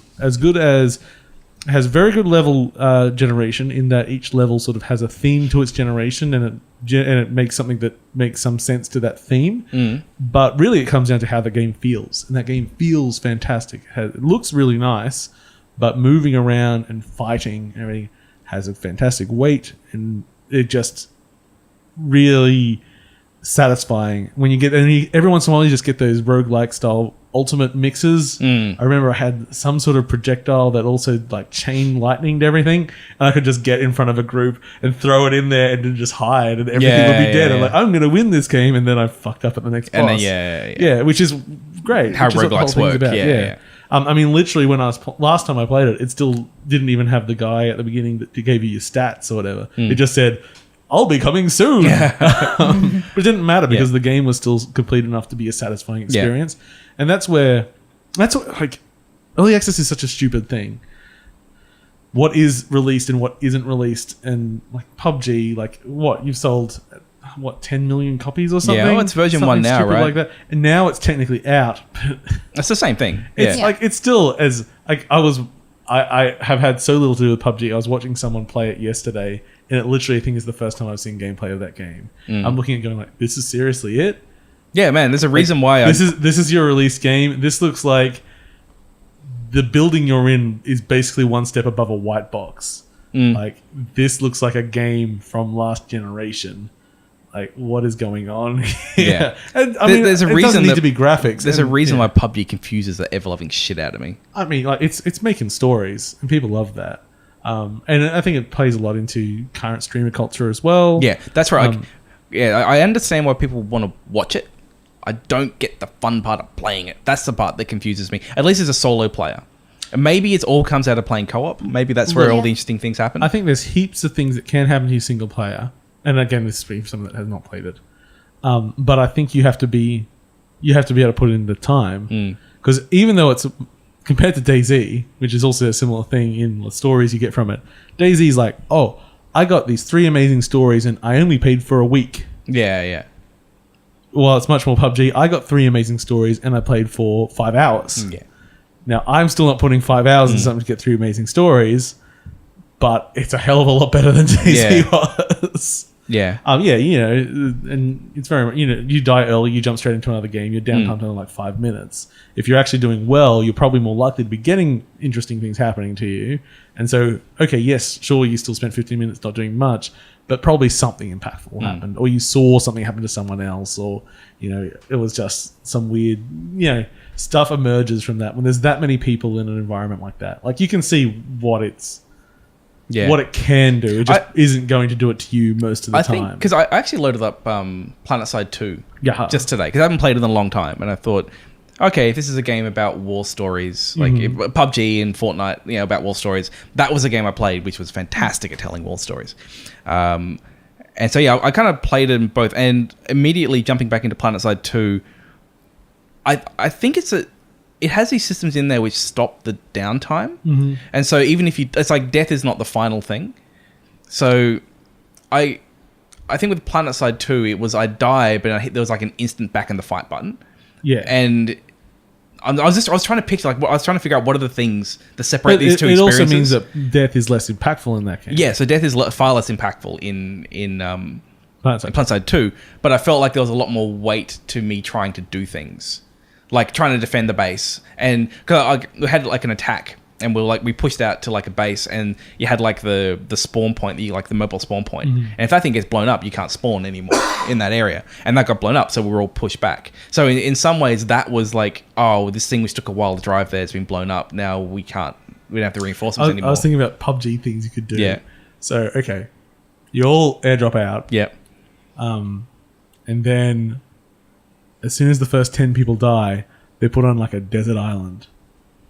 very good level generation in that each level sort of has a theme to its generation and it makes something that makes some sense to that theme. But really it comes down to how the game feels. And that game feels fantastic. It looks really nice. But moving around and fighting and everything has a fantastic weight, and it just really satisfying when you get. And every once in a while, you just get those roguelike style ultimate mixes. I remember I had some sort of projectile that also like chain lightninged everything, and I could just get in front of a group and throw it in there and then just hide, and everything would be dead. I'm like, I'm going to win this game, and then I fucked up at the next boss. And which is great. How roguelikes work. I mean, literally, when last time I played it, it still didn't even have the guy at the beginning that gave you your stats or whatever. It just said, "I'll be coming soon," but it didn't matter because the game was still complete enough to be a satisfying experience. And that's what like early access is such a stupid thing. What is released and what isn't released, and like PUBG, like you've sold. 10 million copies or something? Yeah, it's version 1 now, right? Like that. And now it's technically out. It's the same thing. It's like it's still as like I have had so little to do with PUBG. I was watching someone play it yesterday, and it literally I think is the first time I've seen gameplay of that game. I'm looking at it going like, this is seriously it? Yeah, man. There's a reason why this is your release game. This looks like the building you're in is basically one step above a white box. Like, this looks like a game from last generation. Like, what is going on? Yeah. And, I mean, there's a it reason doesn't need that- to be graphics. There's a and, reason why PUBG confuses the ever-loving shit out of me. I mean, like, it's making stories, and people love that. And I think it plays a lot into current streamer culture as well. Yeah, that's right. I understand why people want to watch it. I don't get the fun part of playing it. That's the part that confuses me. At least as a solo player. And maybe it all comes out of playing co-op. Maybe that's where all the interesting things happen. I think there's heaps of things that can happen to you single player. And again, this is for someone that has not played it. But I think you have to be able to put in the time. Because even though it's compared to DayZ, which is also a similar thing in the stories you get from it, DayZ's like, oh, I got these 3 amazing stories and I only paid for a week. Yeah. Well, it's much more PUBG. I got 3 amazing stories and I played for 5 hours. Yeah. Now, I'm still not putting 5 hours into something to get 3 amazing stories, but it's a hell of a lot better than DayZ was. Yeah. And it's very, you die early, you jump straight into another game, your downtime only like 5 minutes. If you're actually doing well, you're probably more likely to be getting interesting things happening to you. And so, okay, yes, sure, you still spent 15 minutes not doing much, but probably something impactful happened, or you saw something happen to someone else, or, it was just some weird, stuff emerges from that when there's that many people in an environment like that. Like, you can see what it can do. It just isn't going to do it to you most of the time. I think, because I actually loaded up PlanetSide 2 just today, because I haven't played it in a long time, and I thought, okay, if this is a game about war stories, like PUBG and Fortnite, about war stories, that was a game I played, which was fantastic at telling war stories. And so, I kind of played in both, and immediately jumping back into PlanetSide 2, I think it has these systems in there which stop the downtime. And so even if it's like death is not the final thing. So I think with PlanetSide 2, it was I die, but there was like an instant back in the fight button. Yeah. And I was trying to picture, I was trying to figure out what are the things that separate these two experiences. It also means that death is less impactful in that case. Yeah, so death is far less impactful in PlanetSide 2, but I felt like there was a lot more weight to me trying to do things. Like trying to defend the base, and because I had like an attack, and we pushed out to like a base, and you had like the spawn point, the mobile spawn point, and if that thing gets blown up, you can't spawn anymore in that area, and that got blown up, so we were all pushed back. So in some ways, that was like, oh, this thing which took a while to drive there has been blown up. Now we don't have the reinforcements anymore. I was thinking about PUBG things you could do. Yeah. So okay, you all airdrop out. Yep. And then, as soon as the first 10 people die, they put on like a desert island,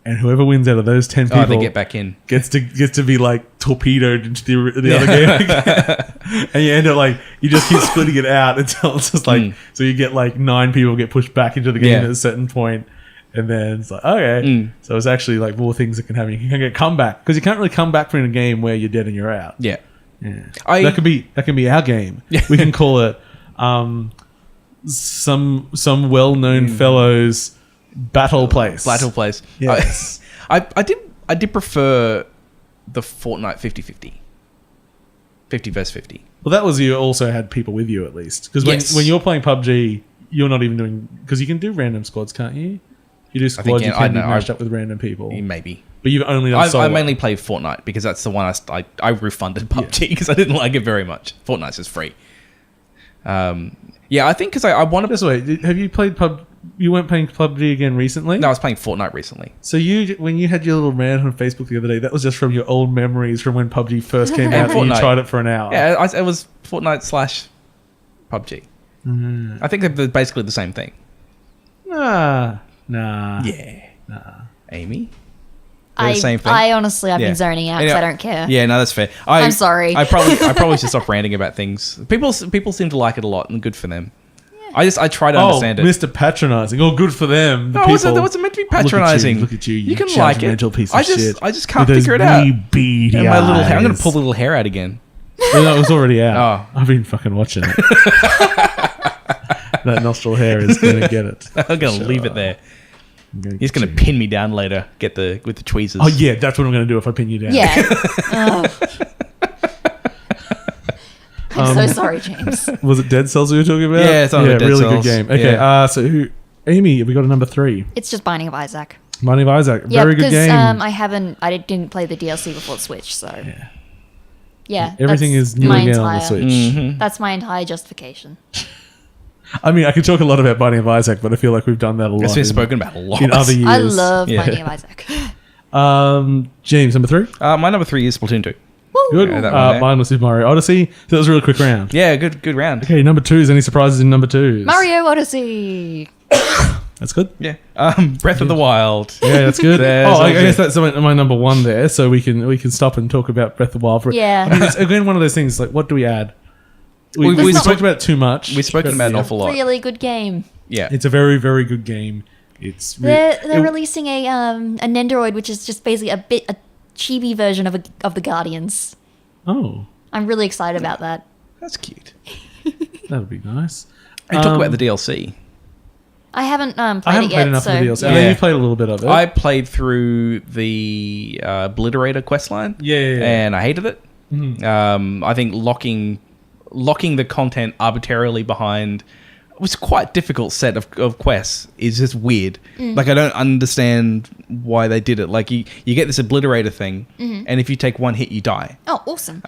and whoever wins out of those 10 people, they get back in, gets to be like torpedoed into the other game, and you end up like you just keep splitting it out until it's just like so you get like 9 people get pushed back into the game at a certain point, and then it's like okay, so it's actually like more things that can happen. You can get comeback because you can't really come back from a game where you're dead and you're out. Yeah. That can be our game. We can call it some well-known fellows battle place. Yes. I did prefer the Fortnite 50-50. 50 versus 50. Well, that was you also had people with you at least. Because when you're playing PUBG, you're not even doing... Because you can do random squads, can't you? You do squads, you can be matched up with random people. Maybe. But you've only done solo. I mainly played Fortnite because that's the one I refunded PUBG because I didn't like it very much. Fortnite's just free. I think because I want to... This way, have you played PUBG? You weren't playing PUBG again recently? No, I was playing Fortnite recently. So when you had your little rant on Facebook the other day, that was just from your old memories from when PUBG first came out and you tried it for an hour. Yeah, it was Fortnite / PUBG. I think they're basically the same thing. Nah. Yeah. Nah. Amy? I honestly, I've been zoning out because I don't care. Yeah, no, that's fair. I'm sorry. I probably should stop ranting about things. People seem to like it a lot, and good for them. Yeah. I try to understand it. Mr. Patronising. Oh, good for them. It wasn't meant to be patronising. Look at you. You can like it. Piece of shit. I just can't figure it out. Beady and my little hair. I'm going to pull the little hair out again. Well, no, it was already out. I've been fucking watching it. That nostril hair is going to get it. I'm going to leave it there. He's going to pin me down later. With the tweezers. Oh yeah, that's what I'm going to do if I pin you down. Yeah. I'm so sorry, James. Was it Dead Cells we were talking about? Yeah, it's on Dead really Cells. Good game. Okay, so Amy, have we got a number 3? It's just Binding of Isaac. Binding of Isaac, Yeah, very good because game. I didn't play the DLC before the Switch, so yeah, Everything that's is new my again on the entire- Switch. Mm-hmm. That's my entire justification. I mean, I could talk a lot about Binding of Isaac, but I feel like we've done that a lot. It's been spoken about a lot. in other years. I love Yeah. Binding of Isaac. James, number 3. My number 3 is Splatoon 2. Good. Yeah, that one there. Mine was Super Mario Odyssey. So that was a really quick round. Yeah, good round. Okay, number 2s. Any surprises in number 2s? Mario Odyssey. That's good. Yeah. Breath of the Wild. Yeah, that's good. There's I all guess good. that's my number 1 there. So we can stop and talk about Breath of the Wild. Yeah. I mean, it's again one of those things. Like, what do we add? We We talked about it too much. We've spoken about an awful lot. Really good game. Yeah. It's a very, very good game. It's They're releasing a Nendoroid, which is just basically a chibi version of the Guardians. Oh, I'm really excited about that. That's cute. that would be nice. And talk about the DLC. I haven't played I haven't it played yet, enough so of the DLC. I Yeah. know you played a little bit of it. I played through the Obliterator questline. Yeah. And I hated it. I think locking the content arbitrarily behind was quite difficult set of quests is just weird. Like, I don't understand why they did it. Like, you get this Obliterator thing, and if you take one hit, you die. Oh, awesome.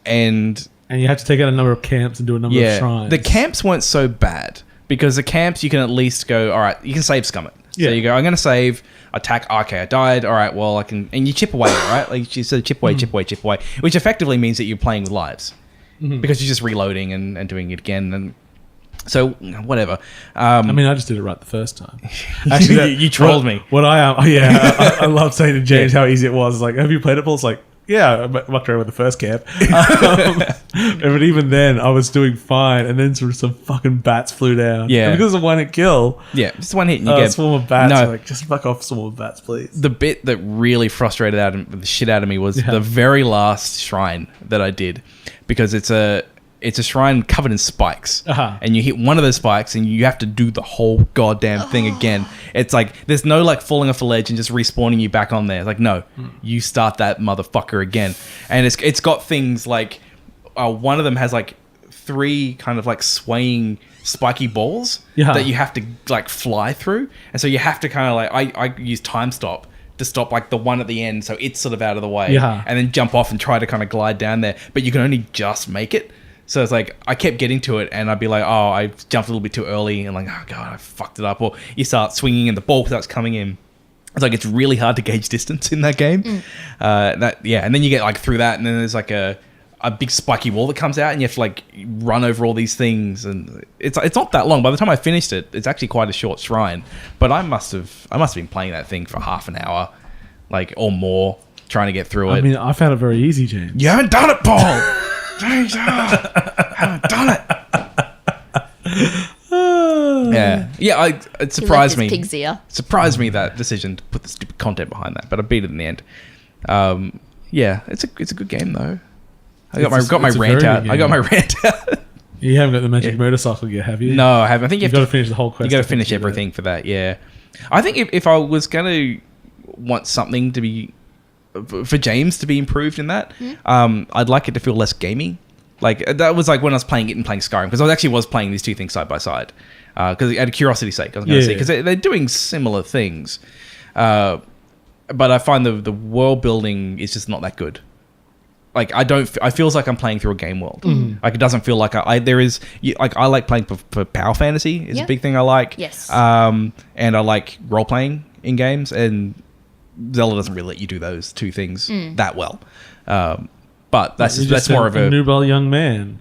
And you have to take out a number of camps and do a number of shrines. the camps weren't so bad because the camps you can at least go, all right, you can save scum it. Yeah. So you go, I'm going to save, attack, okay, I died, all right, well, I can, and you chip away, right? Like, you said, chip away, which effectively means that you're playing with lives because you're just reloading and doing it again. And so, whatever. I mean, I just did it right the first time. Actually, you trolled me. What I am, I love saying to James how easy it was. Like, have you played it, Paul? It's like, yeah, I mucked around with the first camp. But even then, I was doing fine, and then some fucking bats flew down. Yeah. And because of one hit kill, Yeah, just one hit and you a get... swarm of bats. No. Like, just fuck off, swarm of bats, please. The bit that really frustrated the shit out of me was the very last shrine that I did, because it's a shrine covered in spikes, and you hit one of those spikes and you have to do the whole goddamn thing again. It's like there's no like falling off a ledge and just respawning you back on there. It's like, no, you start that motherfucker again. And it's got things like one of them has like 3 kind of like swaying spiky balls that you have to like fly through, and so you have to kind of like I use time stop to stop like the one at the end so it's sort of out of the way, and then jump off and try to kind of glide down there, but you can only just make it. So it's like I kept getting to it and I'd be like, oh, I jumped a little bit too early, and like, oh god, I fucked it up. Or you start swinging and the ball starts coming in. It's like it's really hard to gauge distance in that game. And then you get like through that, and then there's like a big spiky wall that comes out, and you have to like run over all these things, and it's not that long. By the time I finished it, it's actually quite a short shrine. But I must have been playing that thing for half an hour, like or more, trying to get through it. I mean, I found it very easy, James. You haven't done it, Paul. James, haven't done it. Yeah. It surprised me. Pig's ear. Surprised me that decision to put the stupid content behind that, but I beat it in the end. It's a good game though. I got my rant out. I got my rant out. You haven't got the magic motorcycle yet, have you? No, I haven't. I think you've got to finish the whole quest. You got to finish everything for that. Yeah, I think if I was going to want something to be for James to be improved in that, I'd like it to feel less gamey. Like that was like when I was playing it and playing Skyrim, because I was playing these two things side by side because out of curiosity's sake I was going to see, because they're doing similar things, but I find the world building is just not that good. Like I feels like I'm playing through a game world. Like it doesn't feel like I like playing for power fantasy is a big thing I like. Yes. And I like role playing in games, and Zelda doesn't really let you do those two things that well. But that's more of a nubile young man.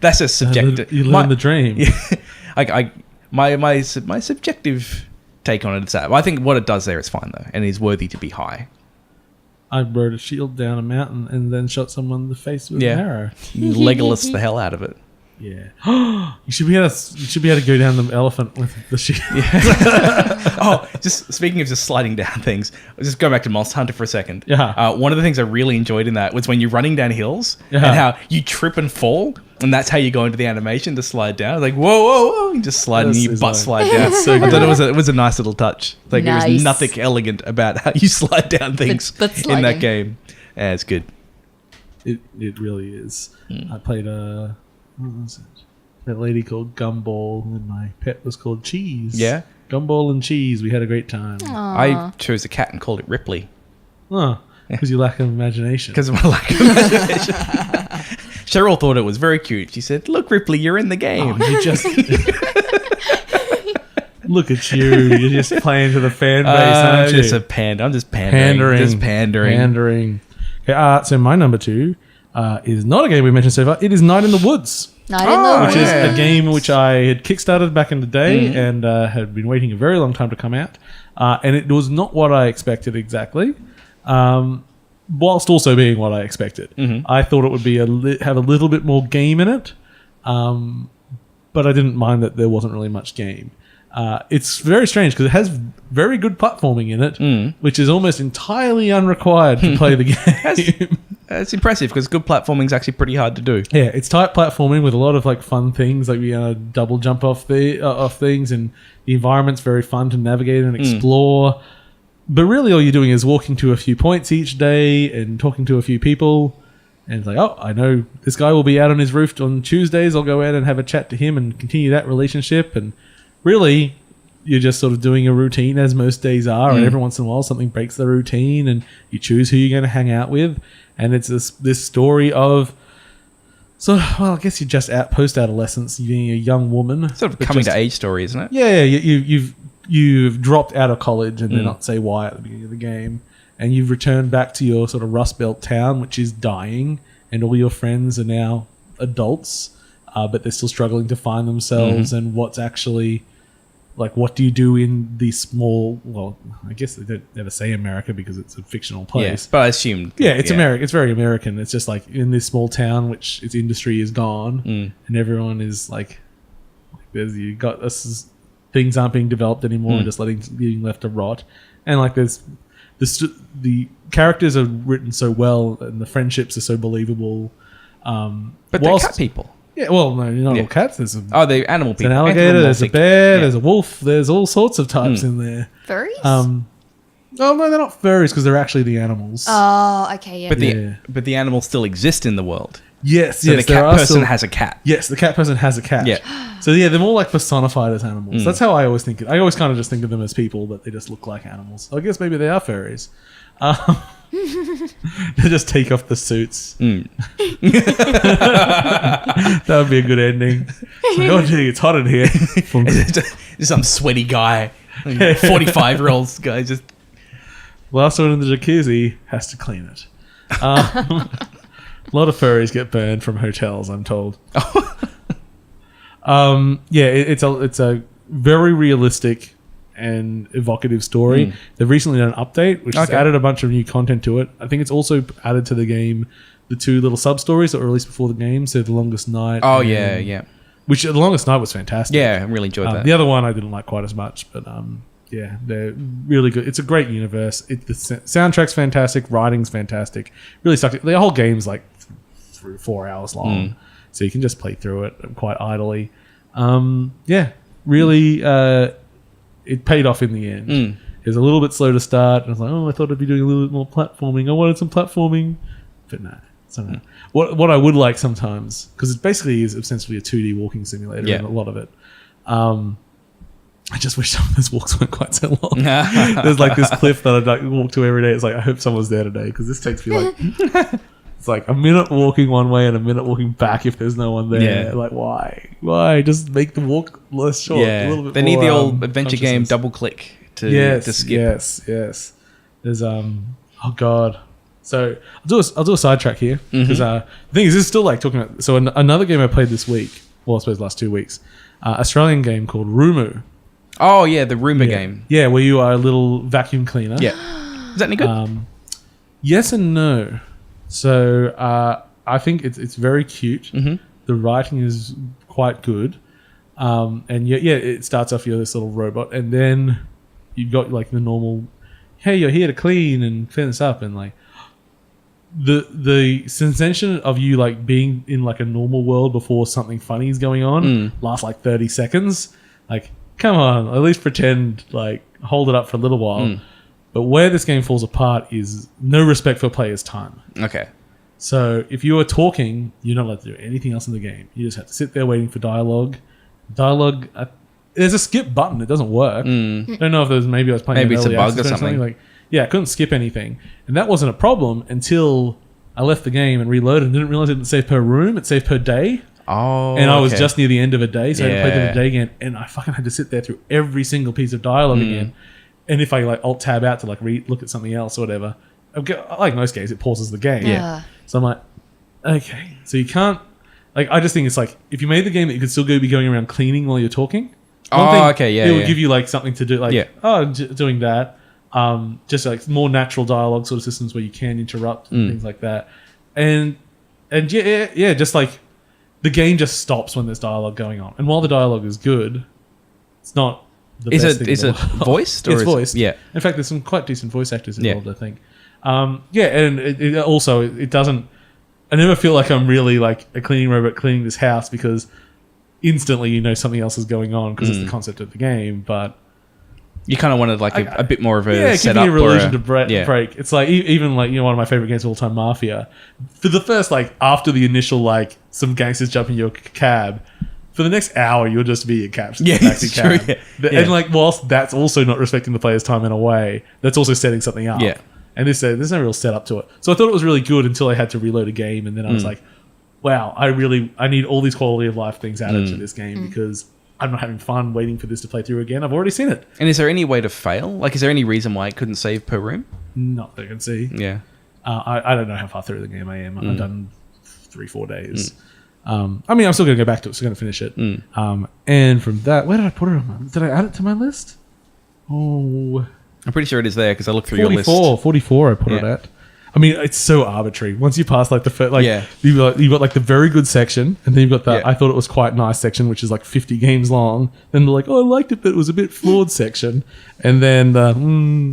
That's a subjective. You learn the dream. My subjective take on it is that I think what it does there is fine though, and is worthy to be high. I rode a shield down a mountain and then shot someone in the face with an arrow. You Legolas the hell out of it. Yeah. You should be able to go down the elephant with the shield. Oh, just speaking of just sliding down things, I'll just go back to Monster Hunter for a second. Yeah. One of the things I really enjoyed in that was when you're running down hills and how you trip and fall, and that's how you go into the animation to slide down. Like whoa, you just slide and you butt slide down. So I thought it was a nice little touch. Like there was Nice. nothing elegant about how you slide down things But in sliding. that game. Yeah, it's good. It really is. I played what was it? A lady called Gumball, and my pet was called Cheese. Yeah. Gumball and cheese. We had a great time. I chose a cat and called it Ripley. Oh, because you lack of imagination. Because of my lack of imagination. Cheryl thought it was very cute. She said, "Look, Ripley, you're in the game." Oh, you just... Look at you. You're just playing to the fan base, aren't you? I'm just pandering. Just pandering. Okay, so my number 2 is not a game we mentioned so far. It is Night in the Woods. Which is a game which I had kickstarted back in the day and had been waiting a very long time to come out. And it was not what I expected exactly, whilst also being what I expected. I thought it would be have a little bit more game in it, but I didn't mind that there wasn't really much game. It's very strange because it has very good platforming in it, which is almost entirely unrequired to play the game. It's impressive because good platforming is actually pretty hard to do. Yeah, it's tight platforming with a lot of like fun things, like double jump off things, and the environment's very fun to navigate and explore. But really, all you're doing is walking to a few points each day and talking to a few people. And it's like, oh, I know this guy will be out on his roof on Tuesdays. I'll go out and have a chat to him and continue that relationship. And really, you're just sort of doing a routine as most days are, and every once in a while something breaks the routine and you choose who you're going to hang out with. And it's this story of I guess you're just post-adolescence, being a young woman. Sort of coming to age story, isn't it? Yeah, you've dropped out of college and did not say why at the beginning of the game, and you've returned back to your sort of Rust Belt town, which is dying, and all your friends are now adults, but they're still struggling to find themselves and what's actually... Like, what do you do in the small... Well, I guess they don't ever say America because it's a fictional place. Yeah, but I assumed... Yeah, it's American. It's very American. It's just like in this small town, which its industry is gone, and everyone is like things aren't being developed anymore, and just being left to rot. And like the characters are written so well, and the friendships are so believable. But they're cat people. Yeah, well, no, you're not all cats. There's the animal people. There's an alligator, there's a bear, there's a wolf, there's all sorts of types in there. Furries? Oh, no, they're not furries because they're actually the animals. Oh, okay, yeah. But the animals still exist in the world. Yes, so the cat person has a cat. Yes, the cat person has a cat. Yeah. So yeah, they're more like personified as animals. That's how I always think it. I always kind of just think of them as people, but they just look like animals. So I guess maybe they are furries. They just take off the suits. That would be a good ending. It's like, oh gee, it's hot in here. Just some sweaty guy, 45-year-old guy, just last one in the jacuzzi has to clean it. A lot of furries get burned from hotels, I'm told. It's a very realistic and evocative story. They've recently done an update which has added a bunch of new content to it. I think it's also added to the game the 2 little sub stories that were released before the game, so The Longest Night. Which The Longest Night was fantastic. Yeah, I really enjoyed that. The other one I didn't like quite as much, but they're really good. It's a great universe. The soundtrack's fantastic, writing's fantastic. Really stuck. The whole game's like 3 or 4 hours long, so you can just play through it quite idly. Really. It paid off in the end. It was a little bit slow to start, and I was like, I thought I'd be doing a little bit more platforming. I wanted some platforming, but no. So what I would like sometimes, because it basically is essentially a 2D walking simulator in a lot of it. I just wish some of those walks weren't quite so long. There's like this cliff that I walk to every day. It's like, I hope someone's there today, because this takes me like... It's like a minute walking one way and a minute walking back if there's no one there. Yeah. Like, why? Just make the walk less short. Yeah. A little bit they more, need the old adventure game double click to skip. Yes. There's oh god. So I'll do a sidetrack here because the thing is, this is still like talking about. So another game I played this week. Well, I suppose last 2 weeks. Australian game called Rumu. Oh yeah, the Rumu game. Yeah, where you are a little vacuum cleaner. Yeah. Is that any good? Yes and no. So I think it's very cute. The writing is quite good, and it starts off you're this little robot, and then you've got like the normal, hey, you're here to clean and clean this up, and like the sensation of you like being in like a normal world before something funny is going on lasts like 30 seconds. Like, come on, at least pretend, like hold it up for a little while. But where this game falls apart is no respect for players' time. Okay. So if you are talking, you're not allowed to do anything else in the game. You just have to sit there waiting for dialogue. Dialogue, there's a skip button. It doesn't work. I don't know if there's maybe I was playing Maybe it's a early bug access or something. Like, yeah, I couldn't skip anything, and that wasn't a problem until I left the game and reloaded and didn't realize it didn't save per room. It saved per day. Oh, And I was just near the end of a day, so I had to play through Yeah. the day again, and I fucking had to sit there through every single piece of dialogue again. And if I like alt tab out to like look at something else or whatever, like most games, it pauses the game. Yeah. So I'm like, okay, so you can't like. I just think it's like if you made the game that you could still be going around cleaning while you're talking. Okay, yeah, It would yeah. give you like something to do, like doing that. Just like more natural dialogue sort of systems where you can interrupt and things like that. And yeah, just like the game just stops when there's dialogue going on. And while the dialogue is good, it's not the best thing in the world. Voiced? Or It's voiced. Yeah. In fact, there's some quite decent voice actors Yeah. involved, I think. And it also, it doesn't... I never feel like I'm really like a cleaning robot cleaning this house because instantly you know something else is going on because it's the concept of the game, but... You kind of wanted like a bit more of a Yeah, setup. give me a religion to yeah. break. It's like even like one of my favorite games of all time, Mafia. For the first like after the initial like some gangsters jump in your cab, for the next hour you'll just be a cab. Yeah, taxi it's true, cab. yeah. And like whilst that's also not respecting the player's time in a way, that's also setting something up. Yeah. And there's no real setup to it. So I thought it was really good until I had to reload a game, and then I was like, wow, I need all these quality of life things added to this game because I'm not having fun waiting for this to play through again. I've already seen it. And is there any way to fail? Like, is there any reason why it couldn't save per room? Not that I can see. Yeah. I don't know how far through the game I am. I've done 3-4 days. I mean, I'm still going to go back to it. Still going to finish it. And from that, where did I put it on? Did I add it to my list? Oh, I'm pretty sure it is there because I looked through your list. 44 I put it Yeah. at. I mean, it's so arbitrary. Once you pass like the first, like Yeah. you've got like the very good section, and then you've got the Yeah. I thought it was quite nice section, which is like 50 games long. Then they're like, oh, I liked it, but it was a bit flawed section. And then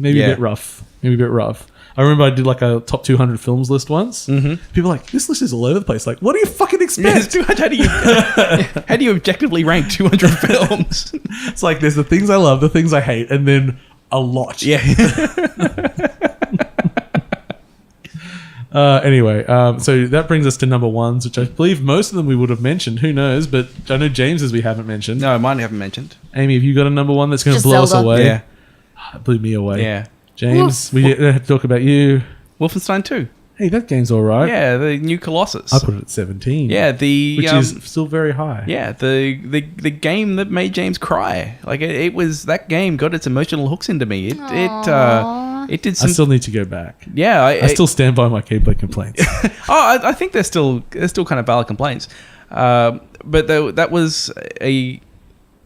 maybe Yeah. a bit rough. Maybe a bit rough. I remember I did like a top 200 films list once. People are like, this list is all over the place. Like, what do you fucking expect? How do you objectively rank 200 films? It's like there's the things I love, the things I hate, and then a lot. Yeah. Anyway, so that brings us to number ones, which I believe most of them we would have mentioned. Who knows? But I know James's we haven't mentioned. No, mine I haven't mentioned. Amy, have you got a number one that's going to Just blow us Zelda. away? Yeah. That blew me away. Yeah. James, we have to talk about you. Wolfenstein 2. Hey, that game's all right. Yeah, the new Colossus. I put it at 17. Yeah, which is still very high. Yeah, the game that made James cry. Like it was that game got its emotional hooks into me. It did I some. still need to go back. Yeah, I still stand by my gameplay complaints. I think they're still kind of valid complaints. But that was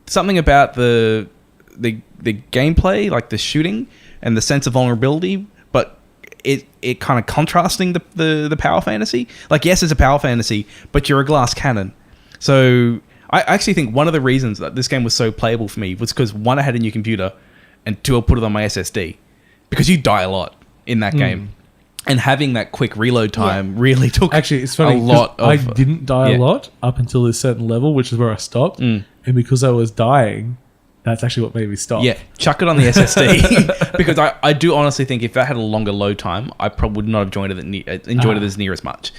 something about the gameplay, like the shooting and the sense of vulnerability, but it kind of contrasting the power fantasy. Like, yes, it's a power fantasy, but you're a glass cannon. So I actually think one of the reasons that this game was so playable for me was because, one, I had a new computer, and two, I put it on my SSD. Because you die a lot in that game. And having that quick reload time really took Actually, it's funny. a lot of... I didn't die yeah. a lot up until a certain level, which is where I stopped. And because I was dying, that's actually what made me stop. Yeah, chuck it on the SSD. Because I do honestly think if that had a longer load time, I probably would not have enjoyed it as near as much.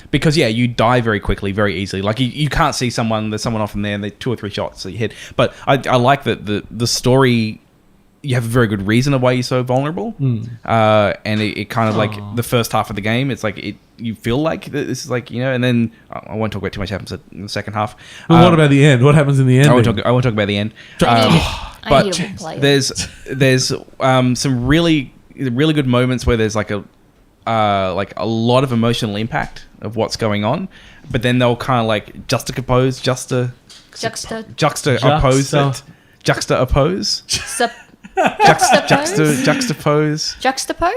Because, yeah, you die very quickly, very easily. Like, you can't see someone, there's someone off in there, and they're 2 or 3 shots that you hit. But I like that the story... You have a very good reason of why you're so vulnerable, and it kind of like the first half of the game. It's like you feel like this is like and then I won't talk about too much happens in the second half. But what about the end? What happens in the end? I won't talk about the end. I need to play it. There's some really good moments where there's like a lot of emotional impact of what's going on, but then they'll kind of like juxtapose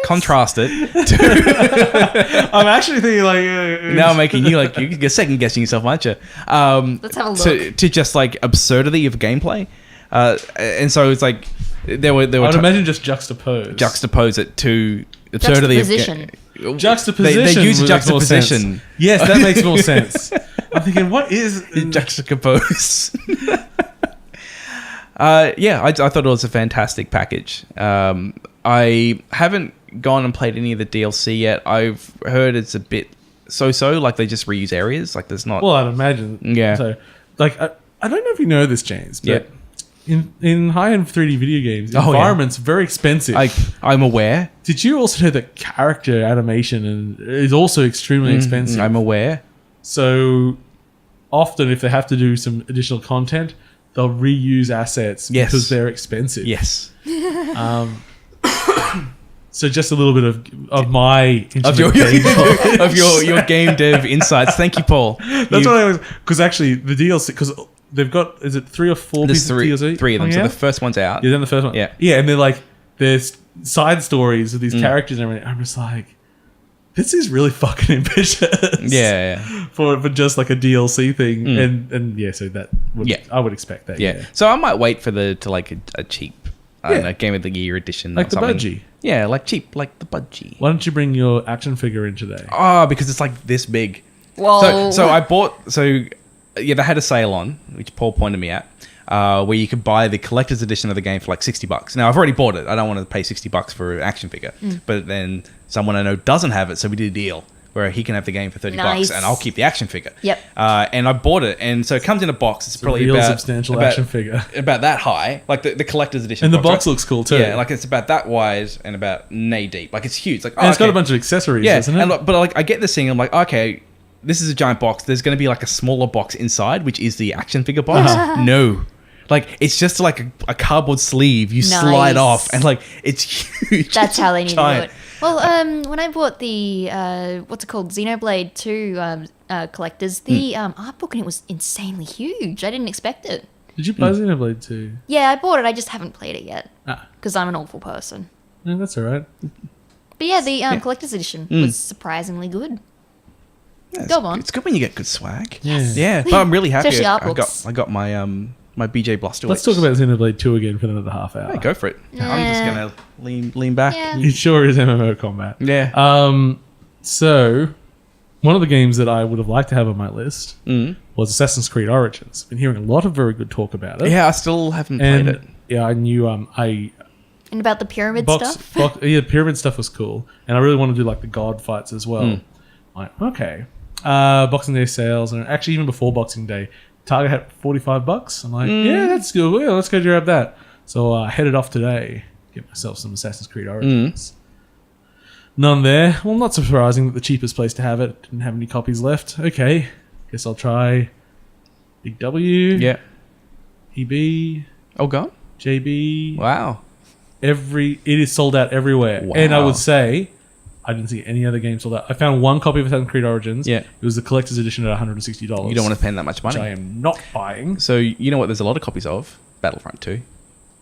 contrast it I'm actually thinking like now I'm making you're second guessing yourself, aren't you? Let's have a look. To just like absurdity of gameplay, and so it's like they were I would imagine just juxtapose it to absurdity Juxtaposition. Juxtaposition. They use makes more sense. juxtaposition. Yes, that makes more sense. I'm thinking, what is juxtapose? I thought it was a fantastic package. I haven't gone and played any of the DLC yet. I've heard it's a bit so-so, like they just reuse areas. Like there's not... Well, I'd imagine. Yeah. So, like, I don't know if you know this, James, but in high-end 3D video games, Oh, yeah. environments are very expensive. I'm aware. Did you also know that character animation is also extremely expensive? I'm aware. So often, if they have to do some additional content, they'll reuse assets Yes. because they're expensive. Yes. So just a little bit of my Of your game knowledge. of your game dev insights. Thank you, Paul. That's what I was, because actually the DLC, because they've got, is it 3 or 4 There's pieces of DLC? three of them. Oh, So yeah? the first one's out. Yeah, then the first one. Yeah. Yeah, and they're like, there's side stories of these characters and everything. I'm just like, this is really fucking ambitious. Yeah. For just like a DLC thing. And yeah, so that would, Yeah. I would expect that. Yeah. So I might wait for a cheap I don't know, Game of the Year edition. Like or the something. budgie. Yeah, like cheap, like the budgie. Why don't you bring your action figure in today? Oh, because it's like this big. Whoa. So I bought. So yeah, they had a sale on, which Paul pointed me at, where you could buy the collector's edition of the game for like $60. Now I've already bought it. I don't want to pay $60 for an action figure. But then someone I know doesn't have it, so we did a deal where he can have the game for $30 Nice. and I'll keep the action figure. Yep. And I bought it, and so it comes in a box. It's probably real about substantial action figure. about that high, like the collector's edition. And the box right? looks cool too. Yeah, like it's about that wide and about knee deep. Like it's huge. Like And it's got a bunch of accessories, doesn't it? and but like I get this thing. I'm like, okay, this is a giant box. There's going to be like a smaller box inside, which is the action figure box. No. Like, it's just like a cardboard sleeve you slide Nice. off, and like, it's huge. That's It's how they need giant. to do it. Well, when I bought the what's it called, Xenoblade 2 collectors, the art book in it was insanely huge. I didn't expect it. Did you play Xenoblade 2? Yeah, I bought it. I just haven't played it yet Ah, because I'm an awful person. no, that's all right. But yeah, the collector's edition was surprisingly good. Yeah, Go on. It's good when you get good swag. Yes. Yeah, but I'm really happy. Especially art books. I got my my BJ Bluster. Let's talk about Xenoblade 2 again for another half hour. Hey, go for it. I'm just gonna lean back. Yeah. It sure is MMO combat. Yeah. So, one of the games that I would have liked to have on my list was Assassin's Creed Origins. I've been hearing a lot of very good talk about it. Yeah, I still haven't and played it. yeah, I knew And about the pyramid stuff? yeah, pyramid stuff was cool, and I really want to do like the god fights as well. Like, okay, Boxing Day sales, and actually even before Boxing Day, Target had $45. I'm like, yeah, that's good. Yeah, let's go grab that. So I headed off today, get myself some Assassin's Creed Origins. None there. Well, not surprising that the cheapest place to have it didn't have any copies left. Okay, guess I'll try Big W, Yeah. EB, Oh, gone? JB. Wow. It is sold out everywhere. Wow. And I would say I didn't see any other game sold out. I found one copy of Assassin's Creed Origins. Yeah. It was the collector's edition at $160. You don't want to spend that much which I money. am not buying. So you know what? There's a lot of copies of Battlefront 2.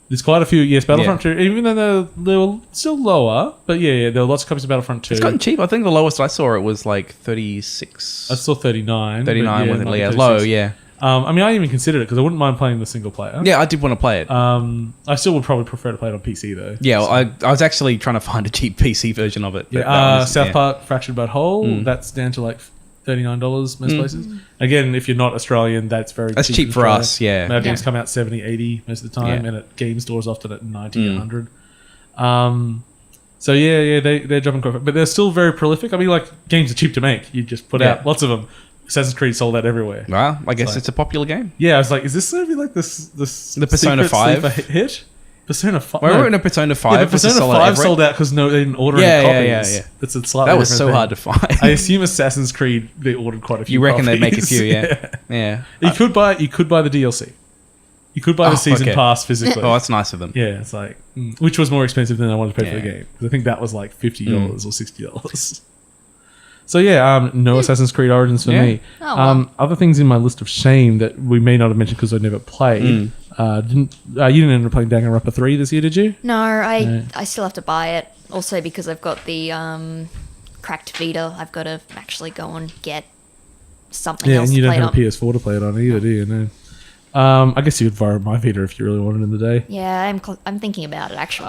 There's quite a few. Yes, Battlefront 2, even though they were still lower. But yeah, there were lots of copies of Battlefront 2. It's gotten cheap. I think the lowest I saw it was like 36. I saw 39. 39 but with not yeah, 36. low, yeah. I mean, I even considered it because I wouldn't mind playing the single player. Yeah, I did want to play it. I still would probably prefer to play it on PC though. Yeah, well, I was actually trying to find a cheap PC version of it. but that Yeah, was- South yeah. Park Fractured But Whole, that's down to like $39 most places. Again, if you're not Australian, that's very That's cheap cheap in for Australia. us, yeah. Our games Yeah. come out 70, 80 most of the time, Yeah. and at game stores often at 90, 100. So yeah, they're dropping quite, but they're still very prolific. I mean, like games are cheap to make. You just put Yeah. out lots of them. Assassin's Creed sold out everywhere. Well, I guess like- it's a popular game. Yeah, I was like, is this going to be like this The Persona secret 5? sleeper hit? Persona 5. Well, we're in a Persona 5. Yeah, the was it Persona sold 5 everywhere? sold out because they didn't order Yeah, any yeah, copies. yeah. That's a slightly That was different so thing. hard to find. I assume Assassin's Creed they ordered quite a few. You reckon they'd make a copies. few, yeah. Yeah. You could buy the DLC. You could buy the season okay. pass physically. Oh, that's nice of them. Yeah, it's like which was more expensive than I wanted to pay for the Yeah. game because I think that was like $50 or $60. So yeah, no Assassin's Creed Origins for Yeah. me. Oh, well. Other things in my list of shame that we may not have mentioned because I never played. You didn't end up playing Danganronpa 3 this year, did you? No, I still have to buy it. Also because I've got the cracked Vita, I've got to actually go and get something Yeah, else and you to don't play it have on. a PS4 to play it on either, do you? No. I guess you could borrow my Vita if you really wanted in the day. Yeah, I'm thinking about it actually.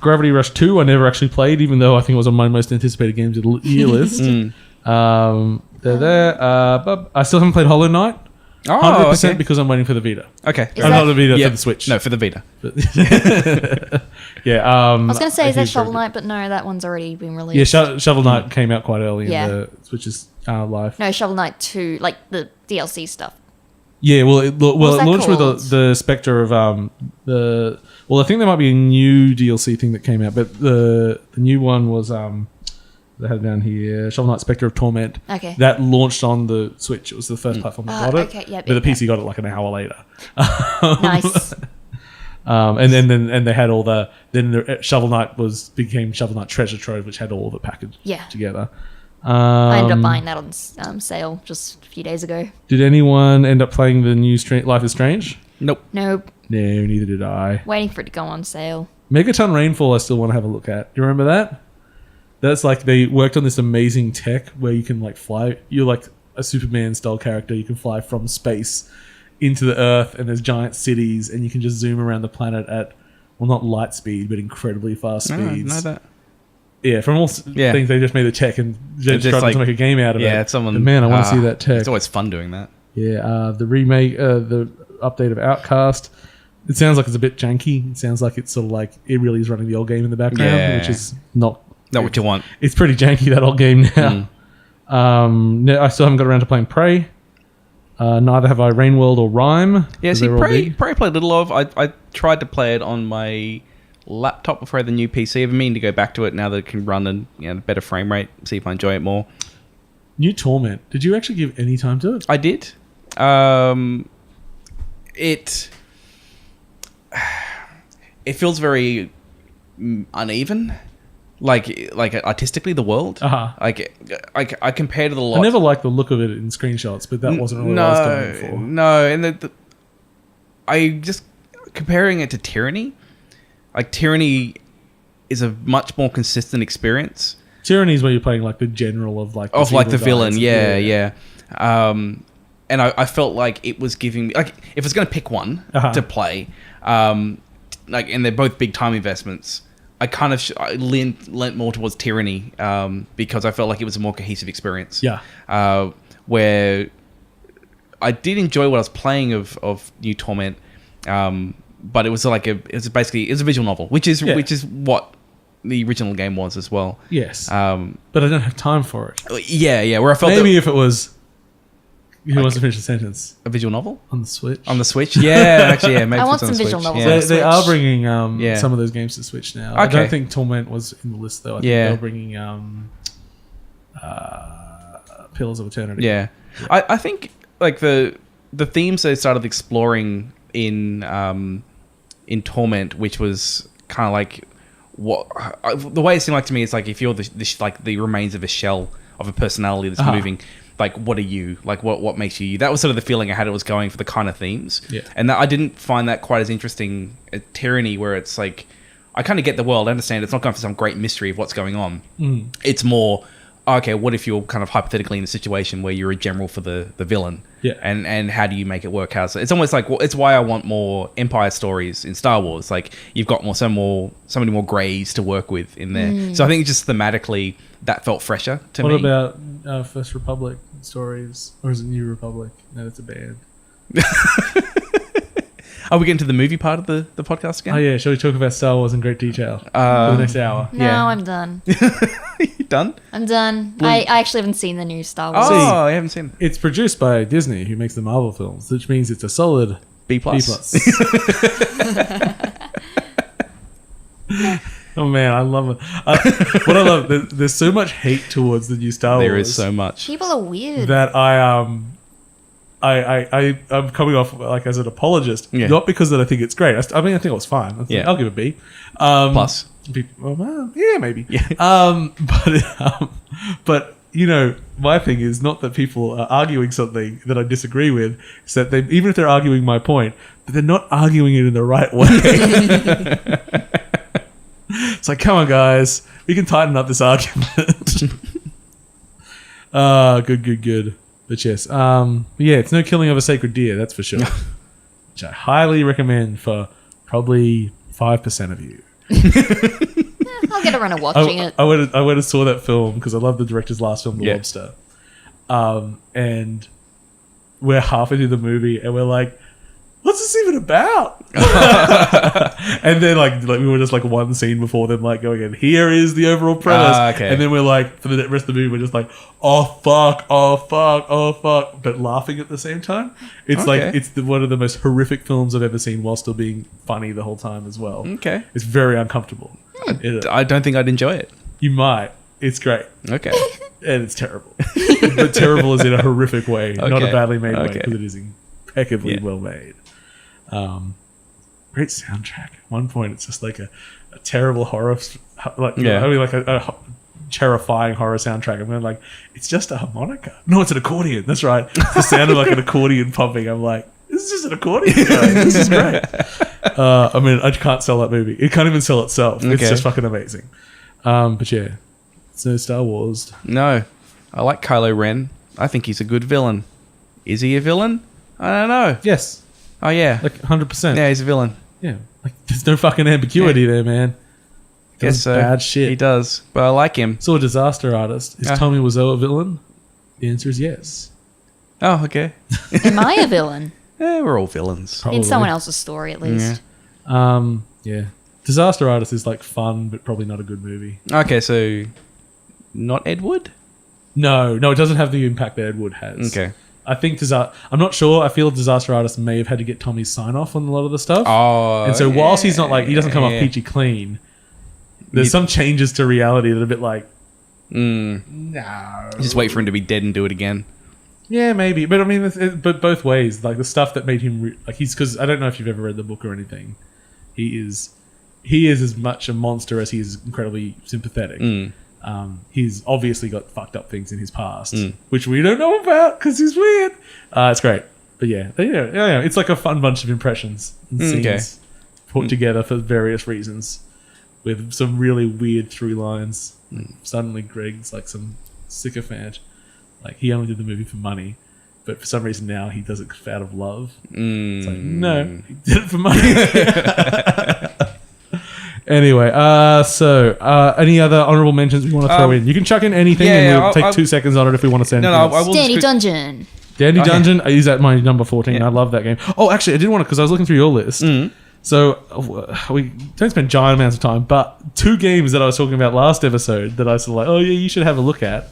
Gravity Rush 2 I never actually played, even though I think it was on my most anticipated games of the year list. They're there. But I still haven't played Hollow Knight. 100% okay. because I'm waiting for the Vita. Okay. Is I'm that- not the Vita Yeah. for the Switch. No, for the Vita. Yeah. I was going to say, is that he's very Shovel good. Knight? But no, that one's already been released. Yeah, Shovel Knight came out quite early Yeah. in the Switch's life. No, Shovel Knight 2, like the DLC stuff. Yeah, well, it What's that launched with called? the specter of the. Well, I think there might be a new DLC thing that came out, but the new one was they had it down here, Shovel Knight Spectre of Torment. Okay. That launched on the Switch. It was the first platform that got it. Okay, yep, but yep, the PC got it like an hour later. Nice. And then they had all the Shovel Knight became Shovel Knight Treasure Trove, which had all the package together. I ended up buying that on sale just a few days ago. Did anyone end up playing the new Life is Strange? Nope. Nope. No, neither did I. Waiting for it to go on sale. Megaton Rainfall I still want to have a look at. Do you remember that? That's like they worked on this amazing tech where you can like fly. You're like a Superman style character. You can fly from space into the Earth, and there's giant cities, and you can just zoom around the planet at, well, not light speed, but incredibly fast speeds. No, that. Yeah, from all things, they just made the tech and just tried like, to make a game out of it. Yeah, it's someone. But man, I want to see that tech. It's always fun doing that. Yeah, the remake, the update of Outcast. It sounds like it's a bit janky. It sounds like it's sort of like it really is running the old game in the background, which is not what you want. It's pretty janky, that old game now. I still haven't got around to playing Prey. Neither have I Rainworld or Rime. Yeah, see, Prey I played a little of. I tried to play it on my laptop before I had the new PC. I've been meaning to go back to it now that it can run a better frame rate, see if I enjoy it more. New Torment. Did you actually give any time to it? I did. It feels very uneven. Like artistically, the world. Like I compared it a lot. I never liked the look of it in screenshots, but that wasn't really what I was going for. No, and I just comparing it to Tyranny. Like Tyranny is a much more consistent experience. Tyranny is where you're playing like the general of like the villain. Yeah. And I felt like it was giving me, like, if it's going to pick one to play, like, and they're both big time investments, I kind of lent more towards Tyranny because I felt like it was a more cohesive experience. Yeah. Where I did enjoy what I was playing of New Torment, but it was like it was a visual novel, which is what the original game was as well. Yes. But I don't have time for it. Yeah. Where I felt maybe if it was. Who wants to finish the sentence? A visual novel? On the Switch? On the Switch? Yeah, actually, yeah. Maybe I want some visual novels on the Switch. They are bringing some of those games to Switch now. Okay. I don't think Torment was in the list, though. I think they're bringing Pillars of Eternity. Yeah. I think like the themes they started exploring in Torment, which was kind of like the way it seemed like to me is like if you're the remains of a shell of a personality that's moving. Like, what are you? Like, what makes you? That was sort of the feeling I had. It was going for the kind of themes, and I didn't find that quite as interesting as Tyranny, where it's like I kind of get the world, I understand it's not going for some great mystery of what's going on. It's more okay. What if you're kind of hypothetically in a situation where you're a general for the villain? Yeah, and how do you make it work? It's almost like it's why I want more Empire stories in Star Wars. Like you've got so many more greys to work with in there. So I think just thematically that felt fresher to me. What about First Republic stories, or is it New Republic? No, it's a band. Are we getting to the movie part of the podcast again? Oh yeah, shall we talk about Star Wars in great detail for the next hour? No, I'm done. You done? I'm done. I actually haven't seen the new Star Wars. Oh, I haven't seen it. It's produced by Disney, who makes the Marvel films, which means it's a solid B+. Oh man, I love it. What I love, there's so much hate towards the new Star Wars. There is so much. People are weird. That I'm coming off like as an apologist, not because that I think it's great. I think it was fine. I'll give it a B. Plus. Well, yeah, maybe. Yeah. But you know, my thing is not that people are arguing something that I disagree with. It's that even if they're arguing my point, but they're not arguing it in the right way. It's like, come on, guys, we can tighten up this argument. Good. But yes, it's no killing of a sacred deer, that's for sure. Which I highly recommend for probably 5% of you. I'll get around to watching it. I went and saw that film because I love the director's last film, The Lobster. And we're halfway through the movie and we're like, what's this even about? And then like we were just like one scene before them like going in, here is the overall premise. Okay. And then we're like, for the rest of the movie, we're just like, oh fuck, but laughing at the same time. It's like, it's one of the most horrific films I've ever seen while still being funny the whole time as well. Okay. It's very uncomfortable. I don't think I'd enjoy it. You might. It's great. Okay. And it's terrible. But terrible is in a horrific way, not a Okay. badly made way, Okay. because it is impeccably well made. Great soundtrack. At one point, it's just like a terrible horror, like a terrifying horror soundtrack. I'm going like, it's just a harmonica. No, it's an accordion. That's right. It's the sound of like an accordion pumping. I'm like, this is just an accordion. This is great. I mean, I can't sell that movie. It can't even sell itself. It's just fucking amazing. But yeah, it's no Star Wars. No, I like Kylo Ren. I think he's a good villain. Is he a villain? I don't know. Yes. Oh yeah, Like 100%. yeah, he's a villain. Yeah. Like there's no fucking ambiguity there, man. Guess Does so. bad shit. He does, but I like him. So a disaster artist. Is Tommy Wiseau a villain? The answer is yes. Oh, okay. Am I a villain? We're all villains. Probably. In someone else's story, at least. Yeah. Disaster artist is like fun, but probably not a good movie. Okay, so not Ed Wood? No, it doesn't have the impact that Ed Wood has. Okay. I think I'm not sure. I feel disaster artist may have had to get Tommy's sign off on a lot of the stuff. Oh, and so whilst he's not like, he doesn't come off peachy clean, there's some changes to reality that are a bit like, no. Just wait for him to be dead and do it again. Yeah, maybe. But I mean, but both ways. Like the stuff that made him because I don't know if you've ever read the book or anything. He is as much a monster as he is incredibly sympathetic. He's obviously got fucked up things in his past, which we don't know about because he's weird. It's great. But yeah, it's like a fun bunch of impressions and scenes put together for various reasons with some really weird through lines. Suddenly Greg's like some sycophant. Like he only did the movie for money, but for some reason now he does it out of love. It's like, no, he did it for money. Anyway, any other honorable mentions we want to throw in? You can chuck in anything and we'll take 2 seconds on it if we want to send I will Dandy just Dungeon. Dandy Dungeon, I use that my number 14. I love that game. Oh, actually, I did want to, because I was looking through your list. So we don't spend giant amounts of time, but 2 games that I was talking about last episode that I was like, oh yeah, you should have a look at.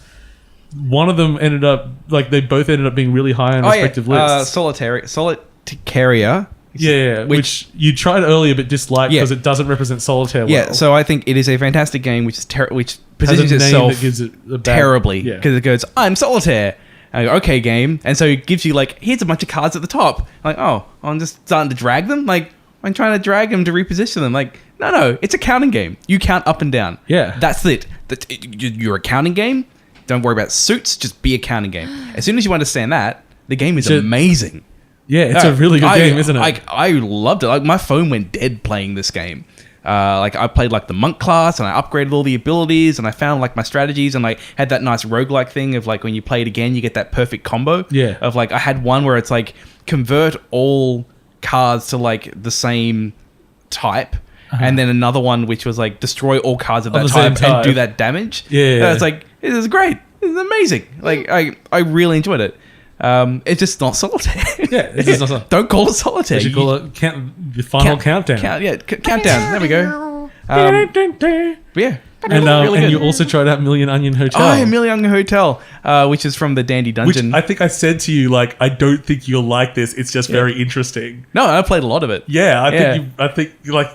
One of them ended up, like they both ended up being really high on respective lists. Solitaria. Yeah, which you tried earlier but disliked because it doesn't represent solitaire well. Yeah, so I think it is a fantastic game which positions Has a name itself that gives it a bad, terribly because it goes, I'm solitaire. And I go, okay, game. And so it gives you like, here's a bunch of cards at the top. Like, oh, I'm just starting to drag them. Like, I'm trying to drag them to reposition them. Like, no, it's a counting game. You count up and down. Yeah. That's it. You're a counting game. Don't worry about suits. Just be a counting game. As soon as you understand that, the game is amazing. Yeah, it's a really good game, isn't it? I loved it. Like my phone went dead playing this game. Like I played like the monk class and I upgraded all the abilities and I found like my strategies and like had that nice roguelike thing of like when you play it again you get that perfect combo. Yeah. Of like I had one where it's like convert all cards to like the same type. And then another one which was like destroy all cards of that type and do that damage. Yeah. It's like it was great. It was amazing. Like I really enjoyed it. It's just not solitaire. Yeah, it's just not Don't call it solitaire. You should call it the final countdown. Countdown. There we go. Yeah. And you also tried out Million Onion Hotel. Oh, Million Onion Hotel, which is from the Dandy Dungeon. Which I think I said to you, like, I don't think you'll like this. It's just very interesting. No, I played a lot of it. Yeah, I think like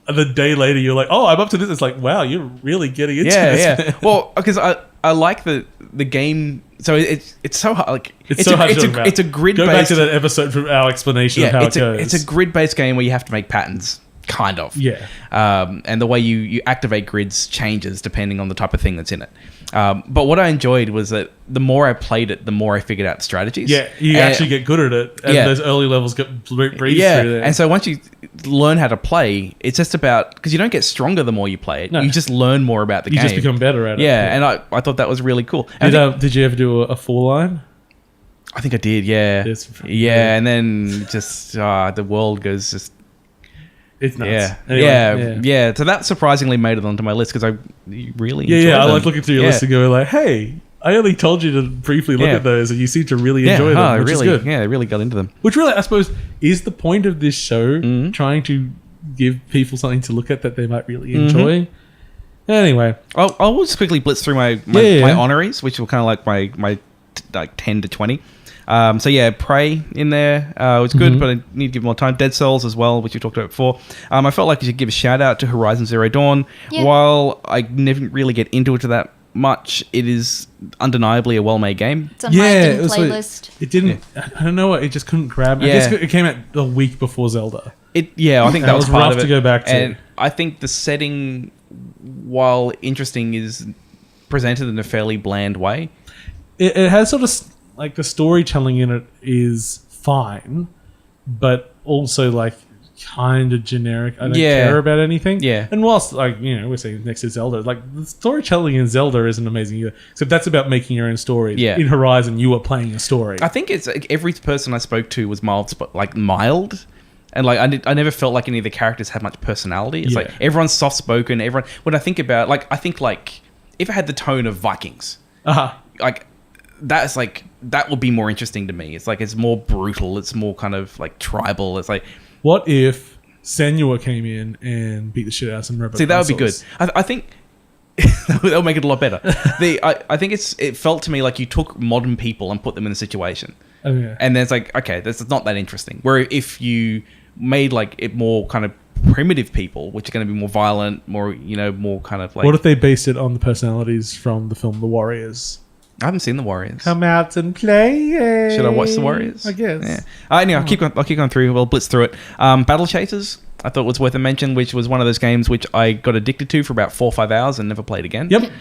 the day later you're like, oh, I'm up to this. It's like, wow, you're really getting into this. Yeah. Well, because I like the game. So it's so hard. Like it's so hard to talk about. It's a grid. Go back to that episode from our explanation of how it goes. It's a grid-based game where you have to make patterns, kind of. Yeah. And the way you activate grids changes depending on the type of thing that's in it. But what I enjoyed was that the more I played it, the more I figured out the strategies. Yeah, you actually get good at it, and those early levels get breezed through there. And so once you learn how to play, it's just about, because you don't get stronger the more you play it. No. You just learn more about the game. You just become better at it. Yeah, and I thought that was really cool. Did you ever do a 4-line? I think I did, yeah. And then just the world goes just... It's nuts. Yeah. Anyway, yeah. So that surprisingly made it onto my list because I really enjoyed I them. like looking through your list and going like, hey, I only told you to briefly look at those, and you seem to really enjoy them, which is good. Yeah, I really got into them. Which really, I suppose, is the point of this show, trying to give people something to look at that they might really enjoy. Anyway. I'll just quickly blitz through my honorees, which were kind of like my 10 to 20. Prey in there was good, but I need to give more time. Dead Cells as well, which we talked about before. I felt like you should give a shout out to Horizon Zero Dawn. Yeah. While I never really get into it that much, it is undeniably a well-made game. It's on my playlist. It didn't. I don't know what. It just couldn't grab. I guess it came out a week before Zelda. I think that was part rough of it to go back to. And I think the setting, while interesting, is presented in a fairly bland way. It has sort of like the storytelling in it is fine, but also like kind of generic. I don't care about anything. Yeah. And whilst we're saying next to Zelda, like the storytelling in Zelda isn't amazing either. Except that's about making your own stories. Yeah. In Horizon, you are playing a story. I think it's like every person I spoke to was mild. And like I never felt like any of the characters had much personality. It's like everyone's soft spoken. Everyone. When I think about if it had the tone of Vikings, that would be more interesting to me. It's like it's more brutal. It's more kind of like tribal. It's like, what if Senua came in and beat the shit out of some robot? See, that would be good. I think that would make it a lot better. I think it felt to me like you took modern people and put them in a situation. Okay. And then it's like, okay, that's not that interesting. Where if you made like it more kind of primitive people, which are going to be more violent, more more kind of like. What if they based it on the personalities from the film The Warriors? I haven't seen The Warriors. Come out and play. Should I watch The Warriors? I guess. Yeah. Anyway, I'll keep going through. We'll blitz through it. Battle Chasers, I thought was worth a mention, which was one of those games which I got addicted to for about 4 or 5 hours and never played again. Yep.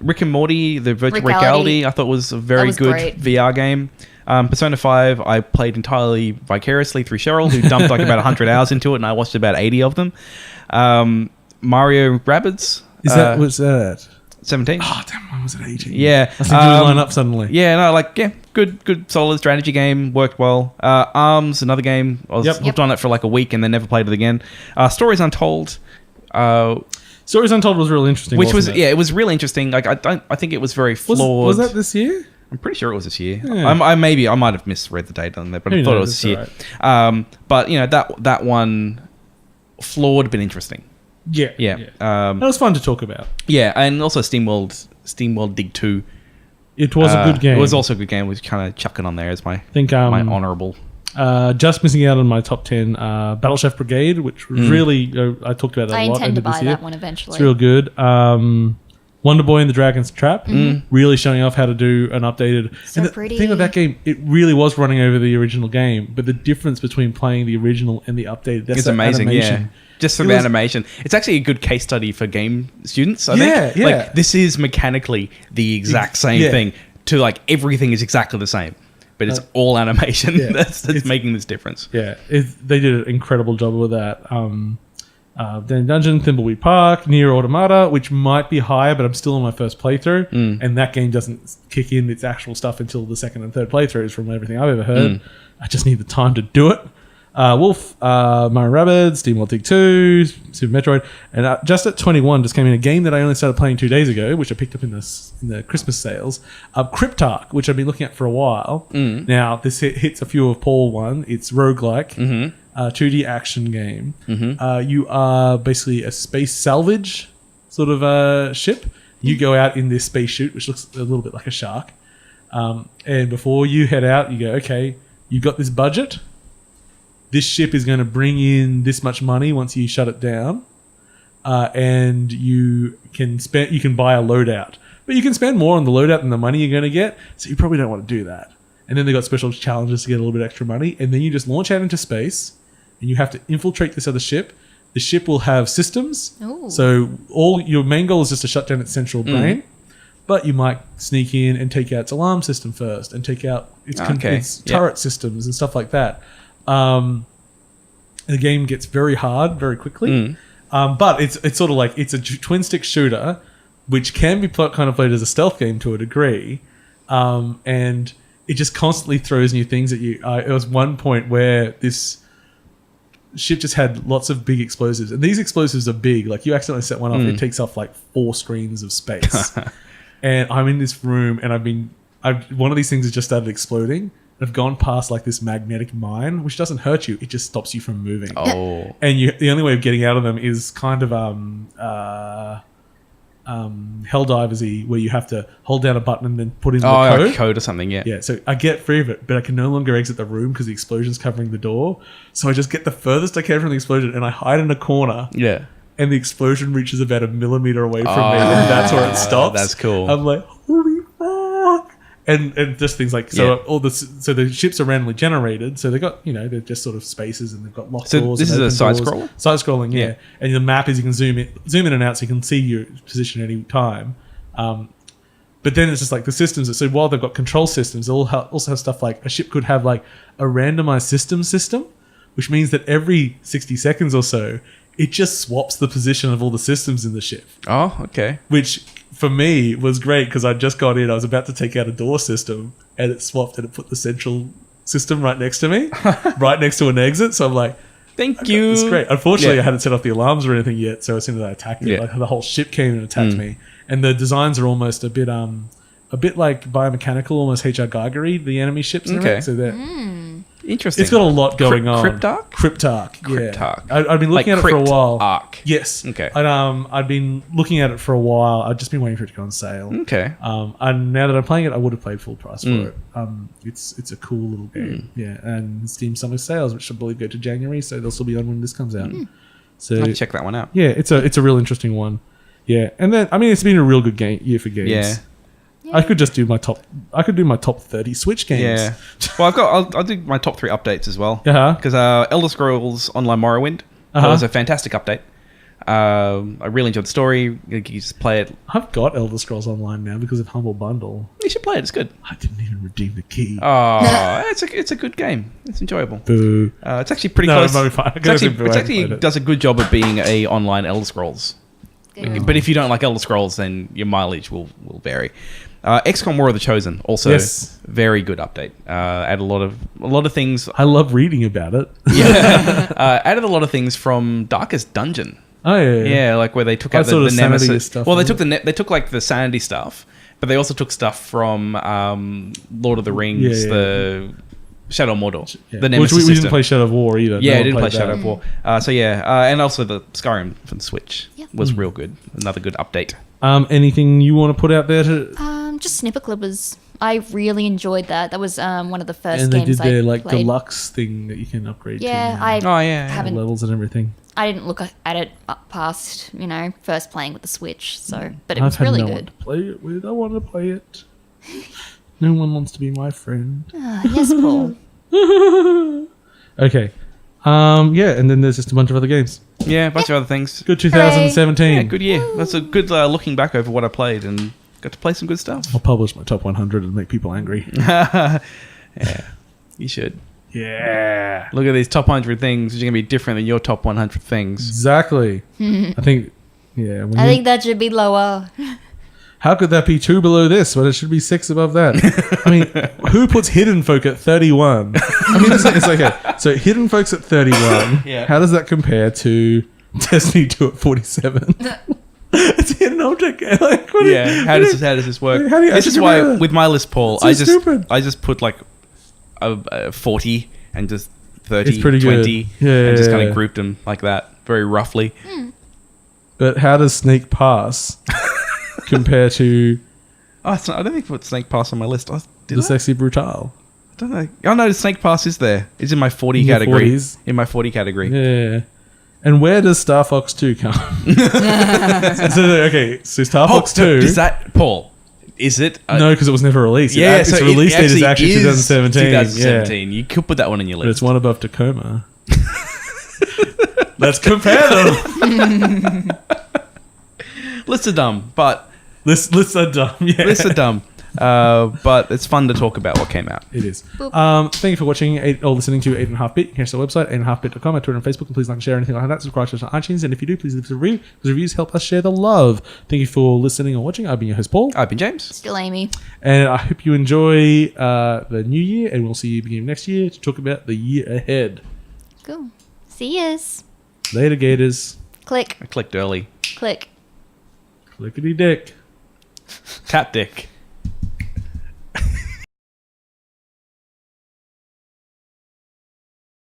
Rick and Morty, the virtual reality, I thought was a very good VR game. Persona 5, I played entirely vicariously through Cheryl, who dumped like about 100 hours into it, and I watched about 80 of them. Mario Rabbids. Was that? 17. Oh, damn, I was at 18. Yeah. I think you line up suddenly. Yeah, no, good, solid strategy game. Worked well. ARMS, another game. I was hooked on it for like a week and then never played it again. Stories Untold. Stories Untold was really interesting. Which was, it was really interesting. Like, I think it was very flawed. Was that this year? I'm pretty sure it was this year. Yeah. I might have misread the date on there, but I thought it was this year. Right. But, that one flawed but interesting. Yeah. That was fun to talk about. Yeah, and also SteamWorld Dig 2. It was a good game. It was also a good game. We kind of chuck it on there as my honourable. Just missing out on my top 10, Battle Chef Brigade, which really, I talked about that a lot. I intend to buy that one eventually. It's real good. Wonder Boy and the Dragon's Trap, really showing off how to do an updated. So and the pretty. thing with that game, it really was running over the original game, but the difference between playing the original and the updated, that's amazing. Animation. Yeah. Just from animation. It's actually a good case study for game students, I think. Yeah. Like, this is mechanically the exact same thing. To like, everything is exactly the same. But it's all animation that's making this difference. Yeah. They did an incredible job with that. Then Dungeon, Thimbleweed Park, Nier Automata, which might be higher, but I'm still on my first playthrough. And that game doesn't kick in its actual stuff until the second and third playthroughs from everything I've ever heard. I just need the time to do it. Wolf, Mario Rabbids, SteamWorld Dig 2, Super Metroid, and just at 21 just came in a game that I only started playing 2 days ago, which I picked up in the Christmas sales. Cryptark, which I've been looking at for a while. Now this hits a few of Paul one. It's roguelike, 2D action game. You are basically a space salvage sort of ship. You go out in this space chute, which looks a little bit like a shark. And before you head out, you go, okay, you've got this budget. This ship is going to bring in this much money once you shut it down, and you can buy a loadout, but you can spend more on the loadout than the money you're going to get. So you probably don't want to do that. And then they got special challenges to get a little bit extra money, and then you just launch out into space, and you have to infiltrate this other ship. The ship will have systems, so all your main goal is just to shut down its central brain. But you might sneak in and take out its alarm system first, and take out its turret systems and stuff like that. The game gets very hard very quickly, but it's sort of like it's a twin stick shooter, which can be kind of played as a stealth game to a degree, and it just constantly throws new things at you. There was one point where this ship just had lots of big explosives, and these explosives are big. Like you accidentally set one off, it takes off like 4 screens of space. and I'm in this room, and one of these things has just started exploding. I've gone past like this magnetic mine, which doesn't hurt you; it just stops you from moving. Oh, And the only way of getting out of them is kind of Helldivers-y, where you have to hold down a button and then put in the code. like code or something. Yeah. Yeah, so I get free of it, but I can no longer exit the room because the explosion's covering the door. So I just get the furthest I can from the explosion, and I hide in a corner. Yeah. And the explosion reaches about a millimeter away from me, and that's where it stops. That's cool. I'm like, holy fuck! And just things like so the ships are randomly generated, so they got they're just sort of spaces, and they've got locked doors. This is a side doors. scroll. Side scrolling, yeah. And the map is you can zoom in and out, so you can see your position at any time. But then it's just like the systems. So while they've got control systems, they'll also have stuff like a ship could have like a randomized system, which means that every 60 seconds or so, it just swaps the position of all the systems in the ship. Oh, okay. Which for me was great because I just got in. I was about to take out a door system, and it swapped and it put the central system right next to me, right next to an exit. So I'm like, Thank you. It's great. Unfortunately, I hadn't set off the alarms or anything yet, so as soon as I attacked it, like, the whole ship came and attacked me. And the designs are almost a bit like biomechanical, almost H.R. Geiger-y, the enemy ships. And everything. So they're interesting. It's got a lot going on. Cryptark? Cryptark. I've been looking at it for a while. Arc. Yes. Okay. I'd been looking at it for a while. I've just been waiting for it to go on sale. Okay. And now that I'm playing it, I would have paid full price for it. It's a cool little game. Yeah. And Steam Summer Sales, which I believe go to January, so they'll still be on when this comes out. So I'll check that one out. Yeah, it's a real interesting one. Yeah. And then it's been a real good year for games. Yeah. I could just do my top 30 Switch games. Yeah. Well, I'll do my top 3 updates as well. Uh-huh. Because Elder Scrolls Online Morrowind that was a fantastic update. I really enjoyed the story. You just play it. I've got Elder Scrolls Online now because of Humble Bundle. You should play it. It's good. I didn't even redeem the key. Oh, it's a good game. It's enjoyable. Boo. It's actually pretty No, close. I'm fine. It actually does a good job of being a online Elder Scrolls. Good. But if you don't like Elder Scrolls, then your mileage will vary. XCOM War of the Chosen, also very good update. Add a lot of things. I love reading about it. Yeah, added a lot of things from Darkest Dungeon. Oh yeah. Like where they took out sort the of Nemesis sanity stuff. Well, they took like the sanity stuff, but they also took stuff from Lord of the Rings, the Shadow of Mordor, the Nemesis Which we system. didn't play Shadow of War either. Yeah, No I one didn't play played Shadow that. of War. And also the Skyrim from the Switch was real good. Another good update. Anything you want to put out there? Just Snipper Clippers. I really enjoyed that. That was one of the first And they games did their I played. deluxe thing that you can upgrade Yeah, to. I yeah. haven't. Levels and everything. I didn't look at it up past first playing with the Switch. So, but it I've was had really no one good. to play it with. I want to play it. No one wants to be my friend. Yes, Paul. Okay. And then there's just a bunch of other games. Yeah, a bunch of other things. Good 2017. Yeah, good year. That's a good looking back over what I played and got to play some good stuff. I'll publish my top 100 and make people angry. Yeah, you should. Yeah. Look at these top 100 things, which are going to be different than your top 100 things. Exactly. I think, I think that should be lower. How could that be 2 below this when it should be 6 above that? I mean, who puts Hidden Folk at 31? I mean, it's okay. So Hidden Folk's at 31. Yeah. How does that compare to Destiny 2 at 47? It's a hidden object. Like, How does this work? How do you This is actually why compare that? with my list, Paul, It's so stupid. I just put like a 40 and just 30, It's pretty 20, good. Yeah, and just kind yeah. of grouped them like that, very roughly. But how does Sneak Pass compare to I don't think I put Snake Pass on my list. Did the I? Sexy Brutal? I don't know. Oh no, the Snake Pass is there. It's in my 40 In your category. 40s? In my 40 category. Yeah. And where does Star Fox 2 come? So Star Fox 2... Is that Paul? Is it? No, because it was never released. Its so release date is actually actually 2017. 2017. You could put that one on your But it's list. one above Tacoma. Let's compare them. Lists are dumb, but Lists are dumb. Yeah. lists are dumb. But it's fun to talk about what came out. It is. Thank you for watching or listening to 8.5bit. You can catch the website, 8.5bit.com, at Twitter and Facebook. And please like and share anything like that. Subscribe to us on iTunes. And if you do, please leave us a review, because reviews help us share the love. Thank you for listening or watching. I've been your host, Paul. I've been James. Still Amy. And I hope you enjoy the new year. And we'll see you beginning next year to talk about the year ahead. Cool. See yous. Later, Gators. Click. I clicked early. Click. Clickety dick. Tap tactic.